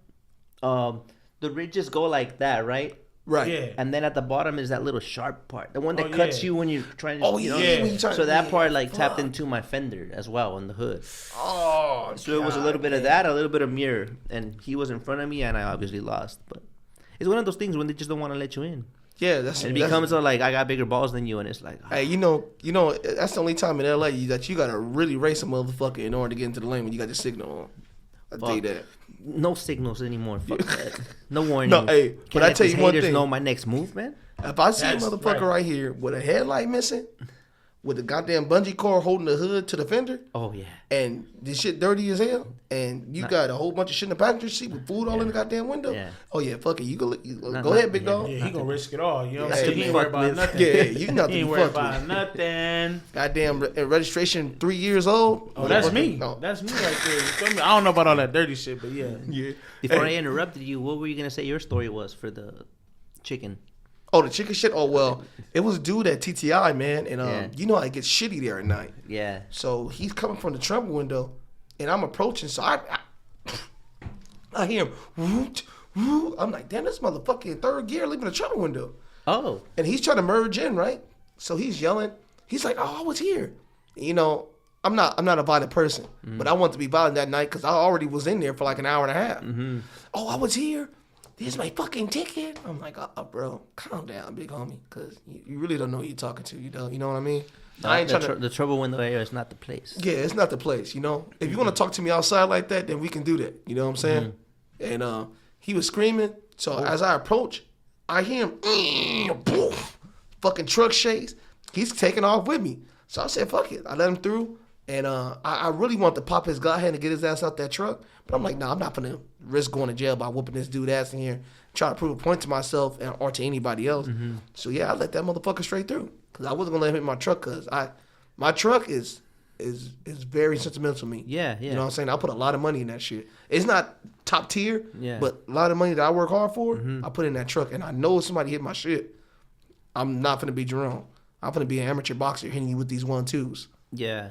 The ridges go like that, right? Right. Yeah. And then at the bottom is that little sharp part, the one that cuts you when you're trying to. So that part tapped into my fender as well on the hood. Oh. So it was a little bit of that, a little bit of mirror, and he was in front of me, and I obviously lost. But it's one of those things when they just don't want to let you in. Yeah, it becomes like I got bigger balls than you, and it's like. Hey, you know, that's the only time in LA that you gotta really race a motherfucker in order to get into the lane when you got the signal on. I tell you that. No signals anymore. Fuck that. No warning. No, hey, but I tell you one thing. Haters know my next move, man. If I see a motherfucker right here with a headlight missing, with a goddamn bungee cord holding the hood to the fender. Oh yeah. And this shit dirty as hell, and you got a whole bunch of shit in the passenger seat with food all in the goddamn window. Yeah. Oh yeah, fuck it. You go ahead, big dog. Yeah, he gonna risk it all. You know what I'm saying? He ain't worried about nothing. Yeah, you not to be worried fucked about with. Nothing. Goddamn registration 3 years old. Oh, that's me. No. That's me right there. You feel me? I don't know about all that dirty shit, but yeah. Yeah. Before I interrupted you, what were you gonna say your story was for the chicken? Oh, the chicken shit? Oh, well, it was a dude at TTI, man. And, you know, it gets shitty there at night. Yeah. So he's coming from the trunk window, and I'm approaching. So I hear him, woot, woot. I'm like, damn, this motherfucker in third gear leaving the trunk window. Oh. And he's trying to merge in, right? So he's yelling. He's like, oh, I was here. You know, I'm not a violent person, but I wanted to be violent that night because I already was in there for like an hour and a half. Mm-hmm. Oh, I was here. This is my fucking ticket. I'm like, bro, calm down, big homie, because you really don't know who you're talking to. You know what I mean? I ain't the trouble window area is not the place. Yeah, it's not the place. You know, if you want to talk to me outside like that, then we can do that. You know what I'm saying? Mm-hmm. And he was screaming. So as I approach, I hear him, poof, fucking truck shakes. He's taking off with me. So I said, fuck it. I let him through. And I really want to pop his god hand and get his ass out that truck. But I'm like, nah, I'm not going to risk going to jail by whooping this dude ass in here, trying to prove a point to myself or to anybody else. Mm-hmm. So, yeah, I let that motherfucker straight through. Because I wasn't going to let him hit my truck because my truck is very sentimental to me. Yeah. You know what I'm saying? I put a lot of money in that shit. It's not top tier, but a lot of money that I work hard for, I put in that truck. And I know if somebody hit my shit, I'm not going to be Jerome. I'm going to be an amateur boxer hitting you with these 1-2s. Yeah.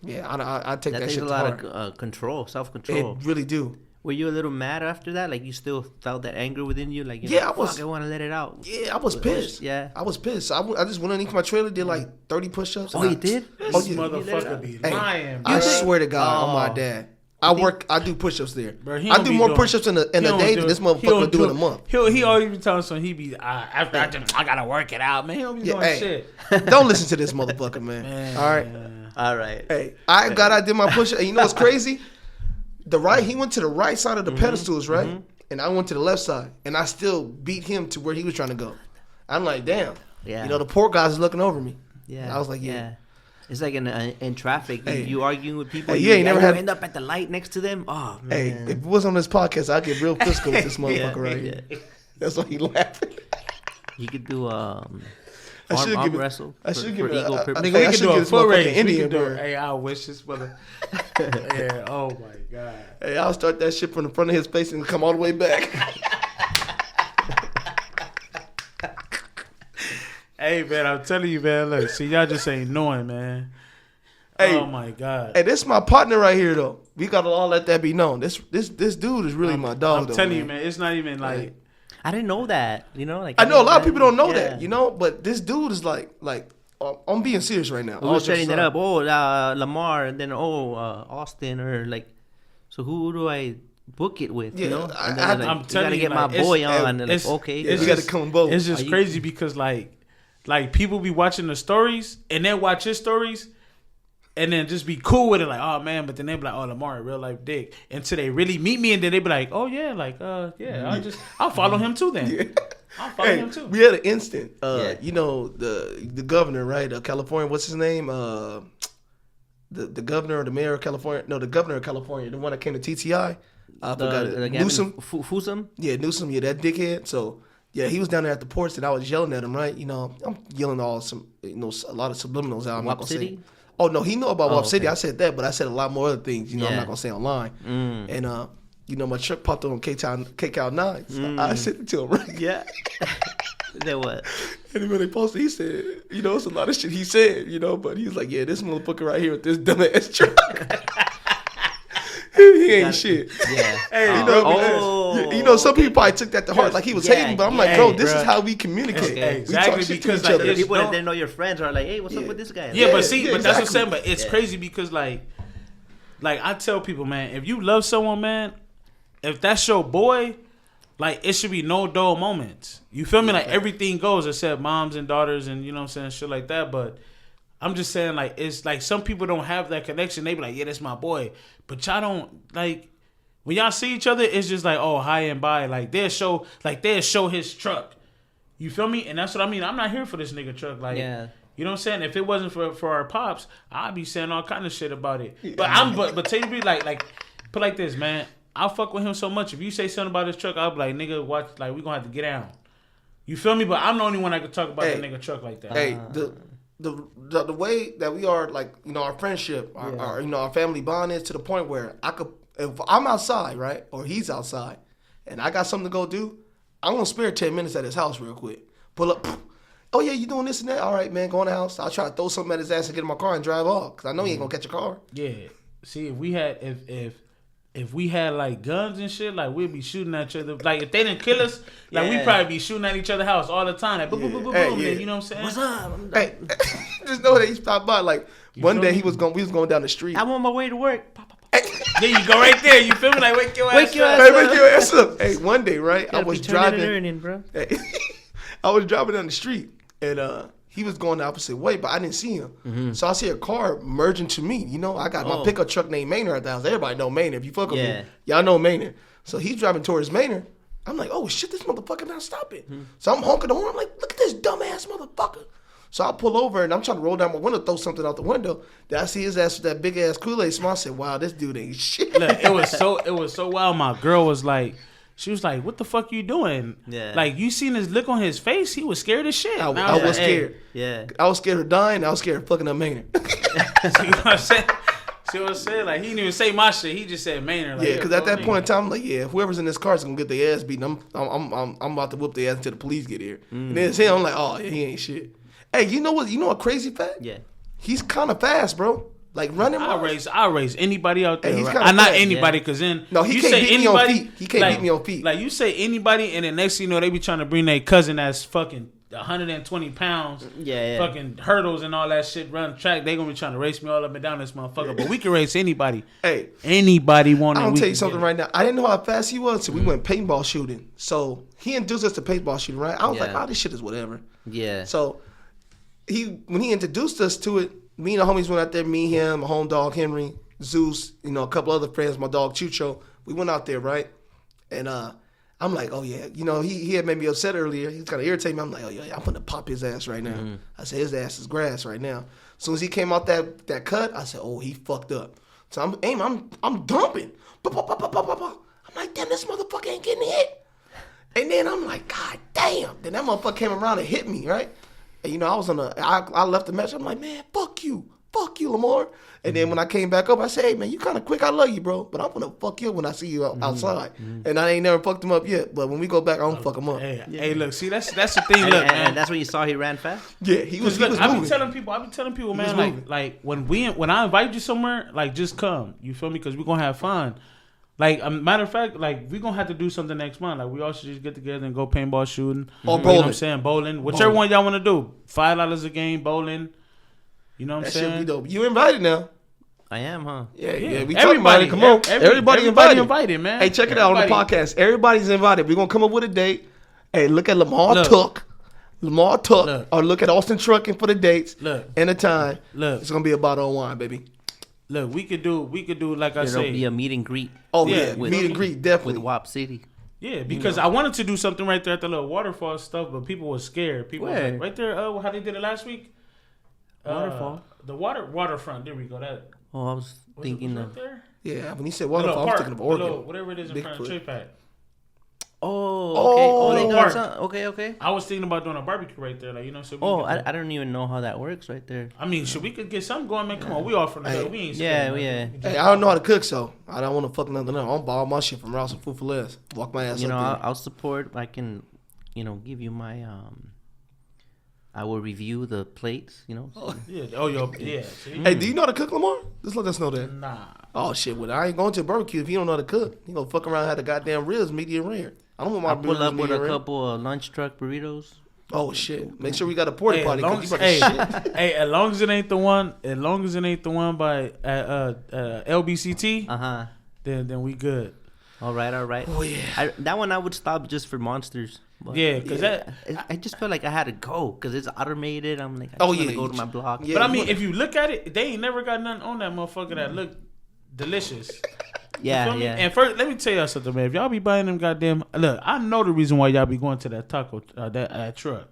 Yeah, I take that shit takes a lot of control, self-control. It really do. Were you a little mad after that? Like you still felt that anger within you? Like I was. I want to let it out. Yeah, I was pissed. I was pissed. I just went underneath my trailer, did like 30 push-ups. Oh, you did? This motherfucker be lying. I swear to God, on my dad. I do push-ups there. Bro, I do more push-ups in a day than this motherfucker would do in a month. He always be telling some he be after I gotta work it out, man. He don't be doing shit. Don't listen to this motherfucker, man. All right. Hey, I did my push-up. And you know what's crazy? He went to the right side of the pedestals, right? and I went to the left side, and I still beat him to where he was trying to go. I'm like, damn. Yeah. You know, the poor guy's looking over me. Yeah. And I was like, yeah. It's like in traffic, Hey. you arguing with people. Hey, you ain't never had- end up at the light next to them. Oh man. Hey, if it was on this podcast, I'd get real physical with this motherfucker right here. Yeah. That's why he laughing. You could do I arm should give it- wrestle. I should give it ego a- purpose. Nigga, Hey, we I can should do get a this full motherfucking race. We Indian can do bird. it. Hey, I wish this mother. Yeah. Oh my god. Hey, I'll start that shit from the front of his face and come all the way back. Hey man, I'm telling you, man. Look, see, y'all just ain't knowing, man. Hey. Oh my god. Hey, this is my partner right here, though. We gotta all let that be known. This dude is really my dog. I'm though, telling you, man. It's not even like. I didn't know that. You know, like I know a lot of people don't know Yeah. that, you know, but this dude is like I'm being serious right now. Who was setting that up? Oh, Lamar, and then Austin, or like. So who do I book it with? Yeah, you know, I- and then I- like, I'm you telling gotta you, get my like, it's- boy on. And it's- like, okay, Yeah, it's we got to just- come both. It's just Are you- crazy because like people be watching the stories and then watch his stories and then just be cool with it, like, oh man, but then they be like, oh, Lamar, real life dick, until they really meet me, and then they be like, oh yeah, like yeah, I'll follow him too then. Yeah. I'll follow Hey, him too. we had an instant. Yeah. You know the governor, right? California. What's his name? The governor or the mayor of California? No, the governor of California, the one that came to TTI. I forgot it. Newsom. Fusum. Yeah, Newsom. Yeah, that dickhead. So yeah, he was down there at the ports, and I was yelling at him. Right? You know, I'm yelling a lot of subliminals out. I'm not WAP gonna City? say. Oh no, he know about WAP City. okay. I said that, but I said a lot more other things. You know, I'm Yeah. not gonna say online. And you know, my truck popped up on K-Cal 9. So I sent it to him. Right? Yeah. Then what? And when they posted, he said, you know, it's a lot of shit he said, you know, but he's like, yeah, this motherfucker right here with this dumbass truck. He ain't shit. Yeah. Hey, You know, you know, some people probably took that to heart, like he was Yeah, hating, but I'm yeah, like, bro, this bro. is how we communicate. Okay. We talk Exactly, shit to because, each like, other. it's- People no- that didn't know your friends are like, hey, what's up with this guy? Yeah, Yeah, but see, yeah, but that's what I'm exactly. saying. But it's Yeah. crazy because like I tell people, man, if you love someone, man, if that's your boy, like it should be no dull moments. You feel me? Like everything goes except moms and daughters and you know what I'm saying, shit like that. But I'm just saying, like, it's like some people don't have that connection. They be like, yeah, that's my boy. But y'all don't like when y'all see each other, it's just like, oh, hi and bye. Like they'll show his truck. You feel me? And that's what I mean. I'm not here for this nigga truck. Like, Yeah. you know what I'm saying? If it wasn't for our pops, I'd be saying all kind of shit about it. But but tell you be like put like this, man. I'll fuck with him so much. If you say something about his truck, I'll be like, nigga, watch, like we gonna have to get down. You feel me? But I'm the only one that can talk about Hey. the nigga truck like that. Hey, the way that we are, like, you know, our friendship, our you know, our family bond is to the point where if I'm outside, right, or he's outside, and I got something to go do, I'm gonna spare 10 minutes at his house real quick. Pull up. Oh yeah, you doing this and that? All right, man, go in the house. I'll try to throw something at his ass and get in my car and drive off, cause I know he ain't gonna catch a car. Yeah. See, if we had if we had like guns and shit, like we'd be shooting at each other. Like if they didn't kill us, like we'd Yeah. probably be shooting at each other's house all the time. Like boom, boom, boom, boom, Hey, boom. yeah. And you know what I'm saying? What's up? Hey, just know that he stopped by. Like one feel day me? we was going down the street. I'm on my way to work. Pop, pop, pop. There you go, right there. You feel me? Like wake your ass Wake your up. ass Hey, wake your ass up. Hey, one day, right? I Gotta was be turning and driving. earning, bro. Hey, I was driving down the street, and he was going the opposite way, but I didn't see him. So I see a car merging to me. You know, I got my pickup truck named Maynard at the house. Everybody know Maynard. If you fuck with Yeah. me, y'all know Maynard. So he's driving towards Maynard. I'm like, oh shit, this motherfucker not stopping. So I'm honking the horn. I'm like, look at this dumbass motherfucker. So I pull over and I'm trying to roll down my window, throw something out the window. Then I see his ass with that big ass Kool-Aid smile. I said, wow, this dude ain't shit. Look, it was so wild. My girl was like, she was like, "What the fuck you doing?" Yeah. Like you seen his look on his face. He was scared as shit. I And was like, scared. Yeah. I was scared of dying. I was scared of fucking up Maynard. Hey, see what I'm saying? See what I'm saying? Like he didn't even say my shit. He just said Maynard. Like, Yeah, because at that fuck point in me. time, I'm like, yeah, whoever's in this car is gonna get their ass beaten. I'm about to whoop their ass until the police get here. And then it's him. I'm like, oh, yeah, he ain't shit. Hey, you know what? You know a crazy fact? Yeah. He's kind of fast, bro. Like running. I'll raise anybody out there. Hey, he's right? kinda Not fast. anybody, Yeah. because then No, he you can't say beat me on anybody, feet. He can't beat me on feet. Like you say anybody, and then next thing you know, they be trying to bring their cousin that's fucking 120 pounds, Yeah. fucking hurdles and all that shit, run track. They gonna be trying to race me all up and down this motherfucker. But we can race anybody. Hey, Anybody want it? I'm gonna we tell you can something get it. right now. I didn't know how fast he was, so we went paintball shooting. So he introduced us to paintball shooting, right? I was like, Yeah. oh, this shit is whatever. Yeah. So when he introduced us to it, me and the homies went out there, me, him, my home dog Henry, Zeus, you know, a couple other friends, my dog Chucho. We went out there, right? And I'm like, oh yeah, you know, he had made me upset earlier. He was kind of irritating me. I'm like, oh yeah, I'm gonna pop his ass right now. I said his ass is grass right now. As soon as he came out that cut, I said, oh, he fucked up. So I'm dumping. I'm like, damn, this motherfucker ain't getting hit. And then I'm like, God damn. Then that motherfucker came around and hit me, right? And you know, I left the match. I'm like, man, fuck you, Lamar. And then when I came back up, I said, hey, man, you kind of quick. I love you, bro. But I'm going to fuck you when I see you outside. And I ain't never fucked him up yet. But when we go back, I'm going to fuck him up. Hey, look, see, that's the thing. Look, man. And that's when you saw he ran fast? Yeah, he was moving. I be telling people, man, like when I invite you somewhere, like, just come. You feel me? Because we're going to have fun. Like, a matter of fact, like, we're going to have to do something next month. Like, we all should just get together and go paintball shooting. Or bowling. You know what I'm saying? Bowling. Whichever one y'all want to do. $5 a game, bowling. You know what I'm saying? That should be dope. You invited now. I am, huh? Yeah. We talking about it. Come on. Everybody invited, man. Hey, check it out on the podcast. Everybody's invited. We're going to come up with a date. Hey, look at Lamar Tuck. Or look at Austin Trucking for the dates and the time. Look. It's going to be a bottle of wine, baby. Look, we could do like I said. There'll be a meet and greet. Oh, yeah. Meet and greet, definitely. With WAP City. Yeah, because I wanted to do something right there at the little waterfall stuff, but people were scared. People was like, right there, how they did it last week? Waterfall? The waterfront. There we go. That. Oh, I was thinking right of... there? Yeah, when he said waterfall, I was thinking of Oregon. Whatever it is in front of Trey Pack. Oh, okay. they got park. Okay. I was thinking about doing a barbecue right there, like, you know. So I don't even know how that works right there. I mean, we could get something going, man? Come on, we all from the hood. We ain't scared. Yeah. Hey, I don't know how to cook, so I don't want to fuck nothing up. I'm buy all my shit from Rouse and Food for Less. Walk my ass You know, up there. I'll support. I can, give you my I will review the plates. You know. So. Yeah. See? Hey, do you know how to cook, Lamar? Just let us know that. Nah. Oh shit! Well, I ain't going to a barbecue if you don't know how to cook. You gonna fuck around and have the goddamn ribs medium rare. I don't want my I'll pull up with a rare. couple of lunch truck burritos. Oh shit! Make sure we got a porta potty. As long as it ain't the one by LBCT. Then we good. All right. Oh yeah. That one I would stop just for monsters. But I just felt like I had to go because it's automated. I'm like, I just want to go to my block. Yeah, but I mean, if you look at it, they ain't never got nothing on that motherfucker that look delicious. Yeah. And first, let me tell y'all something, man. If y'all be buying them goddamn, look, I know the reason why y'all be going to that taco, that truck.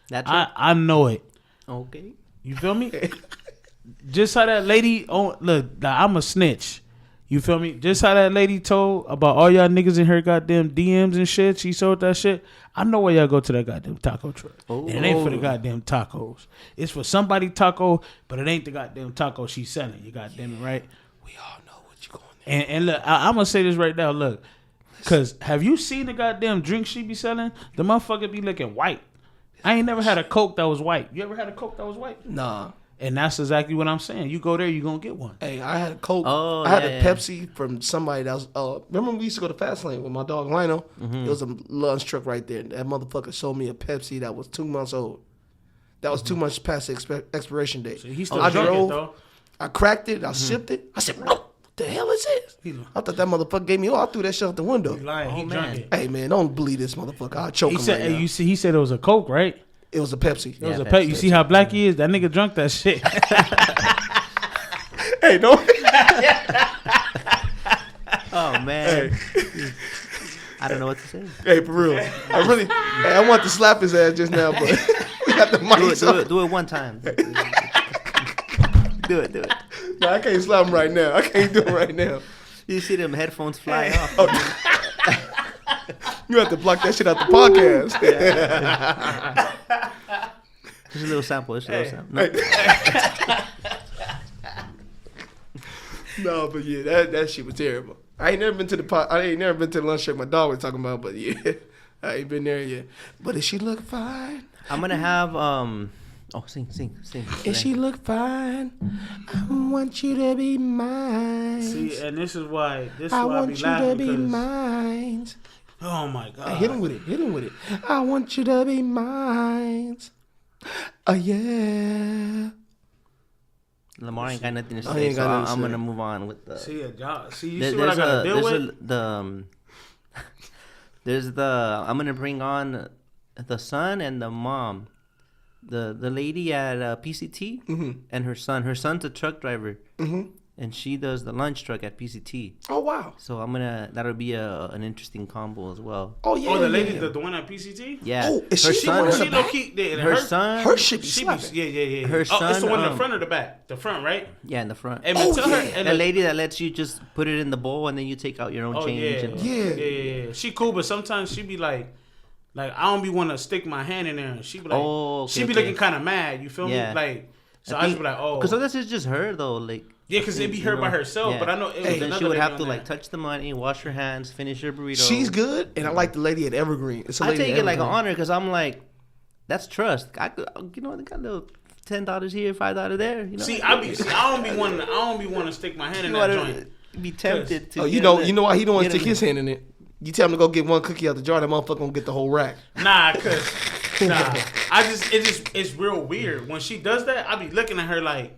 That truck? I know it. Okay. You feel me? Just how that lady, I'm a snitch. You feel me? Just how that lady told about all y'all niggas in her goddamn DMs and shit. She sold that shit. I know why y'all go to that goddamn taco truck. And it ain't for the goddamn tacos. It's for somebody taco, but it ain't the goddamn taco she's selling. You goddamn it, right? We all know what you going there. And look, I'm going to say this right now. Look, because have you seen the goddamn drink she be selling? The motherfucker be looking white. I ain't never had a Coke that was white. You ever had a Coke that was white? Nah. And that's exactly what I'm saying. You go there, you going to get one. Hey, I had a Coke. Oh, I had a Pepsi from somebody that was... remember we used to go to Fast Lane with my dog Lionel? Mm-hmm. It was a lunch truck right there. That motherfucker sold me a Pepsi that was 2 months old. That was 2 months past the expiration date. So he still drank it, though. I cracked it. I sipped it. I said, what the hell is this? I thought that motherfucker gave me... I threw that shit out the window. He lying. He drank it. Hey, man, don't believe this motherfucker. I'll choke him right now. He said it was a Coke, right? It was a Pepsi. It was a Pepsi. You see how black he is? That nigga drunk that shit. Hey, no. Oh, man. Hey. I don't know what to say. Hey, for real. I want to slap his ass just now, but we got the mic. Do it one time. Do it. No, I can't slap him right now. I can't do it right now. You see them headphones fly off. You have to block that shit out the podcast. Just a little sample. No, but yeah, that shit was terrible. I ain't never been to the lunch truck my dog was talking about, but yeah, I ain't been there yet. But if she look fine, I'm gonna have sing. If she look fine, I want you to be mine. See, and this is why I want you to be mine. Oh my God! Hey, hit him with it. I want you to be mine. Oh yeah. Lamar ain't got nothing to say, so I'm gonna move on with the. See what I gotta deal with? I'm gonna bring on the son and the mom, the lady at PCT and her son. Her son's a truck driver, and she does the lunch truck at PCT. Oh wow. So that'll be an interesting combo as well. Oh yeah. Oh, the lady, yeah. the one at PCT. Yeah. Oh, is her she son, the one She in the back? her son, should be She be, slapping. yeah. Her Oh, it's the son, one in the front or the back? The front, right? Yeah, in the front. And Oh, tell yeah. her, and The lady that lets you just put it in the bowl and then you take out your own change. yeah. And, Yeah. She cool, but sometimes she be like I don't be want to stick my hand in there. And she be like, okay, she be okay. looking kind of mad. You feel Yeah. me? Like, so I just be like, oh, because this is just her though. Like, yeah, because it be her by herself. Yeah. But I know it was then another she would lady have on to there. like touch the money, wash her hands, finish her burrito. She's good, and I like the lady at Evergreen. It's a I lady take at it like an Evergreen. honor because I'm like, that's trust. I could, they got a little $10 here, $5 there. You know, See, I don't be wanting to stick my hand in you that wanna joint. be tempted to. Oh, you know why he don't want to stick his hand in it? You tell him to go get one cookie out the jar, that motherfucker gonna get the whole rack. Nah, it's real weird when she does that. I be looking at her like,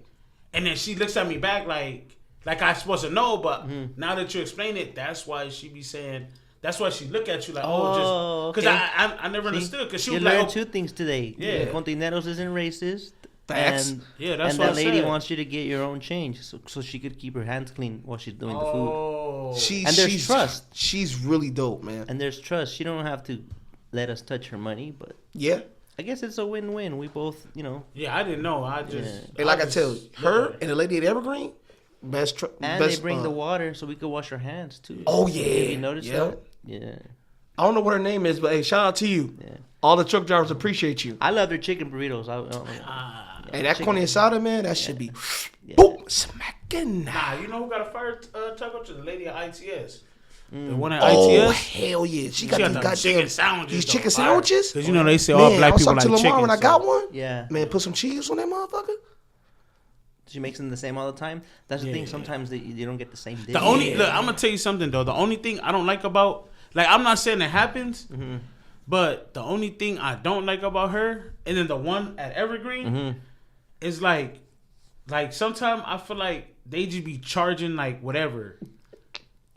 and then she looks at me back like I supposed to know. But now that you explain it, that's why she be saying. That's why she look at you like, just because okay. I never understood because she You was like, learned two things today. Yeah. Kontaineroz isn't racist. Facts. And, Yeah, that's and what that I lady said. wants you to get your own change so she could keep her hands clean while she's doing the food. oh, And there's trust. She's really dope, man. And there's trust. She don't have to let us touch her money, but Yeah. I guess it's a win-win. We both, yeah, I didn't know. I just Yeah. And like I tell you, her yeah. and the lady at Evergreen, best. and best, they bring the water so we could wash our hands too. Oh yeah. Have you noticed Yeah. that? Yeah. I don't know what her name is, but hey, shout out to you. Yeah. All the truck drivers appreciate you. I love their chicken burritos. Hey, that chicken. corny asada, man, that should be Yeah. boom smacking. Nah, you know who got a fire taco? To the lady at ITS. The one at Oh ITS. hell yeah, she She got got these them goddamn chicken sandwiches. these though, chicken fire. sandwiches. Cause you know they say all Man, black I was people talking like to Lamar chicken. when I so- got one. Yeah. Man, put some cheese on that motherfucker. She makes them the same all the time. That's the Yeah. thing. Sometimes you don't get the same dish. The only look, I'm gonna tell you something though. The only thing I don't like about I'm not saying it happens, but the only thing I don't like about her, and then the one at Evergreen, is like sometimes I feel like they just be charging like whatever.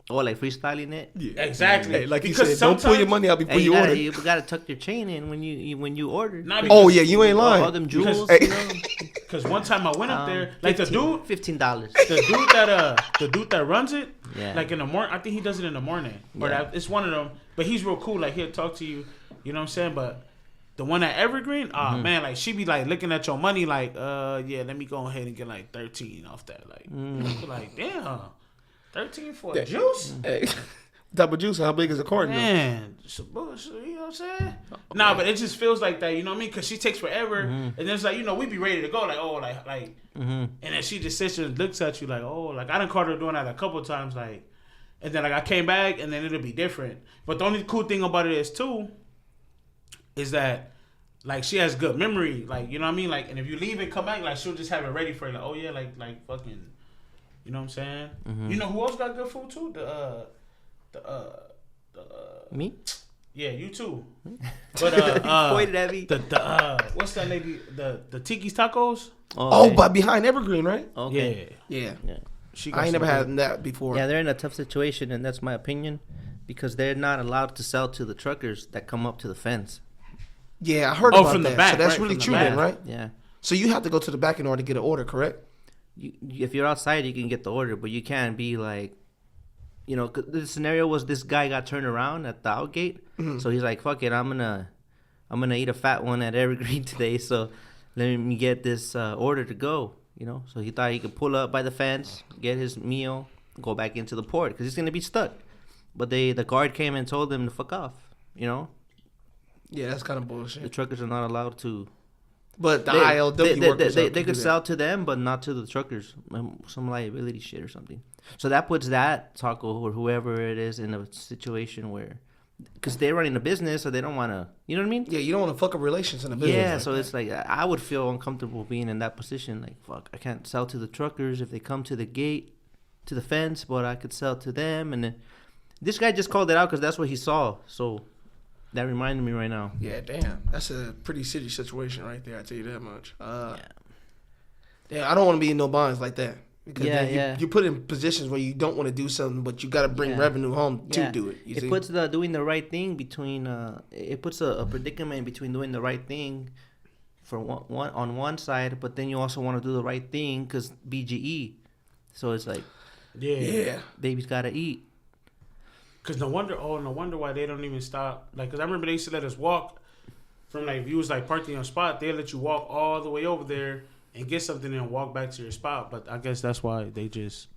Oh, like freestyling it. Yeah, Exactly. Hey, like Because you said, don't pull your sometimes- money out before Hey, you order. you gotta tuck your chain in when you order. Not Oh because- yeah, you ain't lying. All them jewels. Hey. You know? Because one time I went up there, like the dude, $15. the dude that runs it, Yeah. like in the morning. I think he does it in the morning, or Yeah. it's one of them. But he's real cool. Like he'll talk to you. You know what I'm saying? But the one at Evergreen, man, like she be like looking at your money, like, yeah, let me go ahead and get like 13 off that. Like, I be like, damn, 13 for a juice. Hey, type of juice? How big is a carton? though? Man, some bullshit, you know what I'm saying? Nah, but it just feels like that, you know what I mean? Because she takes forever, and then it's like, we be ready to go, like, oh, and then she just sits and looks at you like, oh, like, I done caught her doing that a couple of times, like, and then, like, I came back, and then it'll be different. But the only cool thing about it is that, like, she has good memory, like, you know what I mean? Like, and if you leave and come back, like, she'll just have it ready for you, like, oh, yeah, like fucking, you know what I'm saying? You know who else got good food, too? Me? Yeah, you too. But Pointed at me. What's that lady? The Tiki's Tacos. Oh, okay. but behind Evergreen, right? Okay. Yeah. Yeah. She I ain't never had that before. Yeah, they're in a tough situation, and that's my opinion, because they're not allowed to sell to the truckers that come up to the fence. Yeah, I heard Oh, about from the that. back, so that's right, really from the true back. then, right? Yeah. So you have to go to the back in order to get an order, correct? If you're outside, you can get the order, but you can't be like, 'cause the scenario was this guy got turned around at the outgate, so he's like, "Fuck it, I'm gonna eat a fat one at Evergreen today, so let me get this order to go." So he thought he could pull up by the fence, get his meal, go back into the port because he's gonna be stuck. But the guard came and told him to fuck off. Yeah, that's kind of The bullshit. truckers are not allowed to. But the They, ILW workers they can could do that. sell to them, but not to the truckers. Some liability shit or something. So that puts that taco or whoever it is in a situation where, because they're running a business, so they don't want to. You know what I mean? Yeah, you don't want to fuck up relations in a business. Yeah. like So that. it's like I would feel uncomfortable being in that position. Like, fuck, I can't sell to the truckers if they come to the gate, to the fence, but I could sell to them. And then this guy just called it out because that's what he saw. So that reminded me right now. Yeah, damn. That's a pretty shitty situation right there, I tell you that much. Yeah, I don't want to be in no bonds like that. Because then you put in positions where you don't want to do something, but you got to bring revenue home to do it. It puts the doing the right thing between. It puts a predicament between doing the right thing for one on one side, but then you also want to do the right thing because BGE. So it's like, Yeah. baby's gotta eat. Cause no wonder why they don't even stop. Like, cause I remember they used to let us walk from like if you was like parked in your spot, they let you walk all the way over there and get something and walk back to your spot. But I guess that's why they just.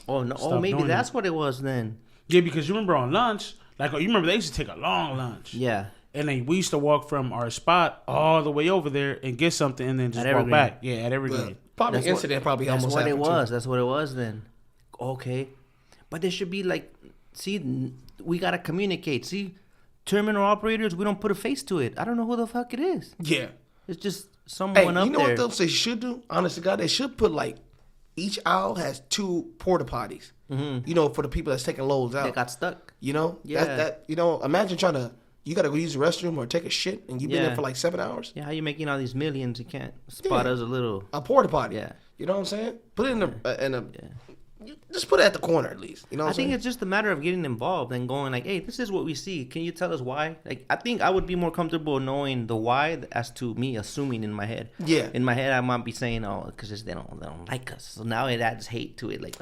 Oh no! Oh, maybe that's what it was then. Yeah, because you remember on lunch, like you remember they used to take a long lunch. Yeah. And then we used to walk from our spot all the way over there and get something and then just walk back. Yeah, at Evergreen. Probably That's incident probably That's almost what it happened, was. too. That's what it was then. Okay, but there should be like, see, we gotta communicate. See, terminal operators, we don't put a face to it. I don't know who the fuck it is. Yeah. It's just Hey, someone up you know there. what they should do? Honest to God, they should put like each aisle has 2 porta potties. Mm-hmm. You know, for the people that's taking loads out. They got stuck. You know, Yeah. you know, imagine you gotta go use the restroom or take a shit and you've been Yeah. there for like 7 hours. Yeah, how you making all these millions? You can't spot us a little. A porta potty. Yeah. You know what I'm saying? Put it just put it at the corner at least. You know what I I'm think saying? it's just a matter of getting involved and going like, hey, this is what we see. Can you tell us why? Like, I think I would be more comfortable knowing the why as to me assuming in my head. Yeah. In my head, I might be saying, oh, because they don't like us. So now it adds hate to it. Like,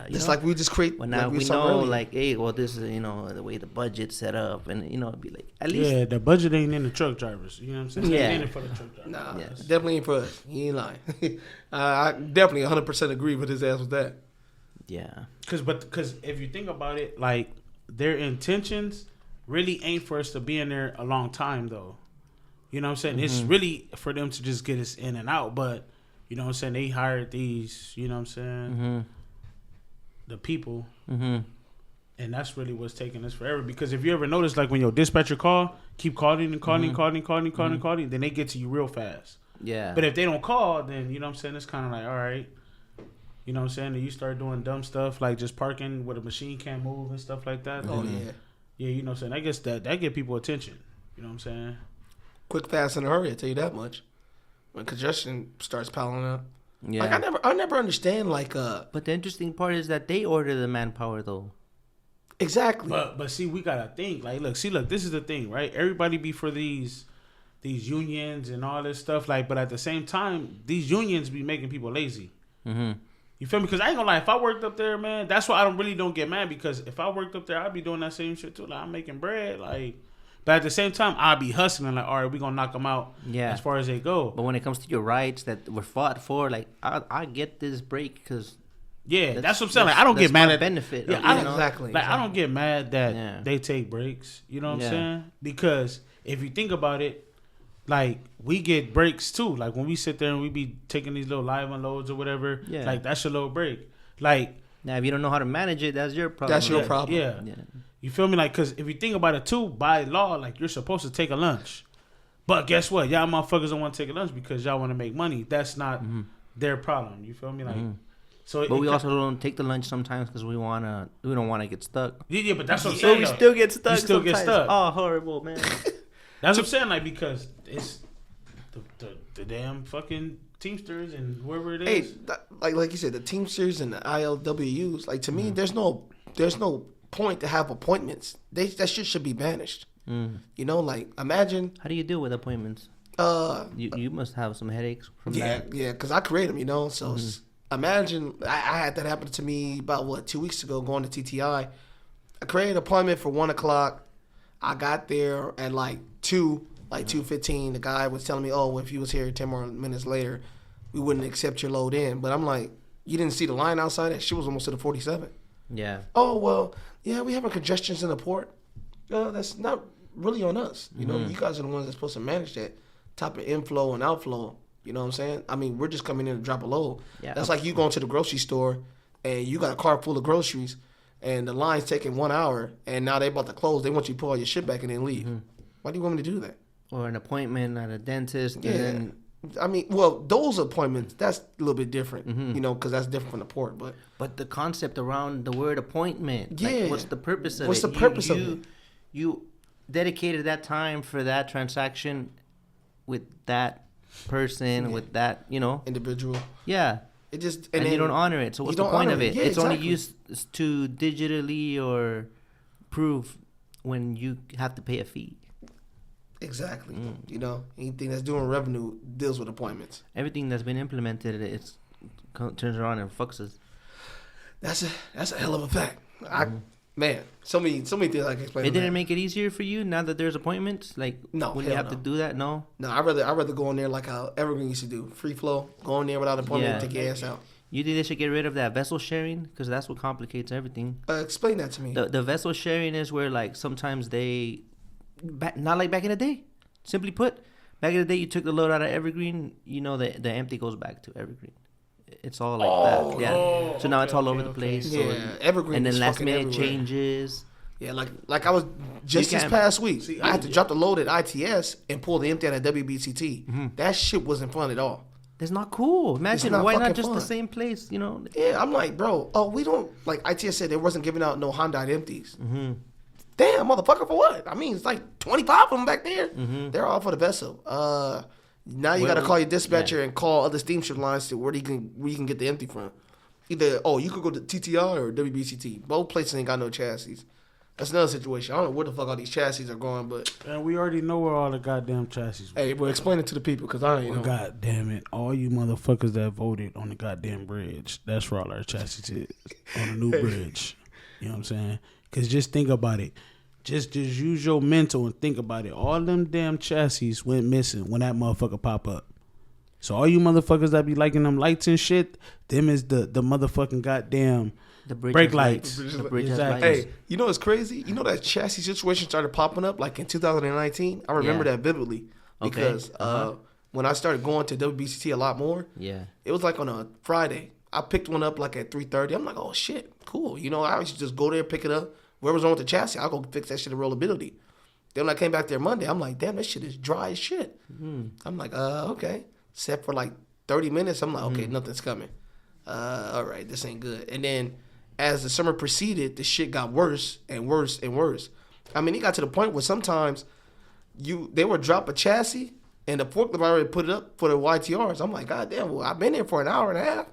It's like we just create. Well, now like we saw know, earlier. like, hey, well, this is, the way the budget's set up. And, it'd be like, at least. Yeah, the budget ain't in the truck drivers. You know what I'm saying? It Yeah. ain't in it for the truck drivers. Nah, Yes. definitely ain't for us. He ain't lying. I definitely 100% agree with his ass with that. Yeah. Because if you think about it, like, their intentions really ain't for us to be in there a long time, though. You know what I'm saying? It's really for them to just get us in and out. But, you know what I'm saying? They hired these, you know what I'm saying? The people. And that's really what's taking us forever. Because if you ever notice, like, when your dispatcher keep calling and calling, calling, then they get to you real fast. Yeah. But if they don't call, then, you know what I'm saying? It's kind of like, all right. You know what I'm saying? And you start doing dumb stuff like just parking where the machine can't move and stuff like that. Oh, then, yeah. Yeah, you know what I'm saying? I guess that get people attention. You know what I'm saying? Quick, fast, in a hurry, I tell you that much. When congestion starts piling up. Yeah. Like, I never understand, like, But the interesting part is that they order the manpower, though. exactly. But see, we gotta think. Like, look, this is the thing, right? Everybody be for these unions and all this stuff. Like, but at the same time, these unions be making people lazy. You feel me? Because I ain't gonna lie, if I worked up there, man, that's why I don't get mad. Because if I worked up there, I'd be doing that same shit too. Like, I'm making bread, like. But at the same time, I'd be hustling. Like, all right, we gonna knock them out. Yeah. As far as they go. But when it comes to your rights that were fought for, like, I get this break because. Yeah, that's what I'm saying. Like, I don't get mad at benefit. Yeah, of, exactly. Like, I don't get mad that Yeah. they take breaks. You know what Yeah. I'm saying? Because if you think about it, like, we get breaks too. Like, when we sit there and we be taking these little live unloads or whatever. Yeah. Like, that's your little break. Like, now, if you don't know how to manage it, that's your problem. That's your yeah, problem. Yeah. Yeah. You feel me? Like, because if you think about it too, by law, like, you're supposed to take a lunch. But guess what? Y'all motherfuckers don't want to take a lunch because y'all want to make money. That's not their problem. You feel me? Like, so. But we also don't take the lunch sometimes because we don't want to get stuck. Yeah, but that's what I'm So saying. we though. still get stuck. You still get sometimes. stuck. Oh, horrible, man. That's what I'm saying, like, because it's the damn fucking Teamsters and whoever it Hey, is. like you said, the Teamsters and the ILWUs, like, to me, there's no point to have appointments. That shit should be banished. You know, like, imagine. How do you deal with appointments? You must have some headaches from that. Yeah, because I create them, you know. So imagine I had that happen to me about 2 weeks ago going to TTI. I created an appointment for 1:00. I got there at like 2:15. The guy was telling me, oh, if you was here 10 more minutes later, we wouldn't accept your load in. But I'm like, you didn't see the line outside? That shit was almost to the 47. Yeah. Oh, well, yeah, we having congestions in the port. That's not really on us. You know, you guys are the ones that's supposed to manage that type of inflow and outflow. You know what I'm saying? I mean, we're just coming in to drop a load. Yeah. That's like you going to the grocery store and you got a car full of groceries and the line's taking 1 hour and now they about to close. They want you to pull all your shit back and then leave. Why do you want me to do that? Or an appointment at a dentist. Yeah. And then, I mean, well, those appointments, that's a little bit different, you know, because that's different from the port. but the concept around the word appointment. Yeah. Like, what's the purpose of What's it? the purpose of it? You dedicated that time for that transaction with that person, with that, Individual. Yeah. It just And then you don't honor it. So what's you the don't point honor of it? Yeah, It's only exactly. used to digitally or prove when you have to pay a fee. Exactly. You know, anything that's doing revenue deals with appointments. Everything that's been implemented, turns around and fucks us. That's a hell of a fact. Man, so many things I can explain. It didn't make it easier for you now that there's appointments. Like No, when you have to do that. No. I'd rather go in there like how Evergreen used to do, free flow. Go in there without an appointment, take your ass out. You think they should get rid of that vessel sharing because that's what complicates everything. Explain that to me. The vessel sharing is where like sometimes not like back in the day. Simply put, back in the day you took the load out of Evergreen. You know the empty goes back to Evergreen. It's all like that. Yeah. So now it's all over the place. Yeah, so Evergreen. And then is last minute everywhere. changes. Yeah, like I was just this past week. I had to drop the load at ITS and pull the empty out at WBCT. Mm-hmm. That shit wasn't fun at all. That's not cool. Imagine not why not fucking just the fun. same place? You know. Yeah, I'm like, bro. Oh, we don't like ITS said they wasn't giving out no Hyundai empties. Mm-hmm. Damn, motherfucker, for what? I mean, it's like 25 of them back there. Mm-hmm. They're all for the vessel. Now you got to call your dispatcher and call other steamship lines to where you can get the empty from. Either you could go to TTR or WBCT. Both places ain't got no chassis. That's another situation. I don't know where the fuck all these chassis are going, but And we already know where all the goddamn chassis were. hey, well, explain it to the people because I ain't know. God damn it. All you motherfuckers that voted on the goddamn bridge. That's where all our chassis is. On the new bridge. You know what I'm saying? Because just think about it. Just use your mental and think about it. All them damn chassis went missing when that motherfucker pop up. So all you motherfuckers that be liking them lights and shit, them is the motherfucking goddamn The bridge brake has lights. The bridge has Exactly. lights. Hey, you know what's crazy? You know that chassis situation started popping up like in 2019? I remember Yeah. that vividly Okay. because when I started going to WBCT a lot more, Yeah. it was like on a Friday. I picked one up like at 3:30. I'm like, oh shit, cool. You know, I used to just go there, pick it up. Whoever's wrong with the chassis, I'll go fix that shit in rollability. Then when I came back there Monday, I'm like, damn, this shit is dry as shit. I'm like, okay. Set for like 30 minutes. I'm like, okay, nothing's coming. All right, this ain't good. And then as the summer proceeded, the shit got worse and worse and worse. I mean, it got to the point where sometimes they would drop a chassis and the forklift already put it up for the YTRs. I'm like, God damn, well, I've been here for an hour and a half.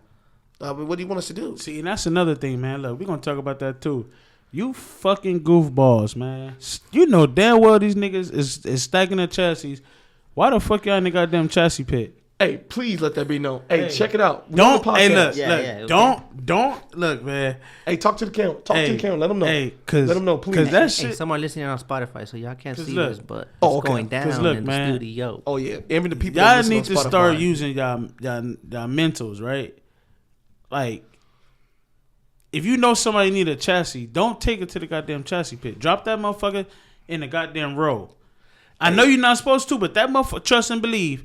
I mean, what do you want us to do? See, and that's another thing, man. Look, we're going to talk about that too. You fucking goofballs, man. You know damn well these niggas is stacking the chassis. Why the fuck y'all in the goddamn chassis pit? Hey, please let that be known. Hey, check it out. We Don't, on the hey, podcast. look, Yeah, don't, look, man. Hey, talk to the camera. Talk to the camera. Let them know. Hey, let them know, please. Cause that Hey, shit. someone listening on Spotify, so y'all can't see look- this, but it's Oh, okay. going down look, in man. the studio. Oh yeah, even the people. Y'all that listen need on to Spotify. start using y'all mentals, right? Like, if you know somebody need a chassis, don't take it to the goddamn chassis pit. Drop that motherfucker in the goddamn row. I know you're not supposed to, but that motherfucker, trust and believe,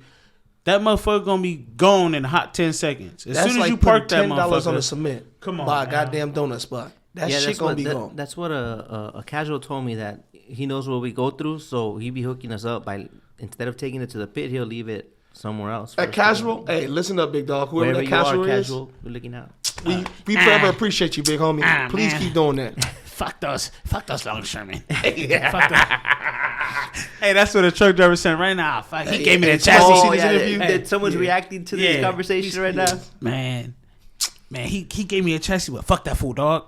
that motherfucker gonna be gone in a hot 10 seconds. As That's soon as like you park that $10 on the motherfucker, cement. Come on, by a man. goddamn donut spot. That shit that's gonna what be gone. that's what a casual told me, that he knows what we go through, so he be hooking us up by, instead of taking it to the pit, he'll leave it somewhere else. At first. casual, hey, listen up, big dog. Whoever Wherever that you are, casual is, casual, we're looking out. we forever appreciate you, big homie. Please keep doing that. fuck those longshoremen. Hey, that's what a truck driver said right now. Fuck, he gave me the chassis. Oh, yeah, that, that someone's reacting to this conversation right now. Man, he gave me a chassis, but fuck that fool, dog.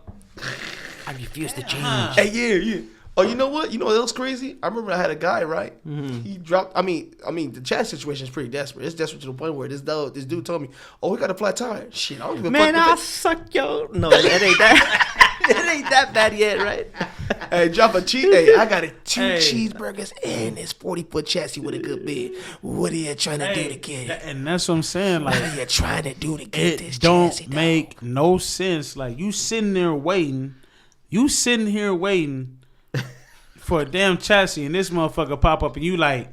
I refuse to change. Hey, yeah. Oh, you know what? You know what else crazy? I remember I had a guy, right? He dropped. I mean, the chassis situation is pretty desperate. It's desperate to the point where this dude told me, "Oh, we got a flat tire." Shit, I don't even. Man, fuck I'll with it. suck yo. No, it ain't that. It ain't that bad yet, right? Hey, drop a cheese. Hey, I got two cheeseburgers and this 40-foot chassis with a good bed. What are you trying to do to get it? And that's what I'm saying. What Like, are you trying to do to get this it don't chassis? make no sense. Like, you sitting there waiting. You sitting here waiting for a damn chassis, and this motherfucker pop up, and you like,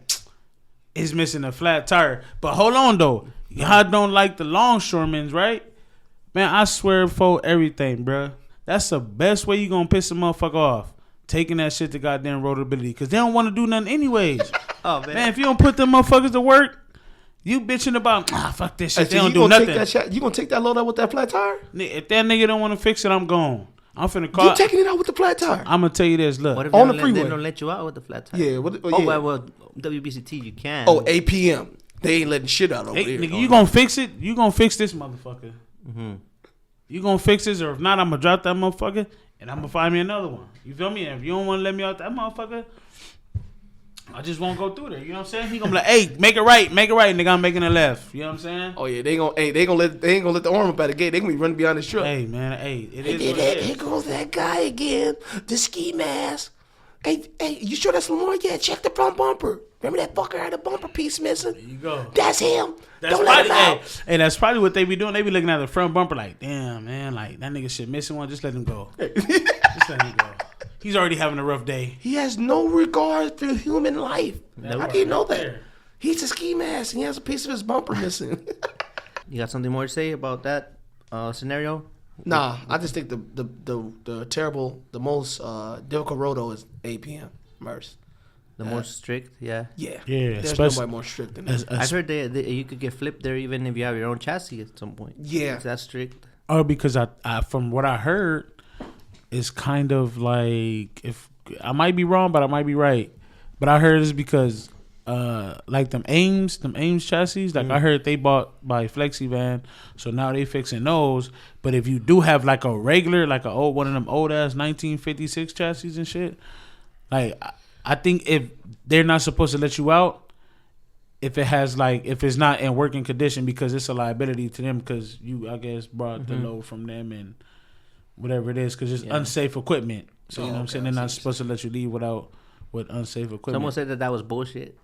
it's missing a flat tire. But hold on, though. Y'all don't like the longshoremen, right? Man, I swear for everything, bruh. That's the best way you gonna piss a motherfucker off. Taking that shit to goddamn roadability. Because they don't want to do nothing anyways. Oh man. Man, if you don't put them motherfuckers to work, you bitching about, fuck this shit. Hey, They so don't you do gonna nothing. take that you gonna take that load out with that flat tire? If that nigga don't want to fix it, I'm gone. I'm finna call. You taking it out with the flat tire? I'm gonna tell you this. Look, What if on they the don't let, freeway. they don't let you out with the flat tire? Yeah. Oh, yeah. well, WBCT you can. Oh, APM. They ain't letting shit out over hey, there. nigga, you gonna fix it? You gonna fix this motherfucker? Mm-hmm. You gonna fix this, or if not, I'm gonna drop that motherfucker and I'm gonna find me another one. You feel me? And if you don't want to let me out that motherfucker, I just won't go through there. You know what I'm saying? He gonna be like, hey, make it right, nigga. I'm making it left. You know what I'm saying? Oh yeah, they ain't gonna let the arm up at the gate. They gonna be running behind the truck. Hey man, hey, it is Hey, what it is. here goes that guy again, the ski mask. Hey, you sure that's Lamar? Yeah, check the front bumper. Remember that fucker had a bumper piece missing? There you go. That's him. That's Don't let him probably, out. hey, that's probably what they be doing. They be looking at the front bumper like, damn, man, like that nigga shit missing one. Just let him go. Just let him go. He's already having a rough day. He has no regard for human life. How do you know that? There. He's a ski mask and he has a piece of his bumper missing. You got something more to say about that scenario? Nah, I just think the terrible, the most difficult roto is 8 p.m. Merce. The more strict, yeah. Yeah. Yeah, There's especially- nobody more strict than that. I've heard you could get flipped there even if you have your own chassis at some point. Yeah. Is that strict? Oh, because I from what I heard, it's kind of like, if I might be wrong, but I might be right. But I heard it's because like them Ames chassis, like I heard they bought by FlexiVan, so now they fixing those. But if you do have like a regular, like a old one of them old ass 1956 chassis and shit, like I think if they're not supposed to let you out if it has like, if it's not in working condition, because it's a liability to them, because you, I guess, brought the load from them and whatever it is, because it's unsafe equipment. So you know what I'm saying, they're not supposed to let you leave with unsafe equipment. Someone said that was bullshit.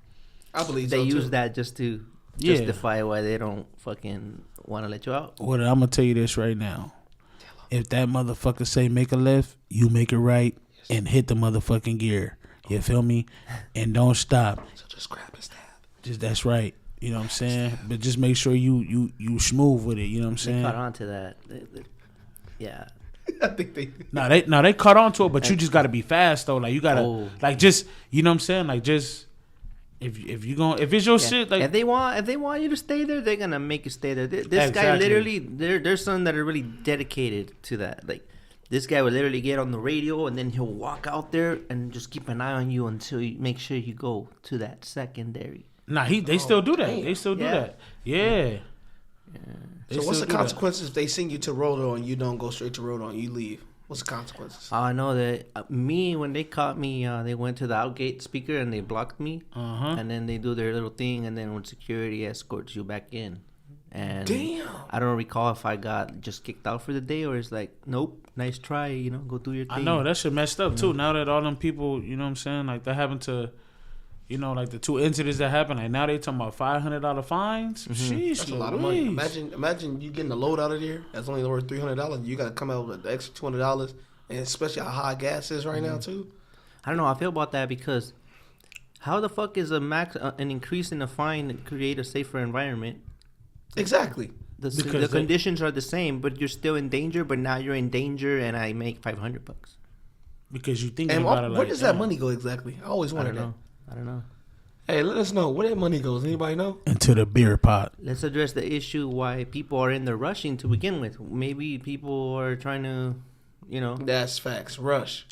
I believe They so use too. that just to Yeah. justify why they don't fucking want to let you out. Well, I'm gonna tell you this right now. If that motherfucker say make a left, you make it right and hit the motherfucking gear. You feel me? And don't stop. So just grab and stab. Just that's right. You know what I'm saying? But just make sure you smooth with it. You know what I'm They saying? caught on to that. Yeah. I think they. They caught on to it, but you just gotta be fast though. Like you gotta like just, you know what I'm saying? Like just if it's your shit, like if they want you to stay there, they're gonna make you stay there. This guy Exactly. literally, there's some that are really dedicated to that. Like this guy would literally get on the radio and then he'll walk out there and just keep an eye on you until you make sure you go to that secondary. they still do that. damn. They still do Yeah. that. Yeah. They So what's still the do that. consequences if they send you to Roto and you don't go straight to Roto and you leave? What's the consequences? I know that when they caught me, they went to the outgate speaker and they blocked me, and then they do their little thing, and then when security escorts you back in, and Damn. I don't recall if I got just kicked out for the day or it's like, nope, nice try, go do your thing. I know that shit messed up too. Now that all them people, you know what I'm saying, like that happened to, like the two incidents that happened. Like now they talking about $500 fines. Sheesh, That's a lot of money. Louise. Imagine you getting the load out of there. That's only worth $300. You got to come out with the extra $200, and especially how high gas is right now too. I don't know. I feel about that because how the fuck is an increase in a fine create a safer environment? Exactly. The conditions are the same, but you're still in danger. But now you're in danger, and I make $500. Because you thinking And about it like, where does that damn. money go exactly? I always I wondered don't that. know. I don't know. Hey, let us know where that money goes. Anybody know? Into the beer pot. Let's address the issue why people are in there rushing to begin with. Maybe people are trying to, That's facts. Rush.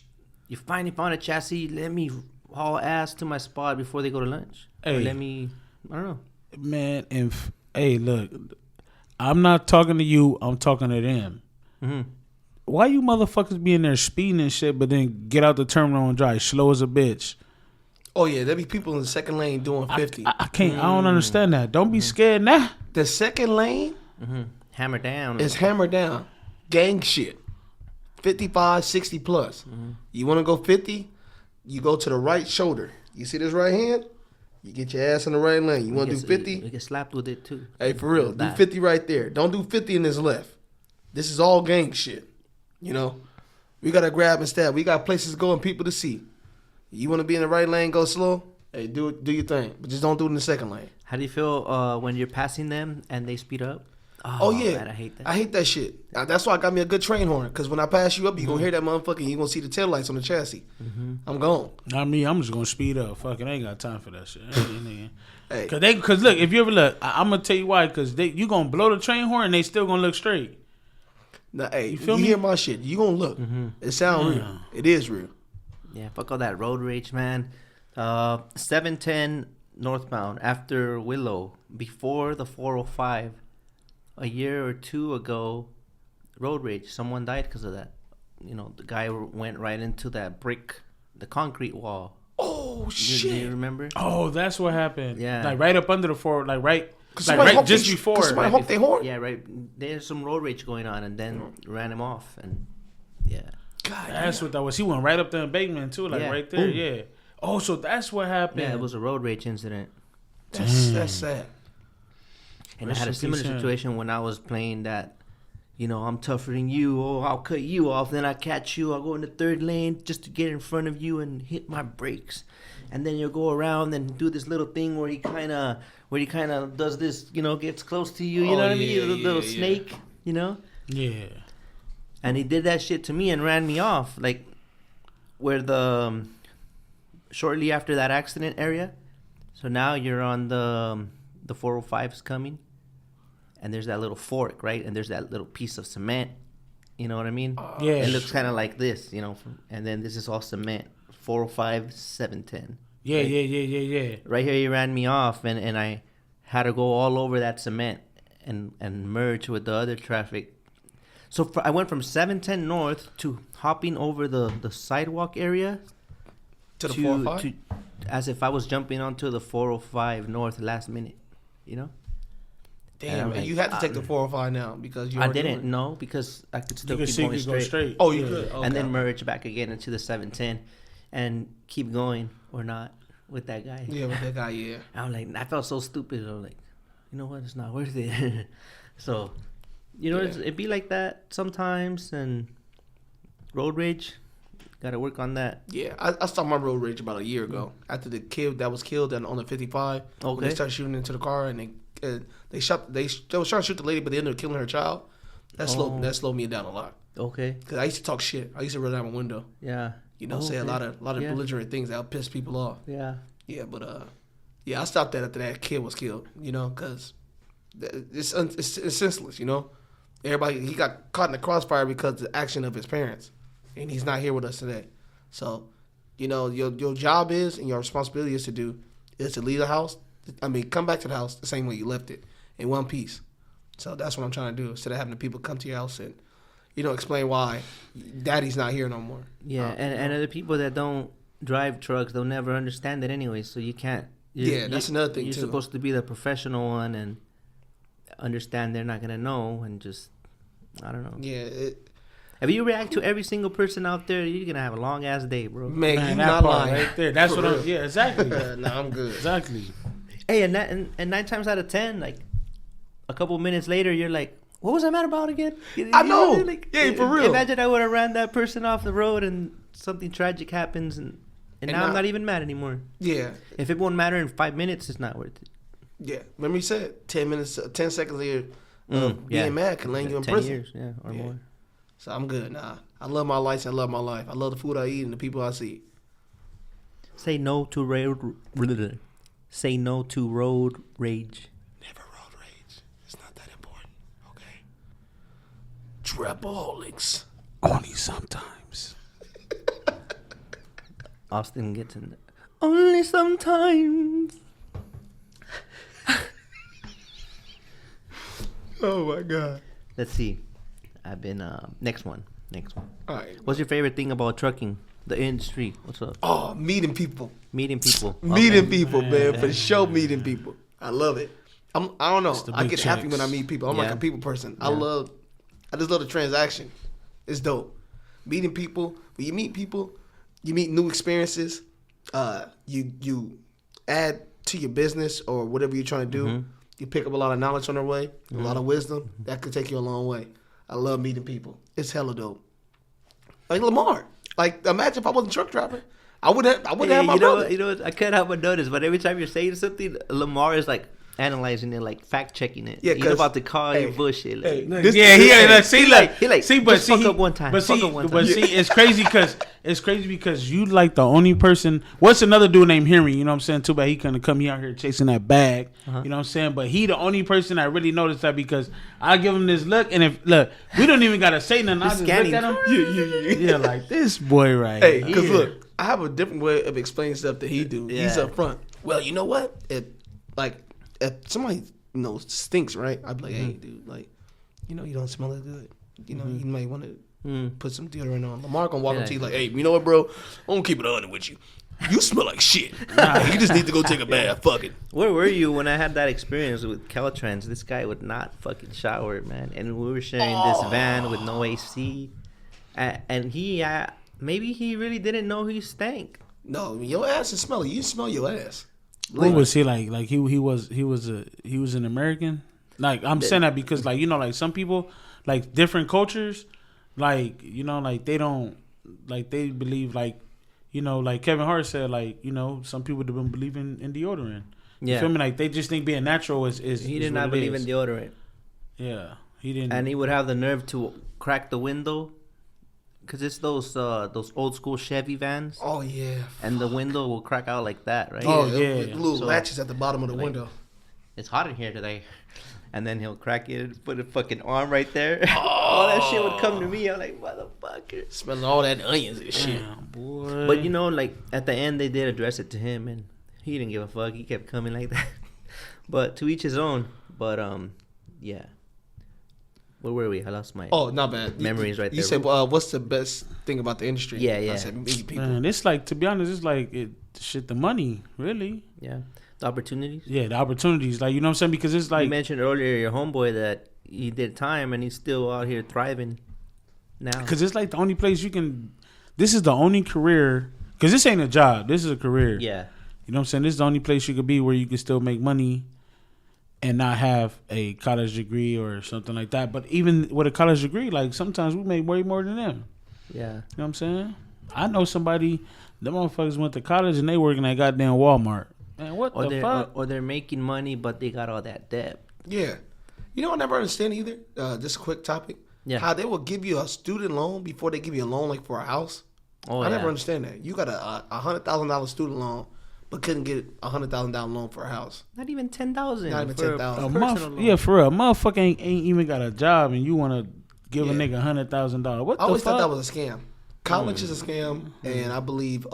you finally found a chassis. Let me haul ass to my spot before they go to lunch. Or Hey. let me, I don't know. Man, hey, look, I'm not talking to you. I'm talking to them. Mm-hmm. Why you motherfuckers be in there speeding and shit, but then get out the terminal and drive slow as a bitch? Oh yeah, there be people in the second lane doing 50. I can't. I don't understand that. Don't be scared now. The second lane Hammer down. is hammered down. Gang shit. 55, 60 plus. You want to go 50? You go to the right shoulder. You see this right hand? You get your ass in the right lane. You want to do 50? We get slapped with it too. Hey, for real. Do That. 50 right there. Don't do 50 in this left. This is all gang shit. We got to grab and stab. We got places to go and people to see. You want to be in the right lane, go slow? Hey, do your thing. But just don't do it in the second lane. How do you feel when you're passing them and they speed up? Oh, yeah. Man, I hate that. I hate that shit. That's why I got me a good train horn. Because when I pass you up, you going to hear that motherfucker and you going to see the taillights on the chassis. I'm gone. Not me. I'm just gonna speed up. Fucking ain't got time for that shit. Hey. Cause look, if you ever look, I'm gonna tell you why. Cause you gonna blow the train horn and they still gonna look straight. Now, hey, You you feel me? hear my shit, you going to look. It sound real. It is real. Yeah, fuck all that road rage, man. 710 northbound after Willow, before the 405, a year or two ago, road rage. Someone died because of that. The guy went right into that the concrete wall Oh Do shit! you remember? Oh, that's what happened. Yeah. Like right up under the floor, like right Somebody honked just they- before. somebody Like, honked their horn. Yeah, right. There's some road rage going on, and then ran him off, and yeah. God, that's what that was. He went right up there in Bateman too, like Yeah. right there. Boom. Yeah. Oh, so that's what happened. Yeah, it was a road rage incident. that's sad. And Rest I had a in similar peace, Sam. situation when I was playing that, I'm tougher than you. Oh, I'll cut you off. Then I catch you. I'll go in the third lane just to get in front of you and hit my brakes. And then you'll go around and do this little thing where he kind of does this, gets close to you. You know what I mean? yeah, A little snake, Yeah. And he did that shit to me and ran me off. Like, where shortly after that accident area. So now you're on the 405's coming. And there's that little fork, right? And there's that little piece of cement. You know what I mean? Yeah. It looks kind of like this, and then this is all cement. 405, 710. Yeah, yeah. Right here, he ran me off, and I had to go all over that cement and merge with the other traffic. So I went from 710 north to hopping over the sidewalk area To the 405? as if I was jumping onto the 405 north last minute, Damn, And man, you had to take the 405 now because you. I already didn't doing it. know because I could still You keep can going see you go straight. Oh, you Yeah. could. Okay. and then merge back again into the 710 and keep going or not with that guy. Yeah, with that guy, yeah. I was like, I felt so stupid. I was like, you know what? It's not worth it. So, it'd be like that sometimes. And road rage, got to work on that. Yeah, I started my road rage about a year ago after the kid that was killed on the 55. When Okay. they started shooting into the car and they were trying to shoot the lady, but they ended up killing her child. That slowed me down a lot Okay. because I used to talk shit. I used to roll down my window. Yeah. Say a Okay. lot of Yeah. belligerent things that would piss people off. Yeah. Yeah, but I stopped that after that kid was killed. Because it's senseless. Everybody he got caught in the crossfire because of the action of his parents, and he's not here with us today. So, your job is and your responsibility is to leave the house. Come back to the house the same way you left it, in one piece. So that's what I'm trying to do. Instead of having the people come to your house and, explain why daddy's not here no more. Yeah. And other people that don't drive trucks, they'll never understand it anyway. So you can't. That's another thing, You're too. supposed to be the professional one and understand they're not going to know and just, I don't know. Yeah, If you react to every single person out there, you're going to have a long ass day, bro. man, you that not part lying. right there. That's For what real. I'm. Yeah, exactly. Nah, I'm good. Exactly. Hey, and 9 times out of 10, like a couple minutes later, you're like, what was I mad about again? I know. Like, Yeah, for real. Imagine I would have ran that person off the road and something tragic happens, and now I'm not even mad anymore. Yeah, If it won't matter in 5 minutes, it's not worth it. yeah. Remember you said 10 seconds later Yeah. being mad can land you in 10 prison. years, yeah, or Yeah. more. So I'm good. Nah, I love my life. I love my life. I love the food I eat and the people I see. Say no to road. Say no to road rage. Never road rage. It's not that important. Okay. Trapaholics. Only sometimes. Austin gets in there. Only sometimes. Oh my god. Let's see. I've been next one. All right. What's your favorite thing about trucking? The industry. What's up? Oh, meeting people. Meeting people. Meeting people, man. For sure, meeting people. I love it. I don't know. the I big get happy checks. when I meet people. I'm like Yeah. a people person. Yeah. I just love the transaction. It's dope. Meeting people. When you meet people, you meet new experiences. You add to your business or whatever you're trying to do. Mm-hmm. You pick up a lot of knowledge on their way, a lot of wisdom. That could take you a long way. I love meeting people. It's hella dope. Like Lamar. Like imagine if I wasn't a truck driver. I wouldn't have my brother. You know what? I can't help but notice, but every time you're saying something, Lamar is like analyzing it, like fact checking it. Yeah, he's 'cause- about to call you hey, bullshit. Like, hey, Yeah, he like, see, like, he like, see, but just see, fuck up one time. But Fuck see, up one but time. see, it's crazy because you like the only person. What's another dude named Henry? You know what I'm saying? Too bad he couldn't come here out here chasing that bag. You know what I'm saying? But he the only person I really noticed that because I give him this look, and if we don't even gotta say nothing. I just look scanning. at him. Yeah, like this boy right. Hey, because here. look, I have a different way of explaining stuff that he do. He's Yeah. up front. Well, you know what? If somebody stinks, right? I'd be like, hey, dude, like, you don't smell that good. You you might want to put some deodorant on. Lamar gonna walk up to you like, hey, you know what, bro? I'm gonna keep it 100 with you. You smell like shit. You just need to go take a bath. Fuck it. Where were you when I had that experience with Caltrans? This guy would not fucking shower, man. And we were sharing this van with no AC. And he, maybe he really didn't know he stank. No, your ass is smelly. You smell your ass. What was he like? Like he was an American. Like I'm saying that because like like some people like different cultures, like like they don't like they believe like like Kevin Hart said like some people don't believe in deodorant. Yeah. You feel me? Like they just think being natural is he did not believe in deodorant. Yeah, he didn't. And he would have the nerve to crack the window. Cause it's those old school Chevy vans. Oh yeah. And the window will crack out like that, right? Oh yeah. Little latches at the bottom of the window. It's hot in here today. And then he'll crack it and put a fucking arm right there. All that shit would come to me. I'm like, motherfucker. Smelling all that onions and shit. Damn, boy. But like at the end they did address it to him and he didn't give a fuck. He kept coming like that. But to each his own. But yeah. Where were we? I lost my not bad. memories right there. You said, what's the best thing about the industry? Yeah. I said, meet people. Man, it's like, to be honest, it's like the money, really. Yeah. The opportunities. Yeah, the opportunities. Like, you know what I'm saying? Because it's like... You mentioned earlier your homeboy that he did time and he's still out here thriving now. Because it's like the only place you can... This is the only career... Because this ain't a job. This is a career. Yeah. You know what I'm saying? This is the only place you could be where you can still make money and not have a college degree or something like that. But even with a college degree, like sometimes we make way more than them. Yeah. You know what I'm saying? I know somebody, them motherfuckers went to college and they working at goddamn Walmart. Man, what the fuck? Or they're making money, but they got all that debt. Yeah. I never understand either. Just a quick topic. Yeah. How they will give you a student loan before they give you a loan like for a house. Oh, I never understand that. You got a $100,000 student loan, but couldn't get $100,000 loan for a house. Not even 10,000. Not even 10,000. Yeah, for real. A motherfucker ain't even got a job and you want to give a nigga $100,000. What the fuck? I always thought that was a scam. College is a scam, and I believe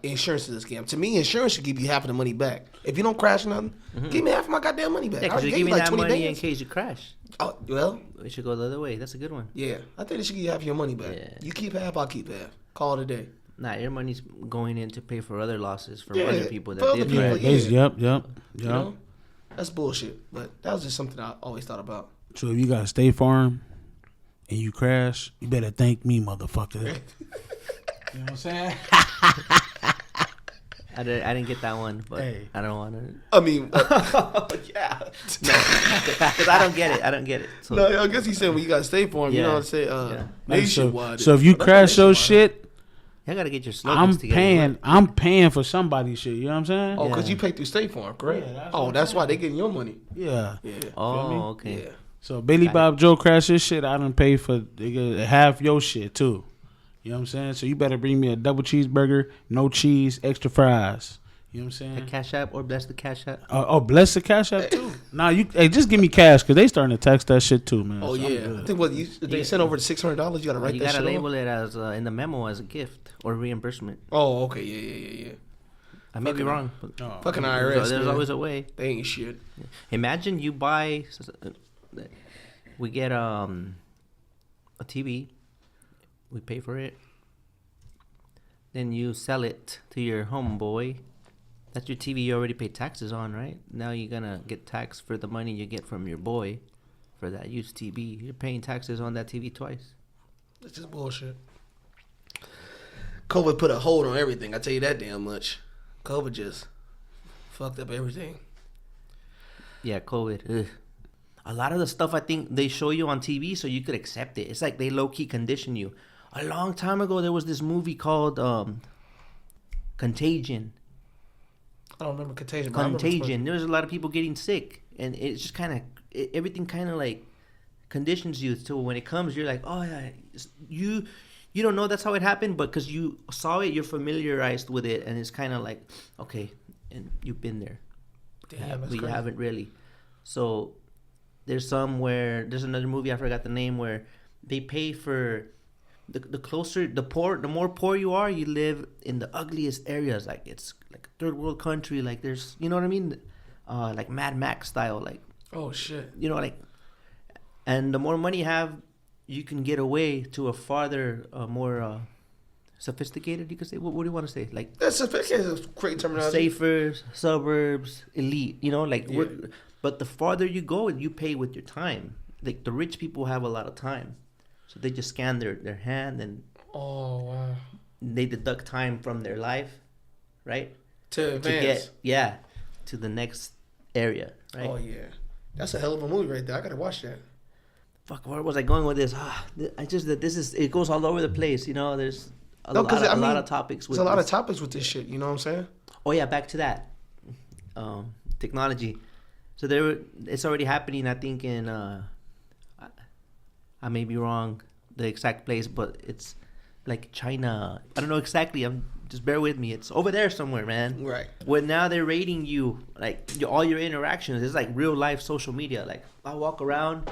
insurance is a scam. To me, insurance should give you half of the money back. If you don't crash nothing, give me half of my goddamn money back. Yeah, because you give me that money in case you crash. Oh, well. We should go the other way. That's a good one. Yeah, I think they should give you half of your money back. Yeah. You keep half, I'll keep half. Call it a day. Nah, your money's going in to pay for other losses from other people that did crash. Yep. You know? That's bullshit. But that was just something I always thought about. So if you got a State Farm and you crash, you better thank me, motherfucker. You know what I'm saying? I didn't get that one, but hey. I don't want to. I mean, yeah. Because I don't get it. So. No, I guess he said when you got to stay for him, you know what I'm saying? Nationwide. So if you crash your shit, you got to get your slogans together. I'm paying for somebody's shit. You know what I'm saying? Oh, because you pay through State Farm, correct? Yeah, that's why they getting your money. Yeah. Oh, okay. Yeah. So Billy Bob Joe crash his shit, I done pay for half your shit too. You know what I'm saying? So you better bring me a double cheeseburger, no cheese, extra fries. You know what I'm saying? A Cash App or bless the Cash App? Bless the Cash App too. Nah, just give me cash because they starting to tax that shit too, man. Oh, so yeah. I think they sent over $600, you got to write that shit. You got to label it as in the memo as a gift or reimbursement. Oh, okay. Yeah. I may be wrong. Fucking IRS. There's always a way. They ain't shit. Imagine you buy, we get a TV. We pay for it. Then you sell it to your homeboy. That's your TV you already paid taxes on, right? Now you're going to get taxed for the money you get from your boy for that used TV. You're paying taxes on that TV twice. That's just bullshit. COVID put a hold on everything. I tell you that damn much. COVID just fucked up everything. Yeah, COVID. Ugh. A lot of the stuff I think they show you on TV so you could accept it. It's like they low-key condition you. A long time ago, there was this movie called Contagion. I don't remember Contagion. Contagion. There was a lot of people getting sick. And it's just kind of, everything kind of like conditions you to when it comes, you're like, oh, yeah, you don't know that's how it happened, but because you saw it, you're familiarized with it. And it's kind of like, okay, and you've been there. Damn, but you haven't really. So there's another movie, I forgot the name, where they pay for the more poor you are, you live in the ugliest areas. Like it's like a third world country. Like there's, you know what I mean? Like Mad Max style. Like, oh shit. You know, like, and the more money you have, you can get away to a farther, more sophisticated. You could say. What do you want to say? Like That's a great terminology. safer suburbs, elite. You know, like Yeah. but the farther you go, you pay with your time. Like the rich people have a lot of time, so they just scan their hand and Oh wow. they deduct time from their life, right? To advance. To the next area, right? Oh yeah. That's a hell of a movie right there. I gotta watch that. Fuck, where was I going with this? It goes all over the place. You know, there's a lot of topics. There's a lot of topics with this shit. You know what I'm saying? Oh yeah, back to that. Technology. So it's already happening. I think in I may be wrong the exact place, but it's like China. I don't know exactly. Just bear with me. It's over there somewhere, man. Right. Where now they're rating you, like all your interactions. It's like real life social media. Like I walk around,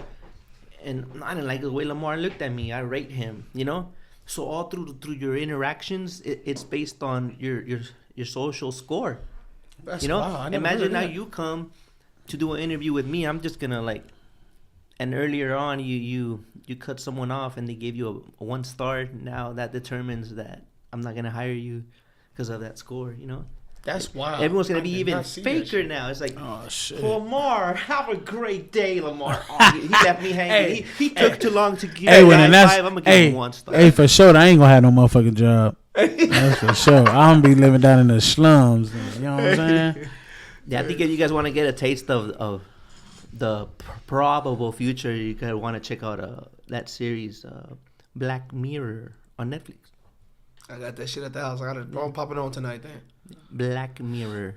and I didn't like the way Lamar looked at me. I rate him. You know. So all through your interactions, it's based on your social score. That's You know. wow, I never Imagine heard of now that. you come to do an interview with me. I'm just gonna like. And earlier on, you cut someone off, and they gave you a 1 star. Now that determines that I'm not gonna hire you because of that score. You know. That's wild. Everyone's gonna I be did even not see that faker shit. now. It's like, Oh shit. Lamar, have a great day, Lamar. Oh, he left me hanging. he took too long to give Hey, me when a that's high five. I'm gonna give hey, him 1 star. hey, for sure, I ain't gonna have no motherfucking job. That's for sure. I'm gonna be living down in the slums. You know what I'm saying? Yeah, I think if you guys want to get a taste of the probable future, you guys want to check out that series, Black Mirror, on Netflix. I got that shit at the house. I'm popping on tonight then. Black Mirror.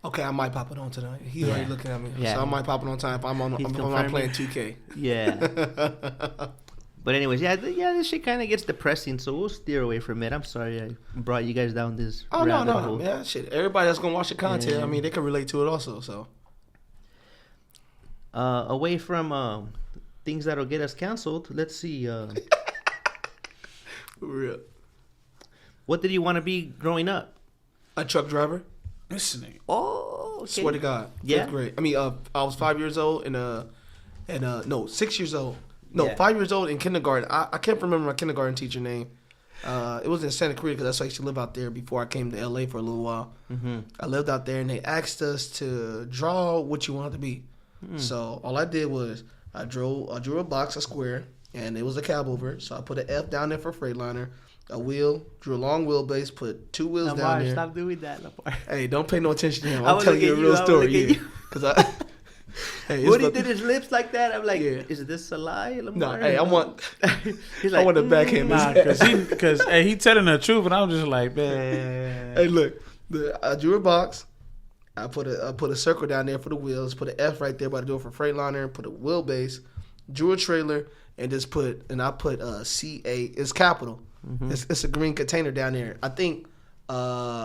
Okay, I might pop it on tonight. He's already looking at me. Yeah. So I might pop it on time if I'm He's playing confirming. 2K. Yeah. But anyways, this shit kind of gets depressing, so we'll steer away from it. I'm sorry I brought you guys down this Oh no, rabbit no, hole. man. Shit. Everybody that's gonna watch the content, Yeah. I mean, they can relate to it also. So Away from things that'll get us canceled, let's see. for real. What did you want to be growing up? A truck driver. Listening. Oh, okay. Swear to God. Yeah? Fifth grade. I mean, I was 5 years old and 6 years old. No, Yeah. 5 years old in kindergarten. I can't remember my kindergarten teacher name. It was in Santa Cruz because that's why I used to live out there before I came to LA for a little while. Mm-hmm. I lived out there and they asked us to draw what you wanted to be. So all I did was I drew a box, a square, and it was a cab over. So I put an F down there for Freightliner, a wheel, drew a long wheelbase, put 2 wheels down Lamar, there. stop doing that, Lamar. Hey, don't pay no attention to him. I I'm was telling you a looking real at you, I was story. looking Yeah, at you. because I. Hey, When he it's did his lips like that, I'm like, Yeah. is this a lie, no, Lamar? hey, I want. He's I want to backhand Nah, his ass. because he telling the truth, and I'm just like, man. Hey, look, I drew a box. I put a circle down there for the wheels. Put an F right there by the door for Freightliner. Put a wheelbase. Drew a trailer and I put CA. It's capital. Mm-hmm. It's a green container down there. I think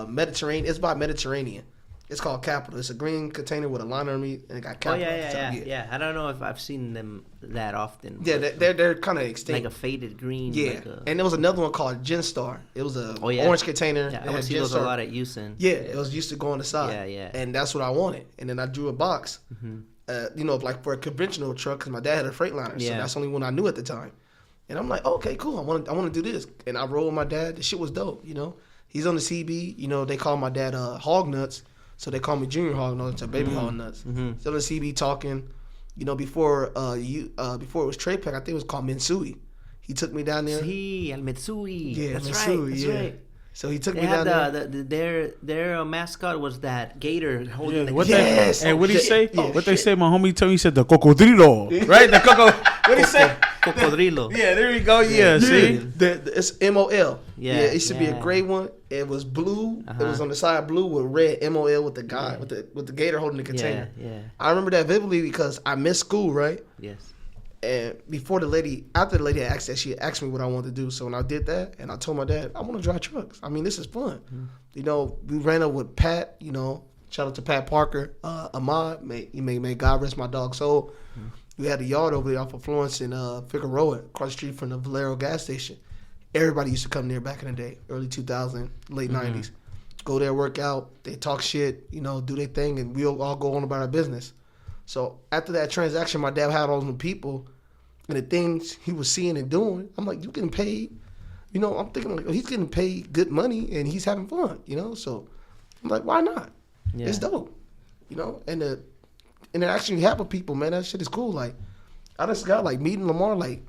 Mediterranean. It's by Mediterranean. It's called Capital. It's a green container with a line underneath and it got Oh Capital. yeah, at the yeah, top. yeah. I don't know if I've seen them that often. Yeah, but they're kind of extinct. like a faded green. Yeah, like a, and there was another one called Genstar. It was a Oh, yeah. orange container. yeah, It I would had see those a Genstar. lot at Houston. Yeah, it was used to go on the side. Yeah, yeah. And that's what I wanted. And then I drew a box, like for a conventional truck, because my dad had a Freightliner, so Yeah. that's the only one I knew at the time. And I'm like, okay, cool. I want to do this. And I rolled with my dad. The shit was dope. He's on the CB. They call my dad Hog Nuts, so they call me Junior Hog Nuts or Baby Hog Nuts. He's on the CB talking. Before it was Trade Pack, I think it was called Mensui. He took me down there. Sí, El Mitsui. Yeah, that's Mitsui, right. That's yeah. right. So he took They me down had there. their mascot was that gator holding Yeah, the what Yes. Hey, what he shit. say? Oh, What they shit. say? My homie told me, he said the cocodrilo, right? The coco. What he say? cocodrilo. Yeah, there you go. Yeah, see. It's MOL. Yeah, it used to be a yeah. gray one. It was blue. Uh-huh. It was on the side blue with red MOL with the guy with the gator holding the container. Yeah. I remember that vividly because I missed school, right? Yes. And after the lady had asked that, she asked me what I wanted to do. So when I did that, and I told my dad, I want to drive trucks. I mean, this is fun. We ran up with Pat. Shout out to Pat Parker, Ahmad. May God rest my dog's soul. We had a yard over there off of Florence and Figueroa, across the street from the Valero gas station. Everybody used to come there back in the day, early 2000, late 90s. Go there, work out. They talk shit, do their thing, and we'll all go on about our business. So after that transaction, my dad had all those people, and the things he was seeing and doing, I'm like, you getting paid You know, I'm thinking like, he's getting paid good money and he's having fun. You know, so I'm like, why not? Yeah. It's dope. You know, and the interaction you have with people, man, that shit is cool. Like, I just got like meeting Lamar, like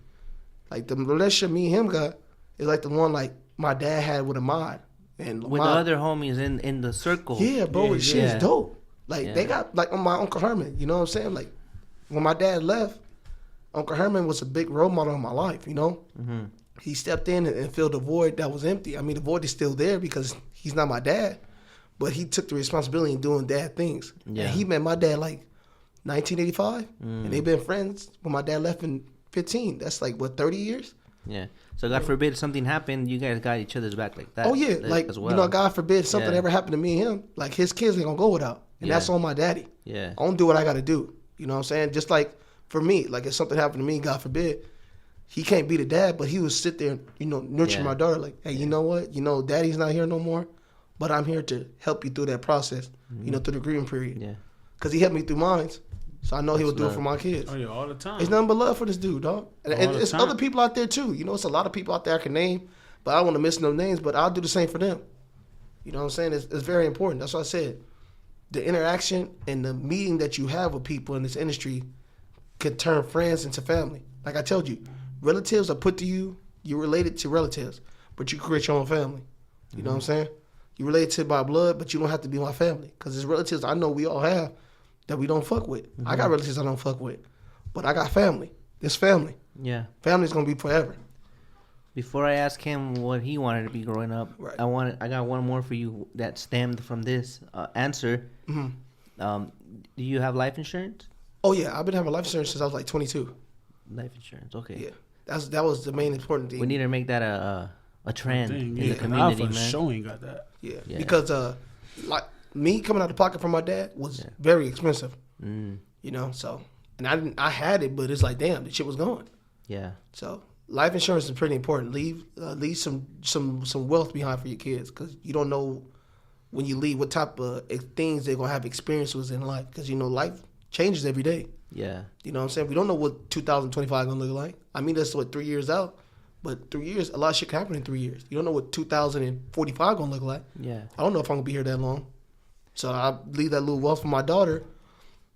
the relationship me and him got is like the one like my dad had with Ahmad and Lamar. With the other homies in the circle. Yeah, bro, shit is dope. Like they Yeah. got like my Uncle Herman, you know what I'm saying? Like when my dad left, Uncle Herman was a big role model in my life, you know? Mm-hmm. He stepped in and filled the void that was empty. I mean, the void is still there because he's not my dad, but he took the responsibility in doing dad things. Yeah. And he met my dad like 1985, and they've been friends when my dad left in 15. That's like, what, 30 years? Yeah. So God forbid something happened, you guys got each other's back like that. Oh, yeah. Like, as well. you know, God forbid something Yeah. ever happened to me and him. Like, his kids ain't going to go without. And Yeah. that's on my daddy. Yeah. I don't do what I got to do. You know what I'm saying? Just like for me, like if something happened to me, God forbid, he can't be the dad, but he would sit there and, you know, nurture Yeah. my daughter. Like, hey, you know what? You know, daddy's not here no more, but I'm here to help you through that process, you know, through the grieving period. Yeah. Because he helped me through mine. So I know he That's would do love. it for my kids. Oh yeah, all the time. It's nothing but love for this dude, dog. And All the it's time. other people out there too. You know, it's a lot of people out there I can name, but I don't want to miss no names, but I'll do the same for them. You know what I'm saying? It's very important. That's what I said. The interaction and the meeting that you have with people in this industry could turn friends into family. Like I told you, relatives are put to you. You're related to relatives, but you create your own family. You know what I'm saying? You're related to by blood, but you don't have to be my family. Because there's relatives I know we all have that we don't fuck with. I got relatives I don't fuck with, but I got family. This family. Yeah. Family's going to be forever. Before I ask him what he wanted to be growing up, Right. I got one more for you that stemmed from this answer. Mm-hmm. Do you have life insurance? Oh, yeah. I've been having life insurance since I was like 22. Life insurance. Okay. Yeah. That was the main important thing. We need to make that a trend Thing, in yeah, the community, I for man. sure ain't got that. Yeah. Yeah. Because like me coming out of pocket from my dad was Yeah. very expensive. Mm, You know, so and I had it, but it's like damn, the shit was gone. yeah. So life insurance is pretty important. Leave some wealth behind for your kids because you don't know when you leave what type of things they're gonna have experiences in life because you know life changes every day. Yeah. You know what I'm saying? We don't know what 2025 gonna look like. I mean that's what 3 years out, but 3 years a lot of shit can happen in 3 years. You don't know what 2045 gonna look like. Yeah. I don't know if I'm gonna be here that long, so I leave that little wealth for my daughter.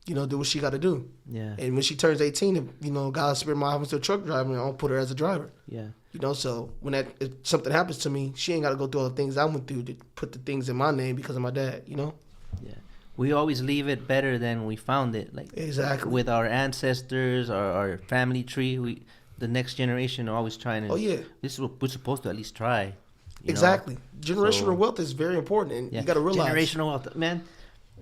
You know, do what she got to do. Yeah. And when she turns 18, you know, God spirit my office to a truck driver, I'll put her as a driver. Yeah. You know, so when if something happens to me, she ain't got to go through all the things I went through to put the things in my name because of my dad, you know? Yeah. We always leave it better than we found it. Like Exactly. with our ancestors, our family tree, the next generation are always trying to. Oh, yeah. This is what we're supposed to at least try. you know? Exactly. Generational So- wealth is very important, and Yeah. you got to realize. Generational wealth, man.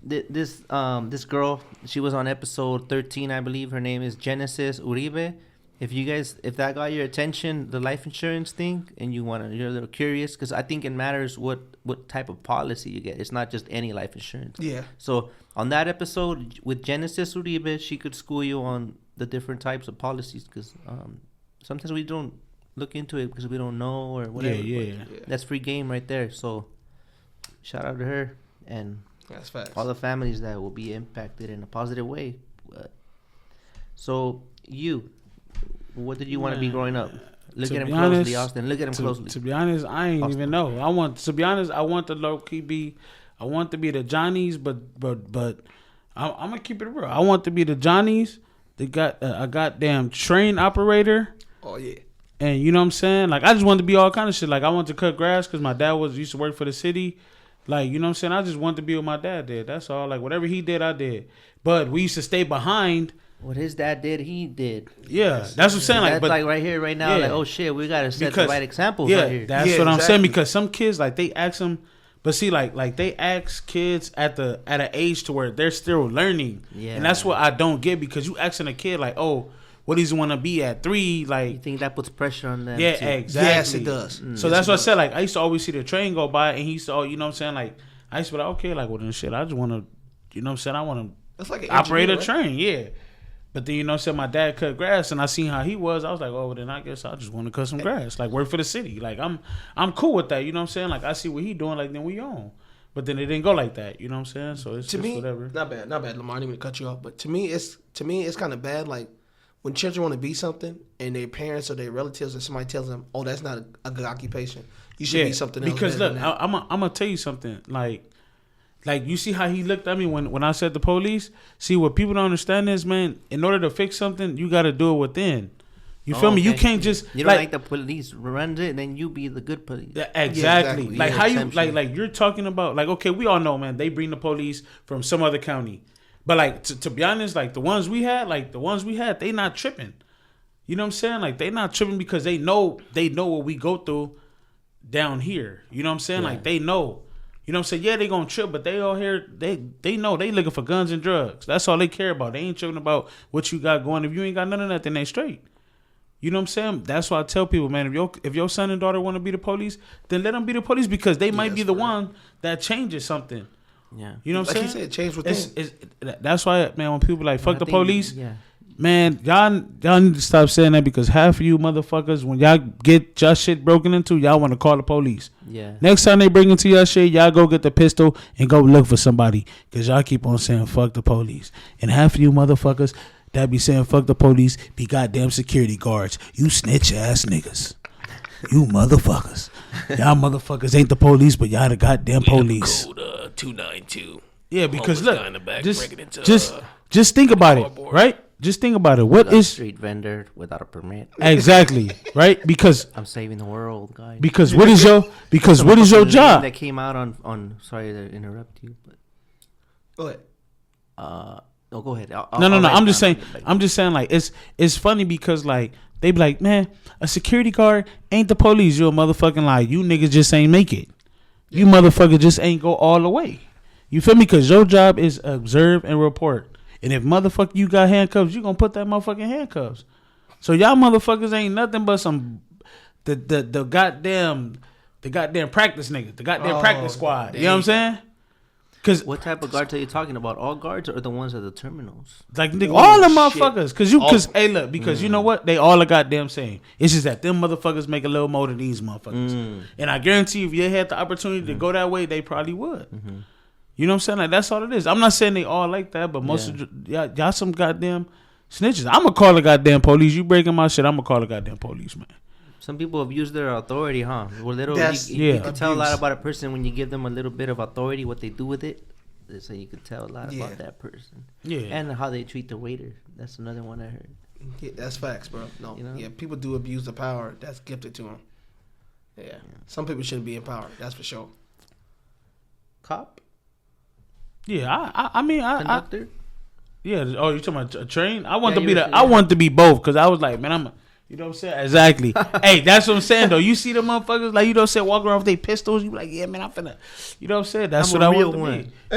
This girl, she was on episode 13, I believe. Her name is Genesis Uribe. If that got your attention, the life insurance thing, and you're a little curious, because I think it matters what type of policy you get. It's not just any life insurance. Yeah. So on that episode with Genesis Uribe, she could school you on the different types of policies, because sometimes we don't look into it because we don't know or whatever. Yeah. But that's free game right there. So shout out to her and That's facts. all the families that will be impacted in a positive way. So what did you want to be growing up? Look To at him be closely, honest, Austin. Look at him closely. To be honest, I ain't Austin. even know. I want to low key be. I want to be the Johnnies, but I'm gonna keep it real. I want to be the Johnnies. They got a goddamn train operator. Oh, yeah. And you know what I'm saying? Like, I just wanted to be all kind of shit. Like, I wanted to cut grass because my dad used to work for the city. Like, you know what I'm saying? I just wanted to be what my dad did. That's all. Like, whatever he did, I did. But we used to stay behind. What his dad did, he did. Yeah, that's what I'm saying. Like, That's but like right here, right now. Yeah. Like, oh shit, we gotta set Because- the right examples yeah, right here. that's Yeah, what I'm saying. exactly. Because some kids, like, they ask them, but see, like they ask kids at an age to where they're still learning. Yeah. And that's what I don't get, because you asking a kid like, oh, what does he want to be at 3? You Like, think that puts pressure on them? yeah, too? exactly. Yes, it does. So that's what I said. Like, I used to always see the train go by, and he used to, you know what I'm saying? Like, I used to be like, okay, like, well then shit, I just want to, you know what I'm saying? I want That's like an to operate a engineer, right? train, yeah. But then, you know what I'm saying, my dad cut grass, and I seen how he was. I was like, oh, well, then I guess I just want to cut some grass, like, work for the city. Like, I'm cool with that, you know what I'm saying? Like, I see what he doing, like, then we on. But then it didn't go like that, you know what I'm saying? So it's To just me, whatever. not bad, Lamar. I didn't mean to cut you off, but to me, it's kind of bad. Like when children want to be something and their parents or their relatives or somebody tells them, "Oh, that's not a good occupation. You should be something else." Because look, I'm gonna tell you something. Like you see how he looked at me when I said the police. See, what people don't understand is, man, in order to fix something, you got to do it within. You feel me? You can't just you don't like the police runs it, then you be the good police. Yeah, exactly. Yeah, like how you exemption. like you're talking about like, okay, we all know, man, they bring the police from some other county. But like to be honest, like the ones we had, they not tripping. You know what I'm saying? Like they not tripping because they know what we go through down here. You know what I'm saying? Yeah. Like they know. You know what I'm saying? Yeah, they gonna trip, but they all here, they know they looking for guns and drugs. That's all they care about. They ain't tripping about what you got going. If you ain't got none of that, then they straight. You know what I'm saying? That's why I tell people, man, if your son and daughter want to be the police, then let them be the police because they might be the one that changes something. Yeah. You know what I'm saying? Like he said, change within. That's why, man, when people like, fuck the police, Yeah. man, y'all need to stop saying that because half of you motherfuckers, when y'all get your shit broken into, y'all want to call the police. Yeah. Next time they bring into your shit, y'all go get the pistol and go look for somebody because y'all keep on saying fuck the police. And half of you motherfuckers that be saying fuck the police be goddamn security guards. You snitch ass niggas. You motherfuckers. Y'all motherfuckers ain't the police, but y'all the goddamn police. Code 292. Yeah, because Homeless look, guy in the back breaking into, just think about it, cardboard. right? Just think about it. What A is street vendor without a permit? exactly right? Because I'm saving the world, guys. what is your Fucking job? that came out on sorry to interrupt you, but Go ahead. no, go ahead. No. I'll I'm write just down saying. it, like- I'm just saying. Like it's funny because like they be like, man, a security guard ain't the police. You a motherfucking lie. You niggas just ain't make it. You motherfuckers just ain't go all the way. You feel me? Because your job is observe and report. And if motherfucker you got handcuffs, you gonna put that motherfucking handcuffs. So y'all motherfuckers ain't nothing but some the goddamn practice niggas, the goddamn practice squad. You know what I'm saying? Cause What type of guards are you talking about? All guards or the ones at the terminals? like nigga, all the motherfuckers, All- you know what? They all the goddamn same. It's just that them motherfuckers make a little more than these motherfuckers. And I guarantee you, if they had the opportunity to go that way, they probably would. You know what I'm saying? Like that's all it is. I'm not saying they all like that, but most of y'all some goddamn snitches. I'm gonna call the goddamn police. You breaking my shit, I'm gonna call the goddamn police, man. Some people abuse their authority, huh? Well, little That's- you yeah. can tell a lot Abuse. about a person when you give them a little bit of authority. What they do with it, so you can tell a lot Yeah. about that person. Yeah. And how they treat the waiter. That's another one I heard. Yeah, that's facts, bro. No, You know? yeah, people do abuse the power that's gifted to them. Yeah, some people shouldn't be in power. That's for sure. Cop, Yeah, I mean, conductor. yeah. Oh, you talking about a train? I want Yeah, to be you the. was- I want to be both because I was like, man, I'm. You know what I'm saying? Exactly. Hey, that's what I'm saying though. You see the motherfuckers like you know what I'm saying walking around with their pistols. You be like, yeah, man, I'm finna. You know what I'm saying? That's I'm what a I real want to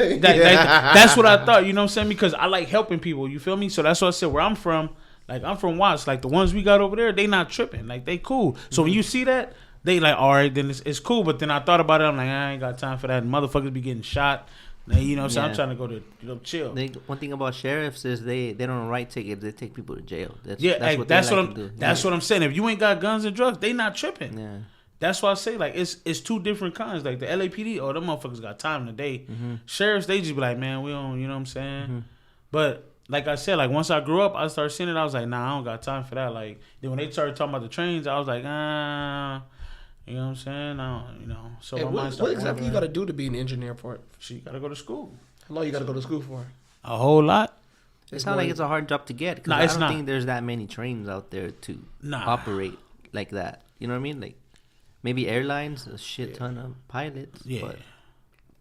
one. be. That's what I thought. You know what I'm saying? Because I like helping people. You feel me? So that's what I said. Where I'm from, like I'm from Watts. Like the ones we got over there, they not tripping. Like they cool. So when you see that, they like, all right, then it's cool. But then I thought about it. I'm like, I ain't got time for that. And motherfuckers be getting shot. Now, you know what I'm saying? Yeah. I'm trying to go to chill. One thing about sheriffs is they don't write tickets. They take people to jail. That's what that's they what like to do. That's what I'm saying. If you ain't got guns and drugs, they not tripping. Yeah. That's why I say like it's two different kinds. Like the LAPD, them motherfuckers got time today. Sheriffs, they just be like, man, we don't, you know what I'm saying? But like I said, like once I grew up, I started seeing it. I was like, nah, I don't got time for that. Like then when they started talking about the trains, I was like, you know what I'm saying? I don't, you know. So Hey, my mind what started exactly you wandering. got to do to be an engineer for it? Shit, you gotta go to school. How long you got to go to school for? A whole lot. It's not like it's a hard job to get. 'Cause Nah, I it's don't not. think there's that many trains out there to Nah. operate like that. You know what I mean? Like maybe airlines, a shit ton of pilots. Yeah. But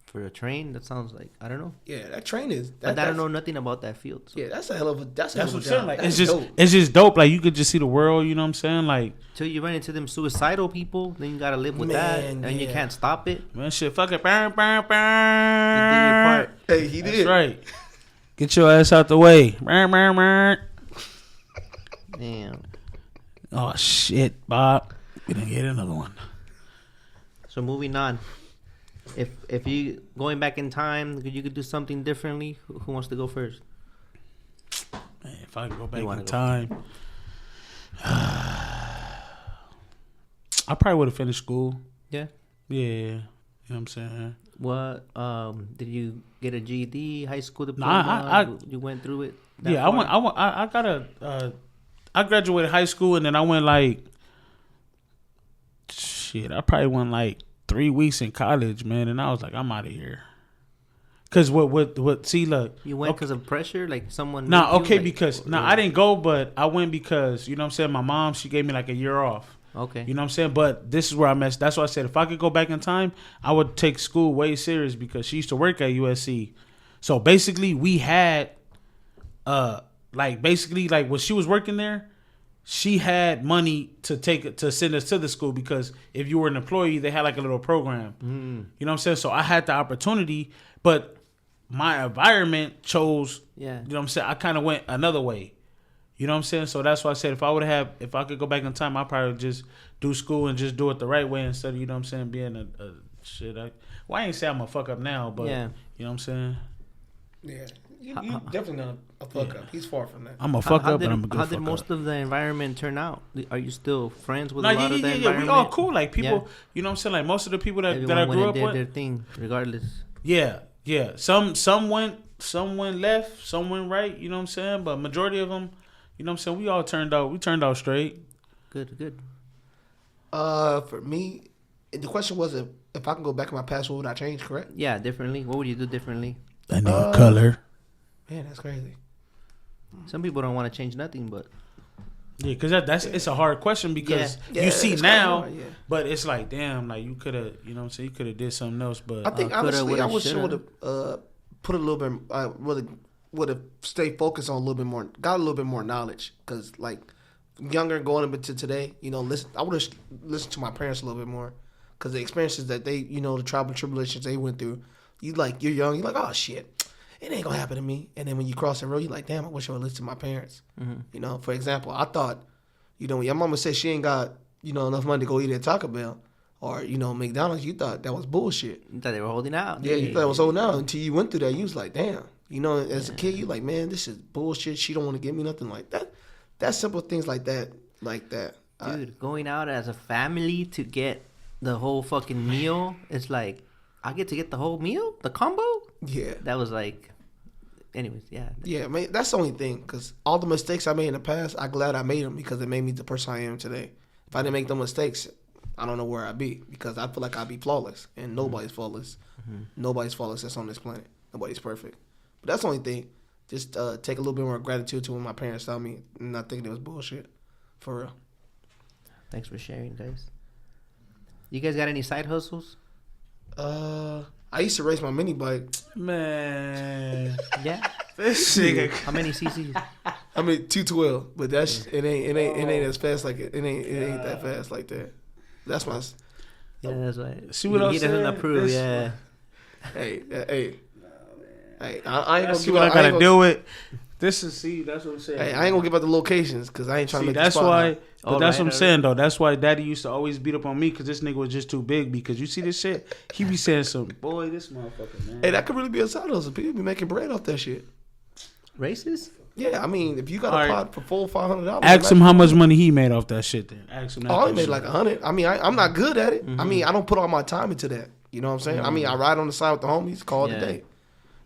for a train, that sounds like I don't know. Yeah, that train is. But I don't know nothing about that field. So. Yeah, that's a hell of a. That's a hell That's of what a I'm saying. job. Like That's it's dope. just dope. Like you could just see the world. You know what I'm saying? Like Till you run into them suicidal people, then you gotta live with that, Man, and you yeah. can't stop it. man, shit, fuck it, burn, burn, You burn. did your part. Hey, he That's did. right. Get your ass out the way. Burn, burn, burn. Damn. Oh shit, Bob. We didn't get another one. So moving on. If you going back in time, you could do something differently. Who wants to go first? Man, if I could go back wanna in go? time, I probably would have finished school. Yeah. Yeah, you know what I'm saying. What did you get a GED, high school Nah, diploma? You went through it. that Yeah, far? I got a I graduated high school and then I went like, shit, I probably went like 3 weeks in college, man, and I was like, I'm out of here. Cause what? See, look, You went because of pressure, like someone. nah, made you, okay, like, because or- I didn't go, but I went because you know what I'm saying. My mom, she gave me like a year off. Okay. You know what I'm saying? But this is where I messed. That's why I said if I could go back in time, I would take school way serious because she used to work at USC. So basically, we had, like when she was working there, she had money to send us to the school because if you were an employee, they had like a little program. You know what I'm saying? So I had the opportunity, but my environment chose. Yeah. You know what I'm saying? I kind of went another way. You know what I'm saying? So that's why I said if I could go back in time, I'd probably just do school and just do it the right way instead of, you know what I'm saying, being a shit. I ain't say I'm a fuck up now, but Yeah. you know what I'm saying? Yeah, you definitely not a fuck up. He's far from that. I'm a fuck How up, did, but I'm a good how fuck did most up. of the environment turn out? Are you still friends with No, a lot of the yeah. environment? We all cool. Like people, Yeah. you know what I'm saying? Like most of the people that Everyone I went grew and up did with. their thing, regardless. Yeah. Some went left, some went right. You know what I'm saying? But majority of them, you know what I'm saying? We all turned out straight. Good. For me, the question was if I can go back in my past, what would I change? Correct? Yeah, differently. What would you do differently? That nigga color. Man, that's crazy. Some people don't want to change nothing, but Yeah, because it's a hard question because Yeah, you see it's kinda now, hard, yeah. but it's like, damn, like you could have, you know what I'm saying? You could have did something else, but I think coulda, honestly, woulda, I wish I shoulda. would have put a little bit, would have stayed focused on a little bit more, got a little bit more knowledge. Because like younger going into today, you know, I would have listened to my parents a little bit more. Because the experiences that they, you know, the trial and tribulations they went through, you're young, you're like, oh shit, it ain't gonna happen to me. And then when you cross the road, you're like, damn, I wish I would listen to my parents. Mm-hmm. You know, for example, I thought, you know, when your mama said she ain't got, you know, enough money to go eat at Taco Bell or, you know, McDonald's, you thought that was bullshit. you thought they were holding out. Yeah, you thought it was so now until you went through that. You was like, damn. You know, as a kid, you like, man, this is bullshit. She don't want to give me nothing like that. That's simple things like that. Dude, going out as a family to get the whole fucking meal, it's like, I get to get the whole meal? The combo? Yeah. That was like, anyways, yeah. Yeah, man, that's the only thing. Because all the mistakes I made in the past, I'm glad I made them because it made me the person I am today. If I didn't make those mistakes, I don't know where I'd be because I feel like I'd be flawless. And nobody's flawless. Mm-hmm. Nobody's flawless that's on this planet. Nobody's perfect. But that's the only thing. Just take a little bit more gratitude to when my parents told me and not thinking it was bullshit. For real. Thanks for sharing, guys. You guys got any side hustles? I used to race my mini bike. man, Yeah. this nigga. How many cc's? I mean 212, but that's it ain't as fast like it ain't that fast like that. That's my Yeah, that's right. See what he I'm doesn't saying? approve. This- Yeah. hey. I ain't That's gonna what I gotta gonna, deal with. This is that's what I'm saying. Hey, I ain't gonna give out the locations because I ain't trying See, to make that's the spot why. hot. But All that's right, what I'm all saying though. That's why Daddy used to always beat up on me because this nigga was just too big. Because you see this shit, he be saying some boy, this motherfucker man. Hey, that could really be a side hustle. People be making bread off that shit. Races? Yeah, I mean, if you got a All pot for $400, Ask him how much money he made off that shit. Then ask him. That I only question. made like 100. I mean, I'm not good at it. I mean, I don't put all my time into that. You know what I'm saying? I mean, I ride on the side with the homies, call it Yeah. a day.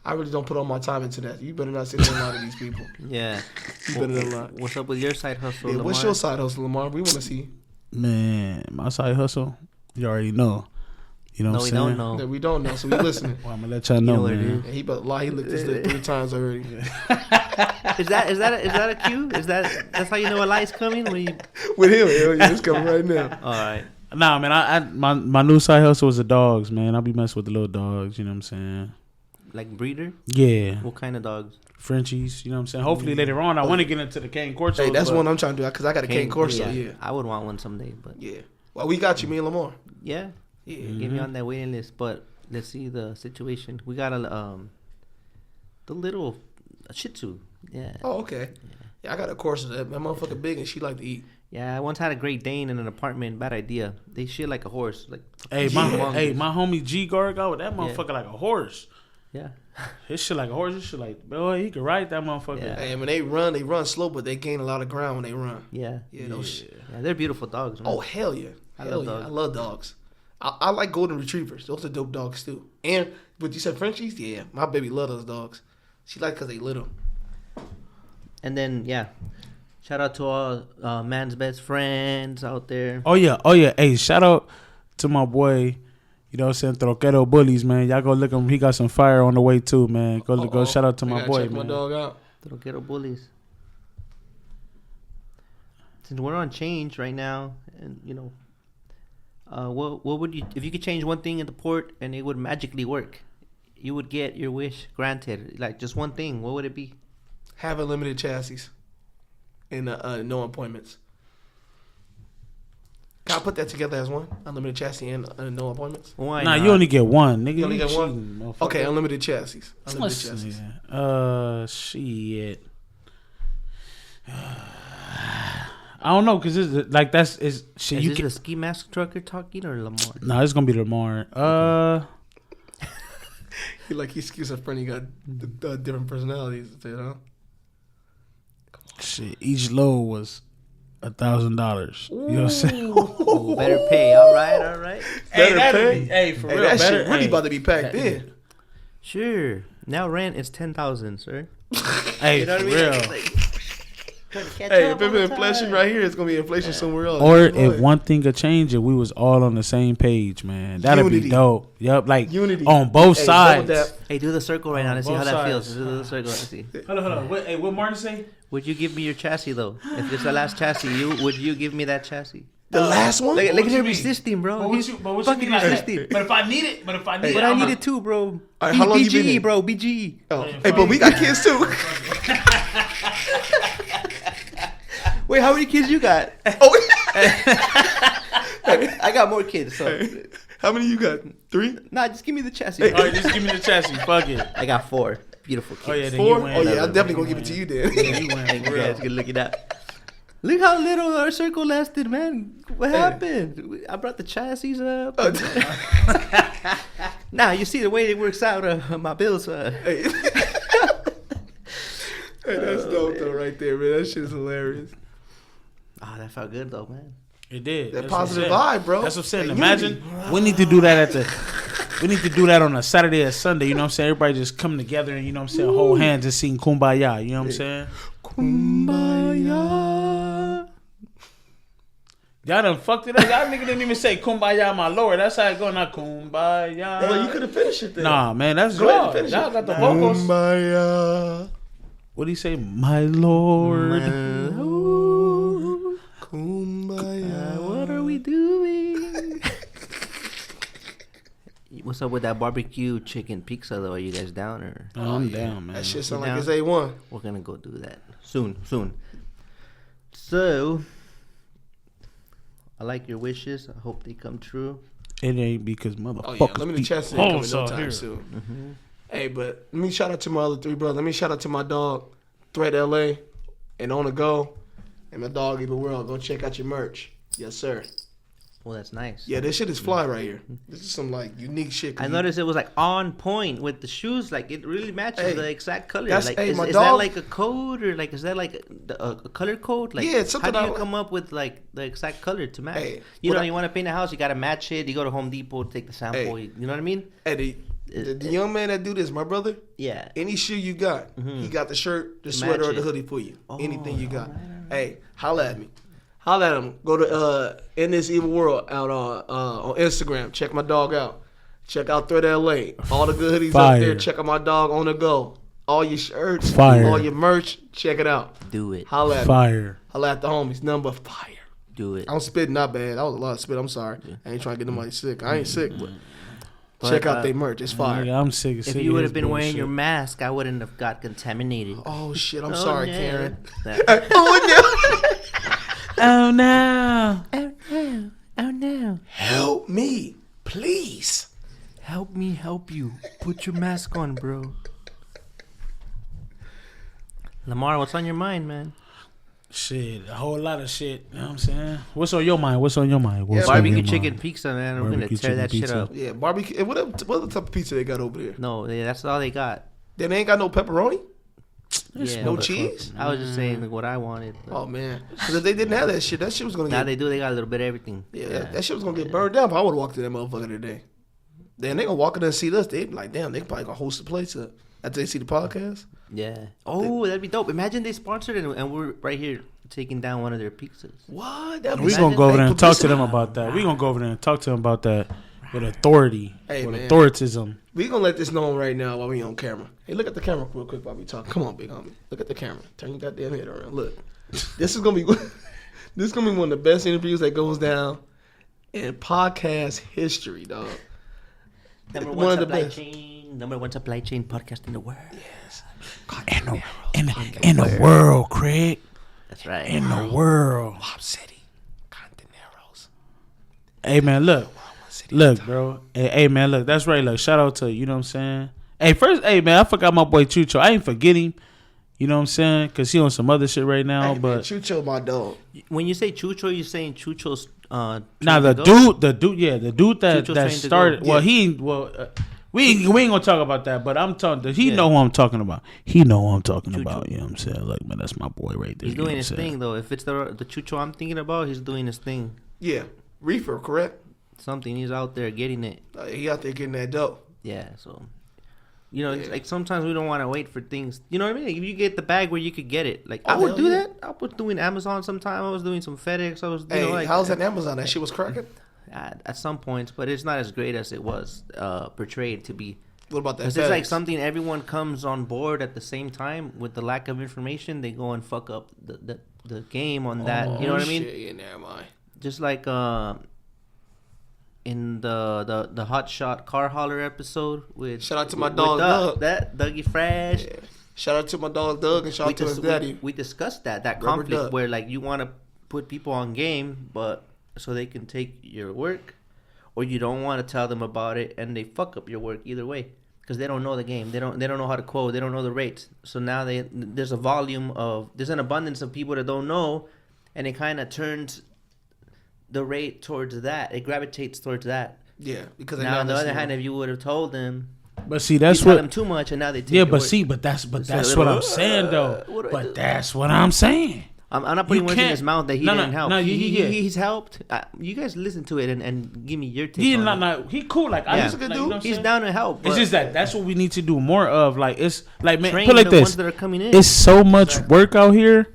I really don't put all my time into that. You better not sit there and lie to these people. Yeah. You better not lie. What's up with your side hustle? Yeah, what's Lamar? your side hustle, Lamar? We want to see. Man, my side hustle. You already know. You know No, what we I'm saying? don't know. That we don't know, so we listening. Well, I'm gonna let y'all You know, know what it man. is. And he better lie. He licked his lip 3 times already. Is that a cue? That's how you know a lie's coming? When you... With him, hell yeah, it's coming right now. All right. Nah, man. My new side hustle was the dogs, man. I be messing with the little dogs. You know what I'm saying? Like breeder? Yeah, What kind of dogs? Frenchies. You know what I'm saying? Hopefully later on, I want to get into the cane corso. Hey, that's one I'm trying to do because I got a cane Corso. Yeah. I would want one someday, but Yeah. Well, we got you, me and Lamar. yeah. Yeah. Get me on that waiting list. But let's see the situation. We got the little Shih Tzu. Yeah. Oh, okay. Yeah, I got a Corso. That motherfucker big and she like to eat. Yeah, I once had a Great Dane in an apartment. Bad idea. They shit like a horse. Like Hey, humongous. my homie G Gar got with that motherfucker like a horse. Yeah. His shit like a horse. His shit like, boy, he could ride that motherfucker. Yeah. Hey, when they run slow, but they gain a lot of ground when they run. Yeah. Yeah, those. Yeah, they're beautiful dogs. Man. Oh hell yeah! I Hell love yeah! dogs. I love dogs. I like golden retrievers. Those are dope dogs too. And what you said, Frenchies? Yeah, my baby love those dogs. She like because they little. And then yeah, Shout out to all man's best friends out there. Oh yeah. Hey, shout out to my boy. You know what I'm saying? Troquero Bullies, man. Y'all go look him. He got some fire on the way too, man. Go shout out to my boy, check man. my dog out. Troquero Bullies. Since we're on change right now, and you know, what would you, if you could change one thing in the port and it would magically work, you would get your wish granted, like just one thing, what would it be? Have unlimited chassis and no appointments. Can I put that together as one? Unlimited chassis and no appointments? Why Nah, not? you only get one, nigga. You only get cheating, one? motherfucker. Okay, unlimited chassis. Unlimited chassis. Shit. I don't know, cause it's like shit. Is You this can. the ski mask trucker talking or Lamar? Nah, it's gonna be Lamar. He's schizophrenic. Got different personalities. You know? Shit. Each load was $1,000. You know what I'm saying? Ooh, better pay. All right. Better pay. Hey, for real. That better, shit really about to be packed in. Sure. Now rent is 10,000, sir. Hey, You know for what I mean? real. Like, trying to catch Hey, up if all the it's inflation time. right here, it's gonna be inflation somewhere else. Or if one thing could change it, we was all on the same page, man. That'd Unity. be dope. Yep, like Unity. on both Hey, sides. double dap. Hey, do the circle right now. Let's see how Both that feels. sides. Do the circle. Let's see. Hold on. What Martin say? Would you give me your chassis though? If it's the last chassis, would you give me that chassis? The last one? Look what at you him mean? resisting, bro. But what He's you mean fucking like that? resisting. But if I need it, But I'm I need not- it too, bro. All right, how long you been BG, in? bro. BG. Oh. Hey, but we got kids too. Wait, how many kids you got? Oh, I got more kids, so how many you got? 3? nah, just give me the chassis. All right, just give me the chassis. Fuck it. I got 4 beautiful kids. Oh yeah, then 4? you win. Oh yeah, I'm definitely gonna give it to you then. Yeah, you win. Thank For you real. guys. Good looking out. Look how little our circle lasted, man. What happened? I brought the chassis up. Nah, you see the way it works out. My bills. Hey. Hey, that's dope though, right there, man. That shit is hilarious. Ah, that felt good though, man. It did. That That's what I'm positive saying. vibe, bro. That's what I'm saying. That Imagine unity. we need to do that we need to do that on a Saturday or Sunday. You know what I'm saying? Everybody just come together and you know what I'm saying, hold hands and sing Kumbaya. You know what I'm saying? Kumbaya. Y'all done fucked it up. Y'all nigga didn't even say Kumbaya, my lord. That's how it go. Not Kumbaya. Well, you could have finished it then. Nah, man, that's Go ahead and y'all. finish Y'all it. got the vocals. Kumbaya. What do you say? My lord. Kumbaya. What are we doing? What's up with that barbecue chicken pizza though? Are you guys down or? I'm down, man. That shit sound You like it's down? A1. We're gonna go do that soon. So, I like your wishes. I hope they come true. It ain't because motherfuckers. Oh yeah, let me be chest ain't coming hoes no out time here. soon. Hey, but let me shout out to my other 3 brothers. Let me shout out to my dog, Thread LA, and On The Go, and my dog Evil World. Go check out your merch. Yes, sir. Well, that's nice. Yeah, this shit is fly right here. This is some like unique shit. I noticed it was like on point with the shoes. Like it really matches Hey, the exact color. that's- Like, hey, is my that dog- like a code or like is that like a color code? Like, Yeah, it's something how do you I- come up with like the exact color to match? Hey, you what know, I- you want to paint a house, you got to match it. You go to Home Depot, take the sample. Hey. You know what I mean? Hey, the young man that do this, my brother, Yeah. any shoe you got, he got the shirt, the Match sweater, or the it. hoodie for you. Oh, Anything you got. alright. Hey, holla at me. Holla at him. Go to In This Evil World out on Instagram. Check my dog out. Check out Thread LA. All the good hoodies Fire. up there. Check out my dog On The Go. All your shirts, Fire. all your merch. Check it out. Do it. Holla at me. Fire. Holla at the homies. Number fire. Do it. I'm spitting not bad. That was a lot of spit. I'm sorry. I ain't trying to get nobody sick. I ain't sick, but But, check out their merch. It's fire. Nigga, I'm sick. If you would have been wearing your mask, I wouldn't have got contaminated. Oh shit! I'm Oh, sorry, no. Karen. That- Oh no. oh no! Oh no! Help me, please. Help me help you. Put your mask on, bro. Lamar, what's on your mind, man? Shit, a whole lot of shit. You know what I'm saying? What's on your mind? What's on your mind? What's on Barbecue your chicken mind? pizza, man. We're gonna Barbecue tear that chicken shit pizza. up. Yeah, barbecue. What type of pizza they got over there? No, yeah, that's all they got. Then they ain't got no pepperoni, Yeah, no but- cheese. I was just saying like, what I wanted. but Oh man, because if they didn't have that shit was gonna now get. they do. They got a little bit of everything. Yeah, that shit was gonna get burned down. If I would have walked to that motherfucker today. Then they gonna walk in there and see us. They be like, damn, they probably gonna host the place up after they see the podcast. Yeah. Oh, that'd be dope. Imagine they sponsored it and we're right here taking down one of their pizzas. What? We gonna go over there and talk to them about that. We gonna go over there and talk to them about that with authority, authoritism. We gonna let this know right now while we on camera. Hey, look at the camera real quick while we talk. Come on, big homie. Look at the camera. Turn your goddamn head around. Look, this is gonna be one of the best interviews that goes down in podcast history, dog. Number one supply chain podcast in the world. Yes. In the world, Craig. That's right. In the world. WAP City. Kontaineroz. Hey man, look, bro. Hey man, look. That's right. Look, shout out to you know what I'm saying. Hey, first, hey man, I forgot my boy Chucho. I ain't forget him. You know what I'm saying? Because he on some other shit right now. Hey, but man, Chucho, my dog. When you say Chucho, you're saying Chucho's. The dude that started. Well, we ain't gonna talk about that. But I'm talking. He know who I'm talking about. He know who I'm talking about. You know what I'm saying? Like, man, that's my boy right there. He's doing his thing though. If it's the Chucho I'm thinking about, he's doing his thing. Yeah, reefer, correct? Something. He's out there getting it. He out there getting that dope. Yeah. So. You know, it's like sometimes we don't want to wait for things. You know what I mean? Like if you get the bag where you could get it, like I would do that. I was doing Amazon sometime. I was doing some FedEx. I was. How's that Amazon? That shit was cracking. At some points, but it's not as great as it was portrayed to be. What about that? Because it's like something everyone comes on board at the same time. With the lack of information, they go and fuck up the game on that. You know what I mean? Yeah, never mind. Just like in the Hot Shot Car Holler episode with shout out to my dog Doug. That Dougie Fresh. Yeah. Shout out to my dog Doug and shout out to his daddy. We discussed that Rubber conflict Doug. where like you want to put people on game, but so they can take your work, or you don't want to tell them about it and they fuck up your work either way because they don't know the game. They don't know how to quote. They don't know the rates. So now there's an abundance of people that don't know, and it kind of turns the rate towards that. It gravitates towards that. Yeah, because now on the other hand, if you would have told them, but see, that's you what tell them too much, and now they take yeah. your But work. see, but that's little, what I'm saying though. What That's what I'm saying. I'm not putting words in his mouth that he didn't help. No, he's helped. You guys listen to it and give me your take. He cool. Like yeah. he's a good dude. You know he's down to help. It's just that's what we need to do more of. Like it's like man, train put it like the this. Ones that are coming in. It's so much work out here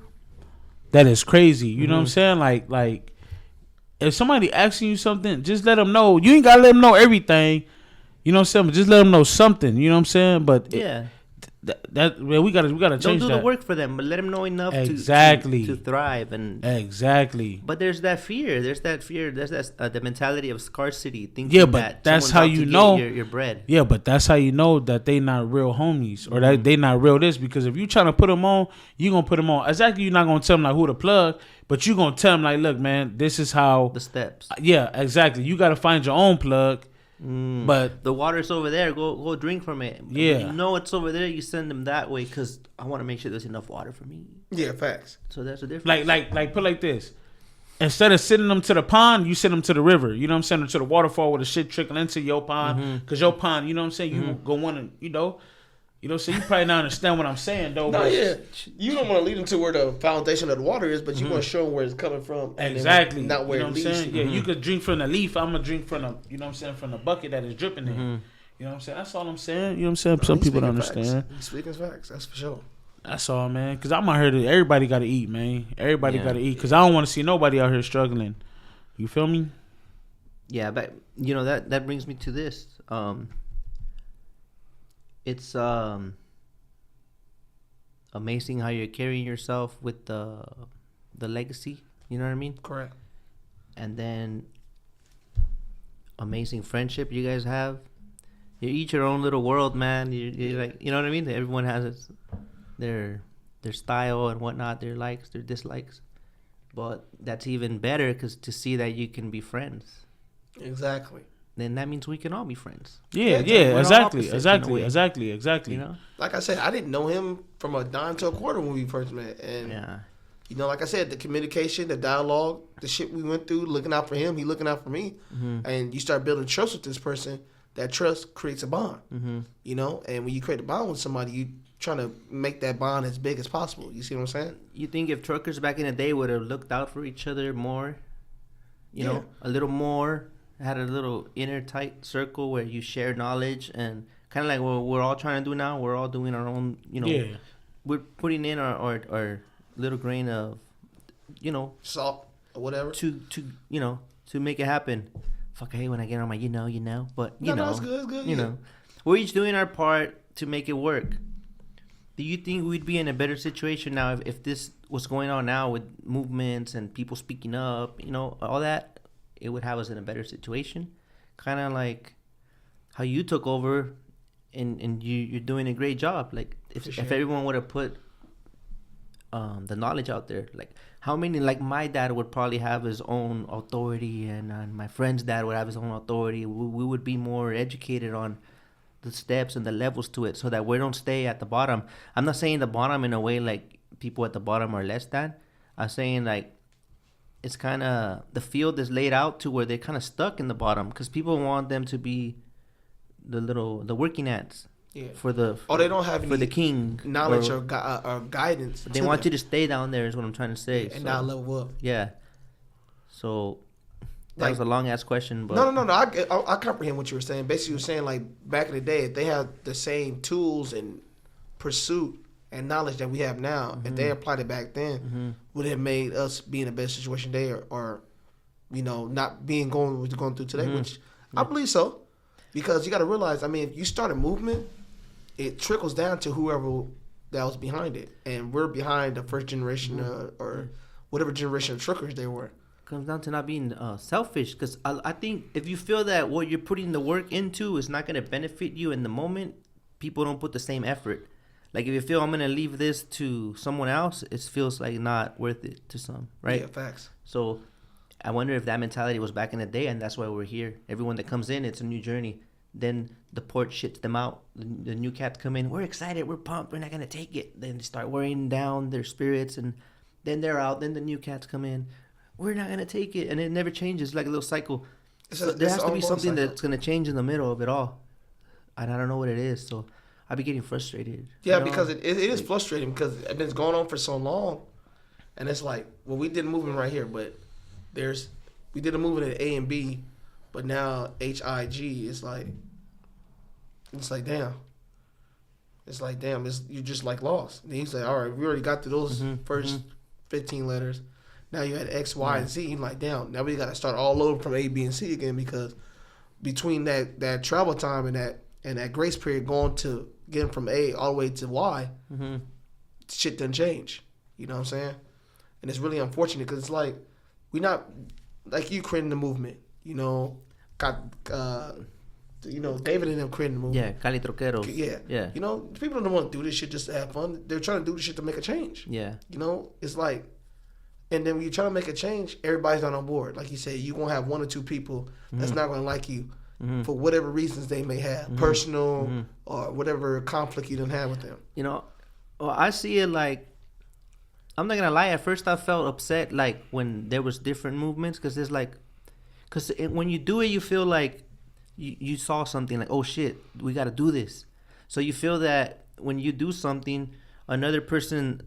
that is crazy. You know what I'm saying? Like if somebody asking you something, just let them know. You ain't gotta let them know everything. You know what I'm saying? But just let them know something. You know what I'm saying? But yeah. We gotta change that. Don't do the work for them, but let them know enough to thrive and exactly. But there's that fear. There's that the mentality of scarcity. Yeah, but that's how you know your bread. Yeah, but that's how you know that they not real homies or that they not real this because if you trying to put them on, you gonna put them on. Exactly, you're not gonna tell them like who to plug, but you gonna tell them like, look, man, this is how the steps. Yeah, exactly. You gotta find your own plug. But the water's over there. Go drink from it. Yeah, you know it's over there. You send them that way because I want to make sure there's enough water for me. Yeah, facts. So that's the difference. Like put like this. Instead of sending them to the pond, you send them to the river. You know what I'm saying? Or to the waterfall where the shit trickle into your pond. Because your pond, you know what I'm saying? You go want to, you know, so you probably not understand what I'm saying, though. No, yeah. You don't want to lead them to where the foundation of the water is, but you want to show them where it's coming from. Exactly. Not where you know what I'm saying? Mm-hmm. Yeah, you could drink from the leaf. I'm going to drink from the, you know what I'm saying, from the bucket that is dripping in. You know what I'm saying? That's all I'm saying. You know what I'm saying? Some people don't understand. He's speaking facts. That's for sure. That's all, man. Because I'm out here to, everybody got to eat, man. Everybody got to eat. Because I don't want to see nobody out here struggling. You feel me? Yeah, but, you know, that brings me to this. It's amazing how you're carrying yourself with the legacy. You know what I mean? Correct. And then amazing friendship you guys have. You're each your own little world, man. You're like, you know what I mean? Everyone has their style and whatnot, their likes, their dislikes. But that's even better because to see that you can be friends. Exactly. Then that means we can all be friends. Yeah, exactly. You know? Like I said, I didn't know him from a dime to a quarter when we first met. And, you know, like I said, the communication, the dialogue, the shit we went through, looking out for him, he looking out for me. And you start building trust with this person. That trust creates a bond, you know? And when you create a bond with somebody, you trying to make that bond as big as possible. You see what I'm saying? You think if truckers back in the day would have looked out for each other more, you know, a little more, had a little inner tight circle where you share knowledge and kind of like what we're all trying to do now. We're all doing our own, we're putting in our little grain of, salt or whatever to to make it happen. Fuck, I hate when I get on my but it's good. We're each doing our part to make it work. Do you think we'd be in a better situation now if this was going on now with movements and people speaking up, all that? It would have us in a better situation. Kind of like how you took over and you're doing a great job. Like if everyone would have put the knowledge out there, like how many, like my dad would probably have his own authority and my friend's dad would have his own authority. We would be more educated on the steps and the levels to it so that we don't stay at the bottom. I'm not saying the bottom in a way like people at the bottom are less than. I'm saying like it's kind of the field is laid out to where they're kind of stuck in the bottom because people want them to be the working ants for the they don't have for the king knowledge or guidance. They want you to stay down there is what I'm trying to say. And not level up. Yeah. So that was a long ass question, but no. I comprehend what you were saying. Basically, you were saying like back in the day, if they had the same tools and pursuit and knowledge that we have now, if they applied it back then, would it have made us be in a better situation today, or not being going what we're going through today? Which I believe so, because you got to realize, I mean, if you start a movement, it trickles down to whoever that was behind it, and we're behind the first generation or whatever generation of truckers they were. Comes down to not being selfish, because I think if you feel that what you're putting the work into is not going to benefit you in the moment, people don't put the same effort. Like if you feel I'm going to leave this to someone else, it feels like not worth it to some, right? Yeah, facts. So I wonder if that mentality was back in the day, and that's why we're here. Everyone that comes in, it's a new journey. Then the port shits them out. The new cats come in. We're excited. We're pumped. We're not going to take it. Then they start wearing down their spirits, and then they're out. Then the new cats come in. We're not going to take it. And it never changes. Like a little cycle. There has to be something that's going to change in the middle of it all. And I don't know what it is. So I'll be getting frustrated. Yeah, because it is frustrating because it's going on for so long. And it's like, well, we did a movement right here, but we did a movement at A and B, but now HIG is like, damn. It's like, damn, you're just like lost. And he's like, all right, we already got through those first 15 letters. Now you had X, Y, and Z. He's like, damn, now we got to start all over from A, B, and C again, because between that travel time and that grace period going to getting from A all the way to Y, shit doesn't change. You know what I'm saying? And it's really unfortunate because it's like, we not, like you creating the movement, David and them creating the movement. Yeah, Cali Troqueros. Yeah. People don't want to do this shit just to have fun. They're trying to do this shit to make a change. Yeah. It's like, and then when you're trying to make a change, everybody's not on board. Like you said, you're going to have one or two people that's not going to like you for whatever reasons they may have, personal or whatever conflict you done have with them. Well, I see it like, I'm not going to lie, at first I felt upset like when there was different movements, because it's like, because when you do it, you feel like you saw something like, oh shit, we got to do this. So you feel that when you do something, another person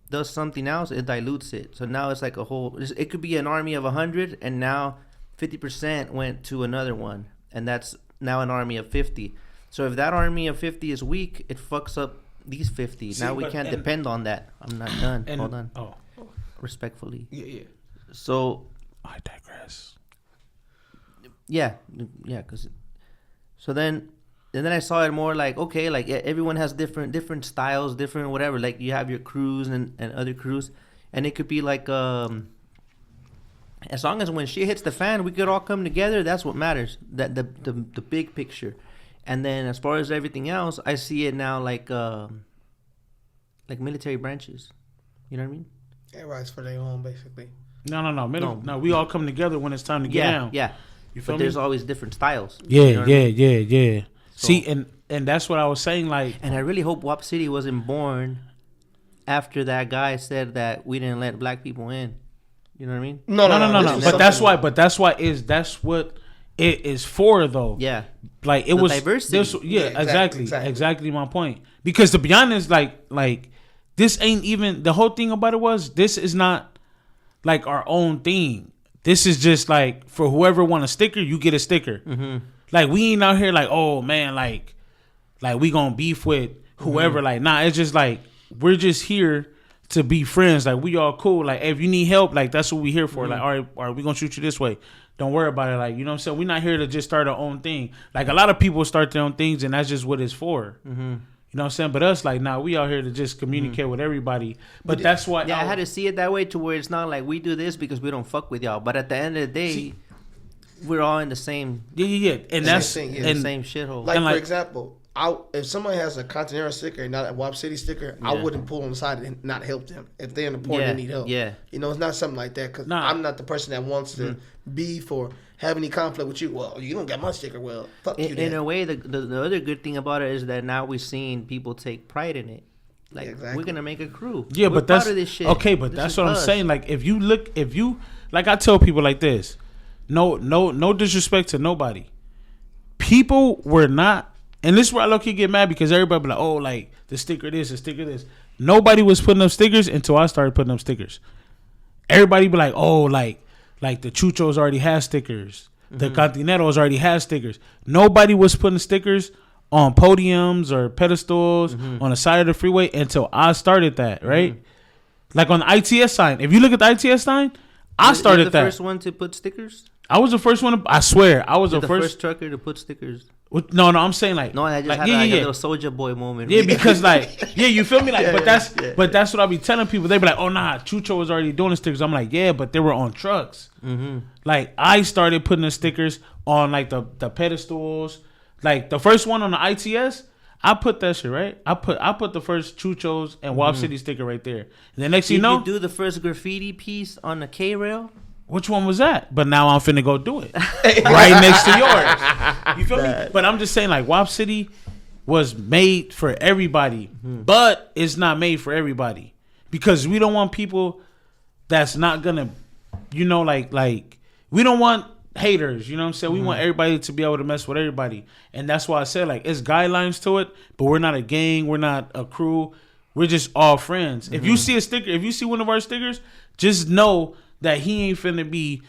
does something else, it dilutes it. So now it's like it could be an army of 100, and now 50% went to another one, and that's now an army of 50. So if that army of 50 is weak, it fucks up these 50. Now we can't depend on that. I'm not done. Hold on. Oh. Respectfully. Yeah. So I digress. Yeah. So then I saw it more like, okay, like everyone has different styles, different whatever. Like you have your crews and other crews, and it could be like as long as when shit hits the fan, we could all come together. That's what matters. That the big picture. And then as far as everything else, I see it now like military branches. You know what I mean? Everybody's for their own, basically. No. We all come together when it's time to get down. Yeah. You feel but me? there's always different styles. Yeah. You know what I mean? Yeah. So, see, and that's what I was saying. Like, and I really hope WAP City wasn't born after that guy said that we didn't let black people in. You know what I mean? No. But that's what it is for, though. Yeah. Like it was diversity. Exactly my point. Because to be honest, like this ain't even the whole thing about it was this is not like our own thing. This is just like for whoever want a sticker, you get a sticker. Like we ain't out here like, oh man, like like we gonna beef with whoever. Like, nah, it's just like we're just here to be friends. Like, we all cool. Like, if you need help, like that's what we here for. Like, all right, we gonna shoot you this way. Don't worry about it. Like, you know what I'm saying? We're not here to just start our own thing. Like, a lot of people start their own things, and that's just what it's for. You know what I'm saying? But us, like, nah, we out here to just communicate with everybody. But that's why. Yeah, I had to see it that way to where it's not like we do this because we don't fuck with y'all. But at the end of the day, we're all in the same. Yeah. And that's same thing, in the same shithole. Like, And for example, if somebody has a Kontaineroz sticker and not a WAP City sticker, I wouldn't pull on the side and not help them if they're in the point they need help. Yeah. You know, it's not something like that because I'm not the person that wants to beef or have any conflict with you. Well, you don't got my sticker. Well, fuck you. In a way, the other good thing about it is that now we're seeing people take pride in it. Like, we're gonna make a crew. Yeah, we're but that's part of this shit. Okay, but This that's is what I'm us. saying. Like, if you like, I tell people like this. No disrespect to nobody. People were not, and this is where I low-key get mad because everybody be like, oh, like the sticker this, the sticker this. Nobody was putting up stickers until I started putting up stickers. Everybody be like, oh, like the Chuchos already has stickers. The Kontaineroz already has stickers. Nobody was putting stickers on podiums or pedestals on the side of the freeway until I started that, right? Like on the ITS sign. If you look at the ITS sign, I started You're the first one to put stickers. I was the first one. I swear, I was You're the the first. trucker to put stickers. No, I'm saying like. No, I just like, had a little soldier boy moment. Yeah, because like, you feel me? Like, but that's what I be telling people. They be like, oh nah, Chucho was already doing the stickers. I'm like, yeah, but they were on trucks. Like, I started putting the stickers on like the pedestals. Like the first one on the ITS, I put that shit right. I put the first Chuchos and WAP City sticker right there. And then next thing you know, you do the first graffiti piece on the K rail. which one was that? But now I'm finna go do it right next to yours. You feel me? But I'm just saying, like, WAP City was made for everybody, but it's not made for everybody because we don't want people that's not gonna, like we don't want haters. You know what I'm saying? We want everybody to be able to mess with everybody, and that's why I said, like, it's guidelines to it, but we're not a gang, we're not a crew, we're just all friends. If you see a sticker, if you see one of our stickers, just know that he ain't finna be,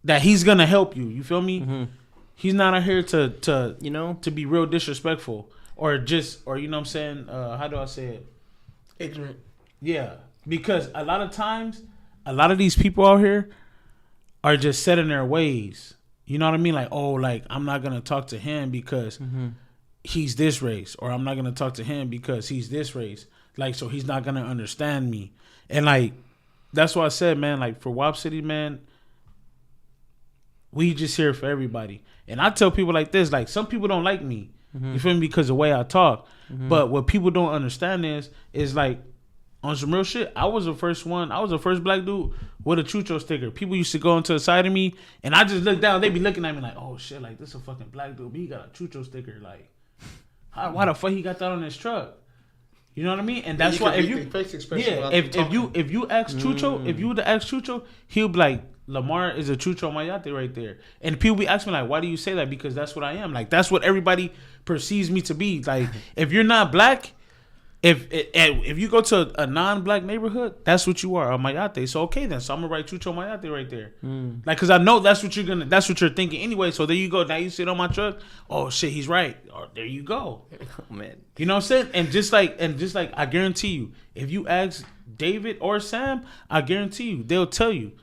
that he's gonna help you. You feel me? He's not out here to be real disrespectful or you know what I'm saying? How do I say it? Ignorant. Yeah, because a lot of times, a lot of these people out here are just set in their ways. You know what I mean? Like, oh, like, I'm not gonna talk to him because he's this race, or I'm not gonna talk to him because he's this race. Like, so he's not gonna understand me. And like, that's why I said, man, like, for WAP City, man, we just here for everybody. And I tell people like this, like, some people don't like me. You feel me? Because of the way I talk. But what people don't understand is like, on some real shit, I was the first black dude with a Chucho sticker. People used to go into the side of me, and I just look down. They be looking at me like, oh shit, like, this a fucking black dude, but he got a Chucho sticker. Like, why the fuck he got that on his truck? You know what I mean? And that's why if you ask Chucho, if you were to ask Chucho, he'll be like, Lamar is a Chucho Mayate right there. And people be asking me like, why do you say that? Because that's what I am. Like, that's what everybody perceives me to be. Like, if you're not black, if you go to a non-black neighborhood, that's what you are, a Mayate. So okay then, so I'm gonna write Chucho Mayate right there. Like, cause I know that's what you're thinking anyway. So there you go. Now you sit on my truck. Oh shit, he's right. Or there you go. Oh man, you know what I'm saying? And just like I guarantee you, if you ask David or Sam, I guarantee you they'll tell you.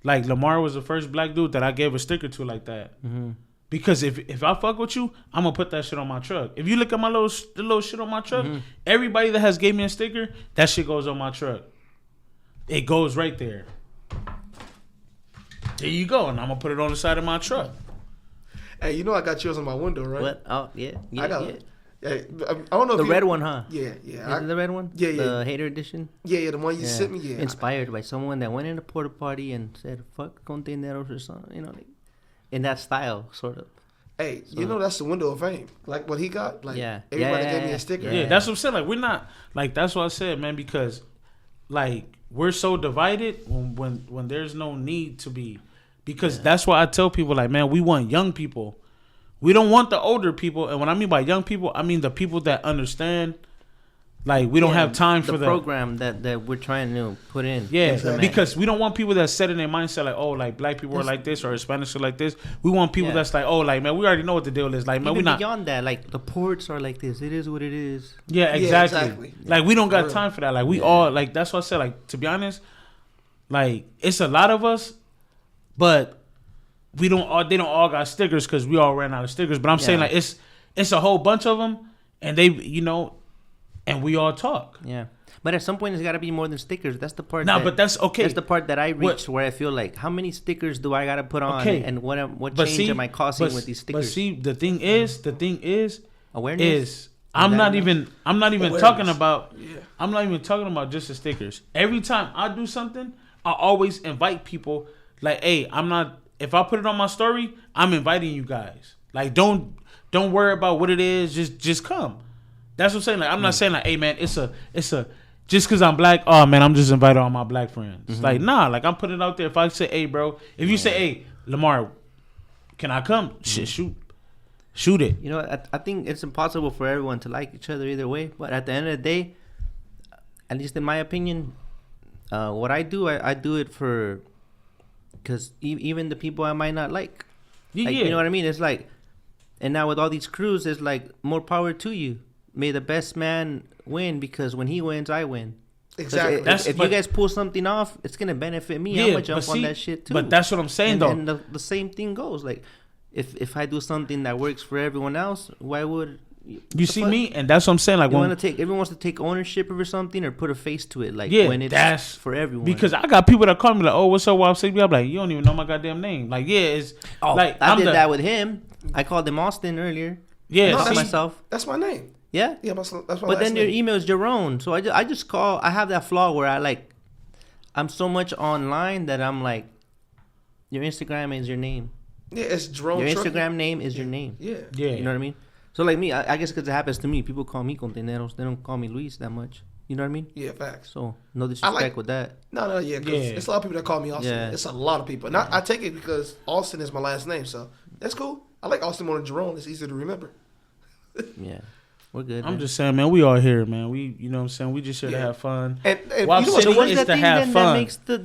Like, Lamar was the first black dude that I gave a sticker to like that. Because if I fuck with you, I'm gonna put that shit on my truck. If you look at my little shit on my truck, everybody that has gave me a sticker, that shit goes on my truck. It goes right there. There you go, and I'm gonna put it on the side of my truck. Hey, you know I got yours on my window, right? What? Oh yeah, I got it. Yeah, I don't know the if red one, huh? Yeah. Is it the red one? Yeah. The hater edition. Yeah, the one you sent me. Yeah, inspired by someone that went in a porta potty and said "fuck Kontaineroz" or something, like, in that style, sort of. Hey, you know that's the window of fame. Like what he got. Like, everybody gave me a sticker. Yeah, that's what I'm saying. Like, we're not, like, that's what I said, man. Because, like, we're so divided when there's no need to be. Because that's why I tell people, like, man, we want young people. We don't want the older people. And when I mean by young people, I mean the people that understand Like we don't have time for the that program that we're trying to put in. Yeah, Exactly. because we don't want people that set in their mindset like, oh, like black people are like this or Hispanics are like this. We want people that's like, oh, like man, we already know what the deal is. Like man, Even we not beyond that. Like the ports are like this. It is what it is. Yeah, exactly. Like we don't got time for that. Like we all like that's what I said. Like to be honest, like it's a lot of us, but we don't all they don't all got stickers because we all ran out of stickers. But I'm saying like it's a whole bunch of them, and they and we all talk. Yeah. But at some point, it's got to be more than stickers. That's the part. But that's okay. That's the part that I reached where I feel like, how many stickers do I got to put on, and what change am I causing with these stickers? But see, the thing is, awareness. I'm not even talking about. Yeah. I'm not even talking about just the stickers. Every time I do something, I always invite people. Like, hey, I'm not. If I put it on my story, I'm inviting you guys. Like, don't worry about what it is. Just come. That's what I'm saying. Like, I'm not saying like, hey man, it's a just because I'm black, oh man, I'm just inviting all my black friends. Mm-hmm. Like, nah, like I'm putting it out there. If I say, hey bro, if you say, hey Lamar, can I come? Shit, shoot it. I think it's impossible for everyone to like each other either way. But at the end of the day, at least in my opinion, what I do it for, because even the people I might not like, you know what I mean? It's like, and now with all these crews, it's like more power to you. May the best man win, because when he wins, I win. Exactly. If you guys pull something off, it's gonna benefit me. I'm gonna jump on that shit too. But that's what I'm saying, though. And the same thing goes. Like, if I do something that works for everyone else, why would you see me? And that's what I'm saying. Like, everyone wants to take ownership over something or put a face to it. Like, when it's that's for everyone. Because I got people that call me like, "Oh, what's up, WAP CITY?" I'm like, "You don't even know my goddamn name." Like, it's like I did that with him. I called him Austin earlier. Yeah, no, myself. That's my name. Yeah, that's my but then your email is Jerome, so I just call. I have that flaw where I'm so much online that I'm like, your Instagram is your name. Yeah, it's Jerome. Your Instagram name is your name. Yeah. You know what I mean? So like me, I guess because it happens to me, people call me Kontaineroz. They don't call me Luis that much. You know what I mean? Yeah, facts. So no disrespect with that. No, yeah, because it's a lot of people that call me Austin. Yeah. It's a lot of people, and I take it because Austin is my last name, so that's cool. I like Austin more than Jerome. It's easier to remember. Yeah. We're good. I'm just saying, man. We all here, man. We, you know what I'm saying. We just here to have fun. And WAP CITY is to have fun. That makes the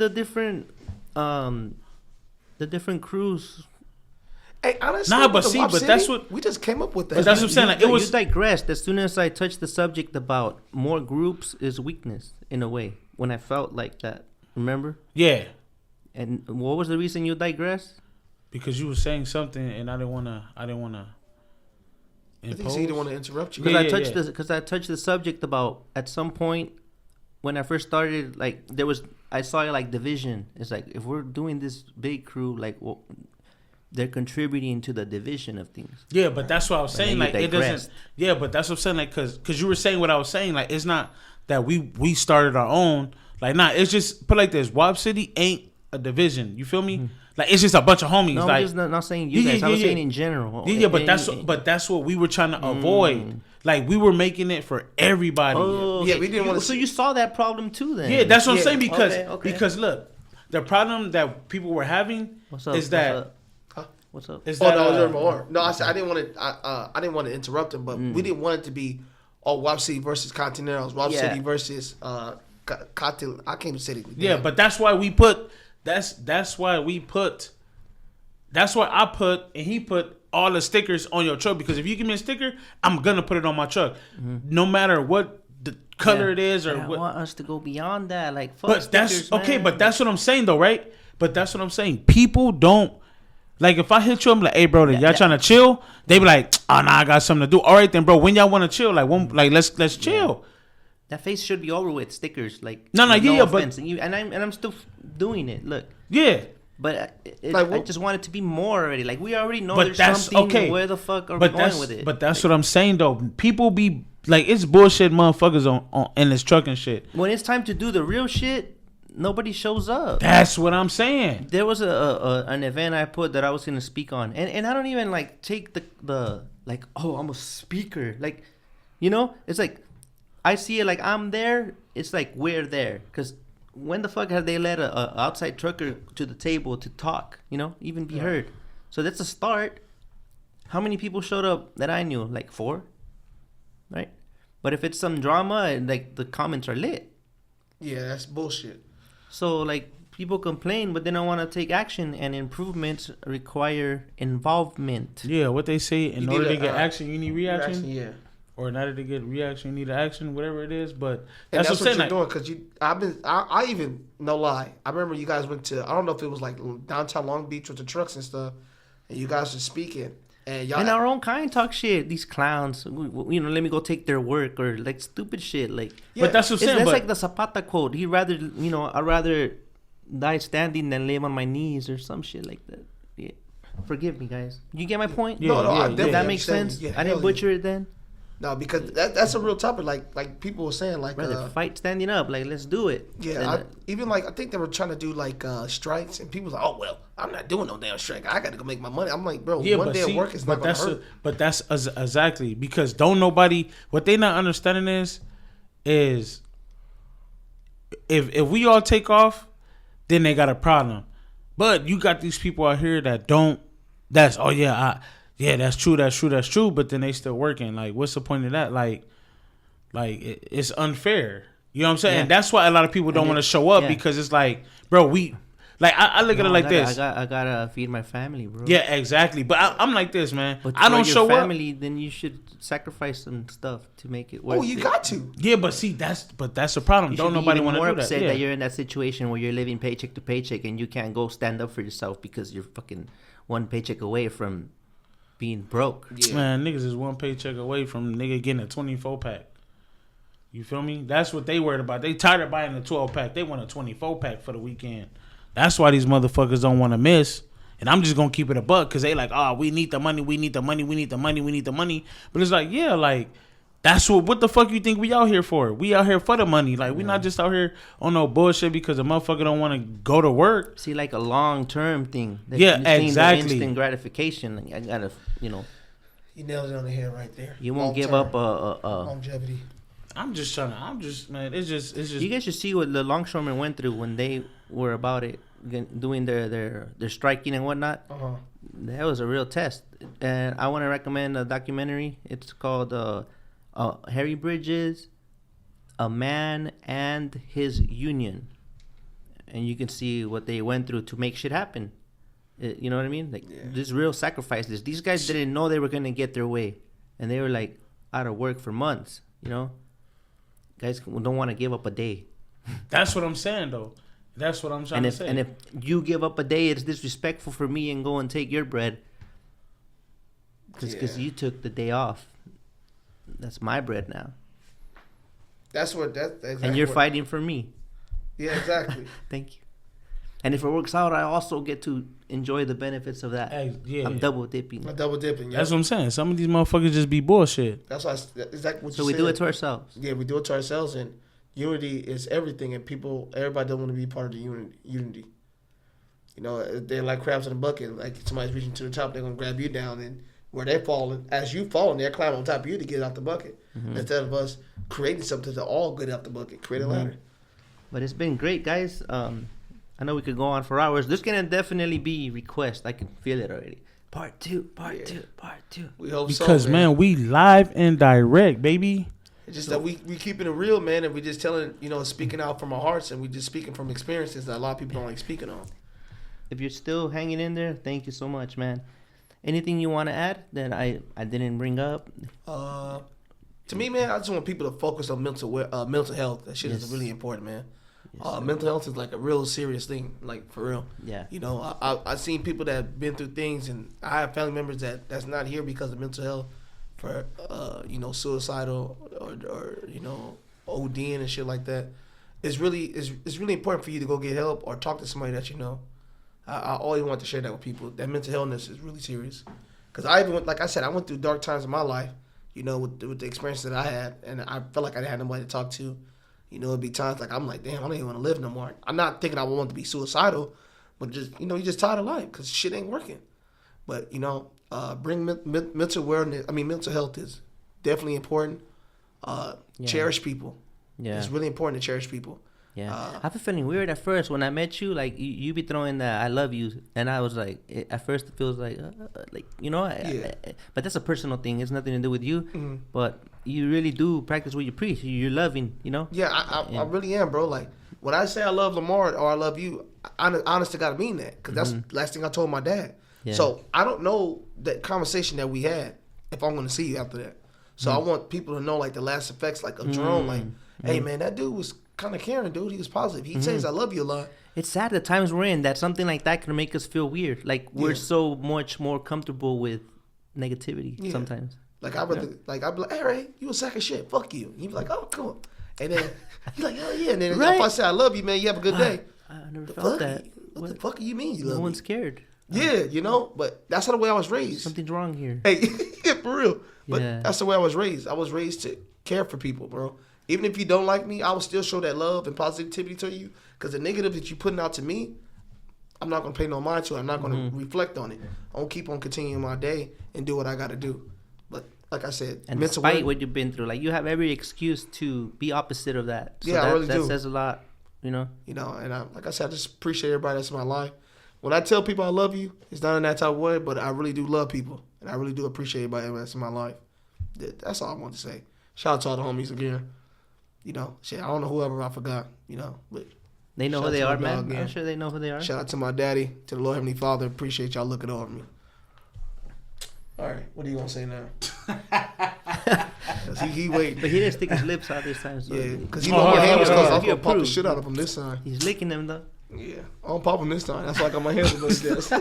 different crews. Hey, honestly, but that's what we just came up with. That. But that's what I'm saying. Like, You digressed. As soon as I touched the subject about more groups is weakness in a way. When I felt like that, remember? Yeah. And what was the reason you digressed? Because you were saying something, and I didn't wanna. I think he didn't want to interrupt you. Because I touched the subject about at some point when I first started, like I saw like division. It's like, if we're doing this big crew, like they're contributing to the division of things. Yeah, but that's what I was saying. Like it doesn't. Yeah, but that's what I'm saying. Like because you were saying what I was saying. Like it's not that we started our own. Like it's just put like this. WAP CITY ain't a division. You feel me? Mm-hmm. Like it's just a bunch of homies. No, like, I'm just not saying you guys. I was saying in general. Yeah, but that's what we were trying to avoid. Like we were making it for everybody. Oh, okay. Yeah, we didn't want to. So you saw that problem too, then? Yeah, that's what I'm saying because look, the problem that people were having is that. What's up? Is that, no, more. No, I said I didn't want to. I didn't want to interrupt him, but we didn't want it to be WAP CITY versus Kontaineroz, WAP CITY versus I can't even say it. Yeah, but that's why we put. That's why we put. That's why I put and he put all the stickers on your truck, because if you give me a sticker, I'm gonna put it on my truck, no matter what the color it is or what. I want us to go beyond that, like. Fuck but stickers, that's okay. Man. But that's what I'm saying, though, right? But that's what I'm saying. People don't. Like, if I hit you, I'm like, hey, bro, y'all trying to chill? They be like, oh, nah, I got something to do. All right, then, bro, when y'all want to chill, let's chill. That face should be over with. Stickers, like, no, offense. But I'm still doing it. Look, yeah, but I just want it to be more already. Like, we already know there's something. Okay. Where the fuck are we going with it? But that's what I'm saying, though. People be like, it's bullshit, motherfuckers on in this truck and shit. When it's time to do the real shit, nobody shows up. That's what I'm saying. There was an event I put that I was gonna speak on, and I don't even like take the like, oh, I'm a speaker, like, you know, it's like I see it like I'm there. It's like we're there, because when the fuck have they let a outside trucker to the table to talk, you know, even be heard? So that's a start. How many people showed up that I knew? Like 4, right? But if it's some drama, like the comments are lit. Yeah, that's bullshit. So like people complain, but they don't want to take action, and improvements require involvement. Yeah, what they say, in You order need to get a, action, you need reaction. Yeah. Or in order to get reaction, you need action, whatever it is. But And that's what I'm you're saying. doing, because I even, no lie, I remember you guys went to, I don't know if it was like downtown Long Beach with the trucks and stuff, and you guys were speaking, and y'all. And our own kind talk shit. These clowns, let me go take their work, or like stupid shit. Like, Yeah. But that's what I'm saying. that's But like the Zapata quote. I'd rather die standing than live on my knees, or some shit like that. Yeah. Forgive me, guys. You get my point? Yeah, No, I yeah, definitely Does that make understand. sense? Yeah, I didn't hell butcher it then. No, because that's a real topic. Like people were saying, like Brother, fight standing up. Like, let's do it. yeah, I think they were trying to do like strikes, and people was like, oh well, I'm not doing no damn strike. I got to go make my money. I'm like, bro, one day of work is not gonna hurt. But that's exactly because don't nobody. What they not understanding is if we all take off, then they got a problem. But you got these people out here that don't. That's that's true. But then they still working. Like, what's the point of that? Like it's unfair. You know what I'm saying? Yeah. And that's why a lot of people don't want to show up because it's like, bro, I look at it like this. I gotta feed my family, bro. Yeah, exactly. But I'm like this, man. But I don't for show your up. family, then you should sacrifice some stuff to make it work. Oh, you got to. Yeah, but see, that's the problem. You Don't should be nobody even want to more do that. upset Yeah. that you're in that situation where you're living paycheck to paycheck and you can't go stand up for yourself because you're fucking one paycheck away from being broke. Yeah. Man, niggas is one paycheck away from nigga getting a 24 pack. You feel me? That's what they worried about. They tired of buying a 12 pack. They want a 24 pack for the weekend. That's why these motherfuckers don't want to miss. And I'm just gonna keep it a buck because they like, we need the money, we need the money, we need the money, we need the money. But it's like, yeah, like that's what the fuck you think we out here for? We out here for the money. Like we not just out here on no bullshit because a motherfucker don't want to go to work. See, like a long-term thing. Yeah, exactly. The instant gratification. I gotta, You nailed it on the head right there. you won't give Long-term up longevity. Man, it's just. You guys should see what the longshoremen went through when they were about it, doing their striking and whatnot. Uh-huh. That was a real test. And I want to recommend a documentary. It's called Harry Bridges, A Man and His Union. And you can see what they went through to make shit happen. You know what I mean? Like, there's real sacrifices. These guys didn't know they were going to get their way. And they were, like, out of work for months, Guys don't want to give up a day. That's what I'm saying, though. That's what I'm trying to say. And if you give up a day, it's disrespectful for me and go and take your bread. Because you took the day off. That's my bread now. That's exactly. And you're fighting for me. Yeah, exactly. Thank you. And if it works out, I also get to enjoy the benefits of that. I'm double dipping. I'm double dipping. That's what I'm saying. Some of these motherfuckers just be bullshit. That's why exactly what So you we said. do it to ourselves. Yeah, we do it to ourselves, and unity is everything. And everybody don't want to be part of the unity. They're like crabs in a bucket. Like somebody's reaching to the top, they're gonna grab you down, and where they're falling, as you falling, they're climbing on top of you to get out the bucket. Mm-hmm. Instead of us creating something to all get out the bucket, create a ladder. But it's been great, guys. I know we could go on for hours. There's going to definitely be requests. I can feel it already. Part two. We hope Because, so, man, we live and direct, baby. It's just that we keeping it real, man, and we just telling, speaking out from our hearts, and we just speaking from experiences that a lot of people don't like speaking on. If you're still hanging in there, thank you so much, man. Anything you want to add that I didn't bring up? To me, man, I just want people to focus on mental health. That shit is really important, man. Mental health is like a real serious thing, like for real. Yeah. I've seen people that have been through things, and I have family members that's not here because of mental health, for suicidal or ODing and shit like that. It's really important for you to go get help or talk to somebody that you know. I always want to share that with people. That mental illness is really serious. Because I went through dark times in my life, with the experience that I had, and I felt like I didn't have nobody to talk to. It'd be times like I'm like, damn, I don't even want to live no more. I'm not thinking I want to be suicidal, but just you're just tired of life because shit ain't working. But bring mental awareness. I mean, mental health is definitely important. Cherish people. Yeah, it's really important to cherish people. Yeah, I have a feeling weird at first when I met you. Like you be throwing that "I love you," and I was like, at first it feels like but that's a personal thing. It's nothing to do with you. Mm-hmm. But you really do practice what you preach. You're loving, Yeah, I really am, bro. Like when I say I love Lamar or I love you, I honest to God mean that because that's the last thing I told my dad. Yeah. So I don't know that conversation that we had if I'm going to see you after that. So I want people to know like the last effects like of Jerome. Like, hey man, that dude was kind of caring, dude. He was positive. He says I love you a lot. It's sad the times we're in that something like that can make us feel weird. Like we're so much more comfortable with negativity sometimes. Like I'd be like, hey Ray, you a sack of shit. Fuck you. And you'd be like, oh cool. And then he's like, oh yeah. And then if I say I love you, man, you have a good day. I never felt that. What the fuck do you mean you love me? No one's scared. Yeah, but that's not the way I was raised. Something's wrong here. Hey, yeah, for real. But that's the way I was raised. I was raised to care for people, bro. Even if you don't like me, I will still show that love and positivity to you. Because the negative that you're putting out to me, I'm not going to pay no mind to it. I'm not going to reflect on it. I'm going to keep on continuing my day and do what I got to do. But like I said, and despite what you've been through, like you have every excuse to be opposite of that. So I really do. That says a lot, and like I said, I just appreciate everybody that's in my life. When I tell people I love you, it's not in that type of way, but I really do love people. And I really do appreciate everybody that's in my life. That's all I want to say. Shout out to all the homies again. Shit, I don't know whoever I forgot, but they know who they are, man. I'm sure they know who they are. Shout out to my daddy, to the Lord Heavenly Father. Appreciate y'all looking over me. All right, what are you gonna say now? he waiting. But he didn't stick his lips out this time. So because he know my hand was closed. I'm gonna pop the shit out of him this time. He's licking them though. Yeah, I don't pop him this time. That's why I got my hands on his desk.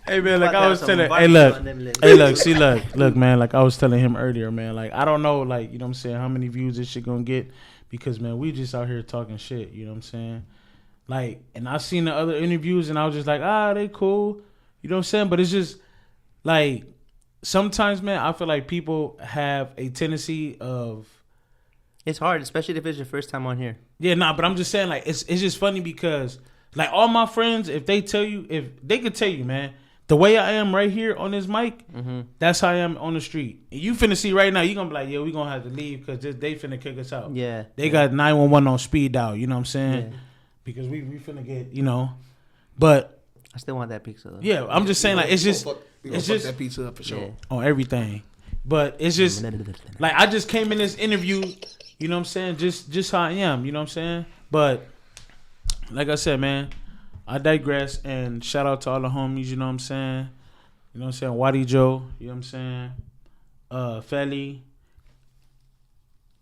Hey man, like I was telling, look, man, like I was telling him earlier, man, like I don't know, like you know what I'm saying, how many views this shit gonna get, because man, we just out here talking shit, you know what I'm saying, like, and I seen the other interviews and I was just like, they cool, you know what I'm saying, but it's just like sometimes, man, I feel like people have a tendency of. It's hard, especially if it's your first time on here. Yeah, but I'm just saying, like, it's just funny because, like, all my friends, if they could tell you, man, the way I am right here on this mic, that's how I am on the street. And you finna see right now, you gonna be like, we gonna have to leave because they finna kick us out. Yeah. They got 911 on speed dial, you know what I'm saying? Yeah. Because we finna get, but. I still want that pizza, though. Yeah, I'm just saying, like, it's just. It's just that pizza up for sure. Yeah. On everything. But it's just, like, I just came in this interview. You know what I'm saying? Just how I am, you know what I'm saying? But like I said, man, I digress, and shout out to all the homies, you know what I'm saying? You know what I'm saying? Waddy Joe, you know what I'm saying? Felly,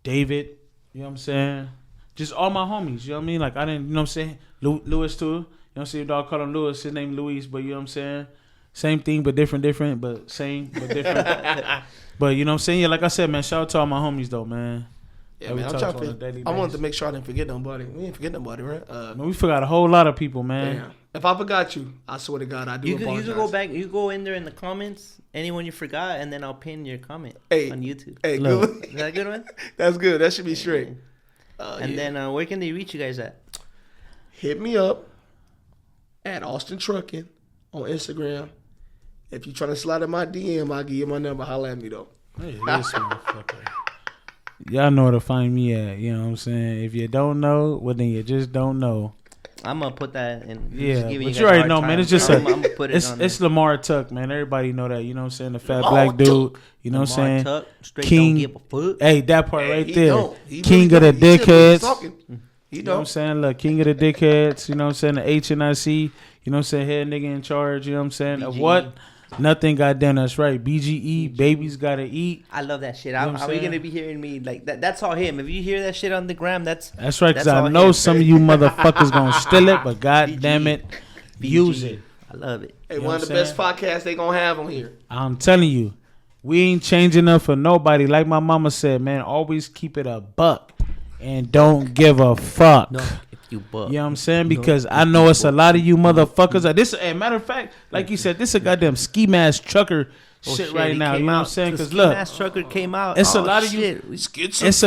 David, you know what I'm saying? Just all my homies, you know what I mean? Like I didn't, you know what I'm saying? Lewis too. You know what I'm saying? Your dog call him Lewis, his name Luis, but you know what I'm saying? Same thing but different, but same but different. But you know what I'm saying? Yeah, like I said, man, shout out to all my homies though, man. Yeah, man, I wanted to make sure I didn't forget nobody. We didn't forget nobody, right? Man, we forgot a whole lot of people, man. Damn. If I forgot you, I swear to God, I do apologize. You can go back. You go in there in the comments, anyone you forgot, and then I'll pin your comment on YouTube. Hey, good. Is that a good one? That's good. That should be straight. Then where can they reach you guys at? Hit me up at Austin Trucking on Instagram. If you're trying to slide in my DM, I'll give you my number. Holla at me, though. Hey, this motherfucker. Y'all know where to find me at. You know what I'm saying? If you don't know, well, then you just don't know. I'm going to put that in. Yeah, but you already know, man. It's just it's Lamar Tuck, man. Everybody know that. You know what I'm saying? The fat black dude. You know what I'm saying? Tuck, straight King. Don't give a fuck. Hey, that part right there. King of the dickheads. You know what I'm saying? Look, King of the dickheads. You know what I'm saying? The HNIC. You know what I'm saying? Head nigga in charge. You know what I'm saying? Of what? Nothing goddamn, that's right. BGE, babies gotta eat. I love that shit. How are you gonna be hearing me like that? That's all him. If you hear that shit on the gram, that's right. Cause I know some of you motherfuckers gonna steal it, but goddamn it, use it. I love it. Hey, one of the best podcasts they gonna have on here. I'm telling you, we ain't changing up for nobody. Like my mama said, man, always keep it a buck and don't give a fuck. No. You know what I'm saying? Because I know it's a lot of you motherfuckers. This, matter of fact, like you said, this is a goddamn ski mask trucker shit right now. You know what I'm saying? Because look, ski mask trucker came out. It's a lot of you. It's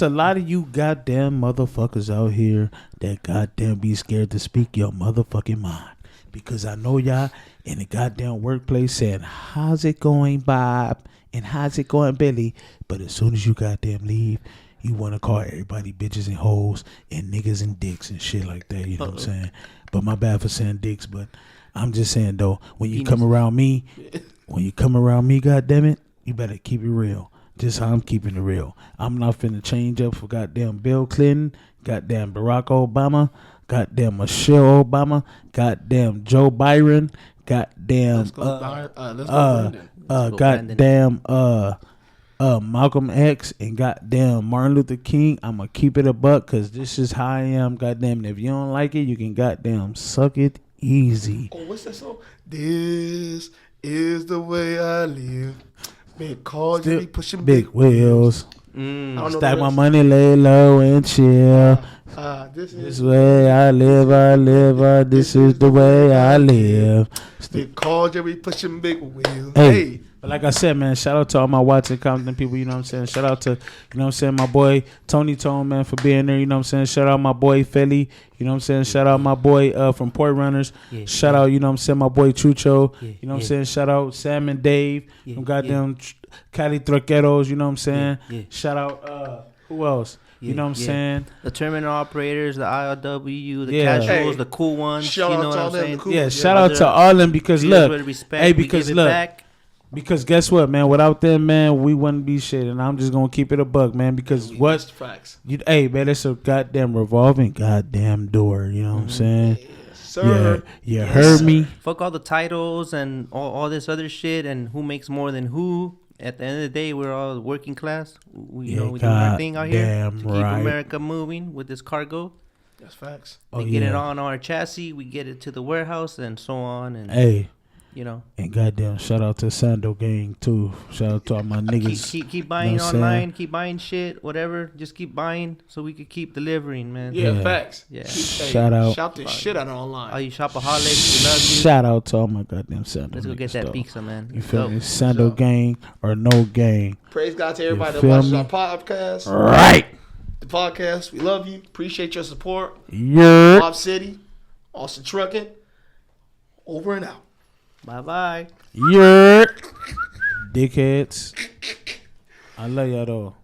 a lot of you goddamn motherfuckers out here that goddamn be scared to speak your motherfucking mind. Because I know y'all in the goddamn workplace saying, "How's it going, Bob?" and "How's it going, Billy?" But as soon as you goddamn leave, you want to call everybody bitches and hoes and niggas and dicks and shit like that. You know what I'm saying? But my bad for saying dicks. But I'm just saying though, when you come around me, goddammit, you better keep it real. Just how I'm keeping it real. I'm not finna change up for goddamn Bill Clinton, goddamn Barack Obama, goddamn Michelle Obama, goddamn Joe Byron, goddamn goddamn Malcolm X and goddamn Martin Luther King. I'ma keep it a buck because this is how I am. Goddamn, and if you don't like it, you can goddamn suck it easy. Oh, what's that song? This is the way I live. Big cars, you be pushing big wheels. Stack my money, lay low and chill. This way I live. This is the way I live. Big cars, you be pushing big wheels. Hey. But like I said, man, shout out to all my Watson Compton people, you know what I'm saying? Shout out to, you know what I'm saying, my boy Tony Tone, man, for being there, you know what I'm saying? Shout out my boy Philly, you know what I'm saying? Shout out my boy from Port Runners. Shout out, you know what I'm saying, my boy Chucho. You know what I'm saying? Shout out Sam and Dave from goddamn Cali Troqueros, you know what I'm saying? Shout out, who else? You know what I'm saying? The terminal operators, the ILW, the casuals, the cool ones. Shout you know out what to all I'm them. saying? Cool. Yeah, shout out to all of them because look, back. Because guess what, man? Without them, man, we wouldn't be shit. And I'm just gonna keep it a buck, man. Because That's facts. Hey, man, it's a goddamn revolving goddamn door. You know what I'm saying? Yes, sir. Yeah, you heard me. Fuck all the titles and all this other shit and who makes more than who. At the end of the day, we're all working class. We do our thing out here to keep America moving with this cargo. That's facts. We get it on our chassis, we get it to the warehouse, and so on. And you know. And goddamn, shout out to Sando Gang too. Shout out to all my niggas. Keep buying online, keep buying shit, whatever. Just keep buying so we can keep delivering, man. Yeah, facts. Yeah. Shout out. Shout the shit out of online. All you shopaholics, we love you. Shout out to all my goddamn Sando. Let's go get that pizza, man. You feel me? Sando Gang or no gang. Praise God to everybody that watches our podcast. Right. The podcast. We love you. Appreciate your support. WAP City. Austin Trucking. Over and out. Bye-bye. Dickheads. I love y'all though.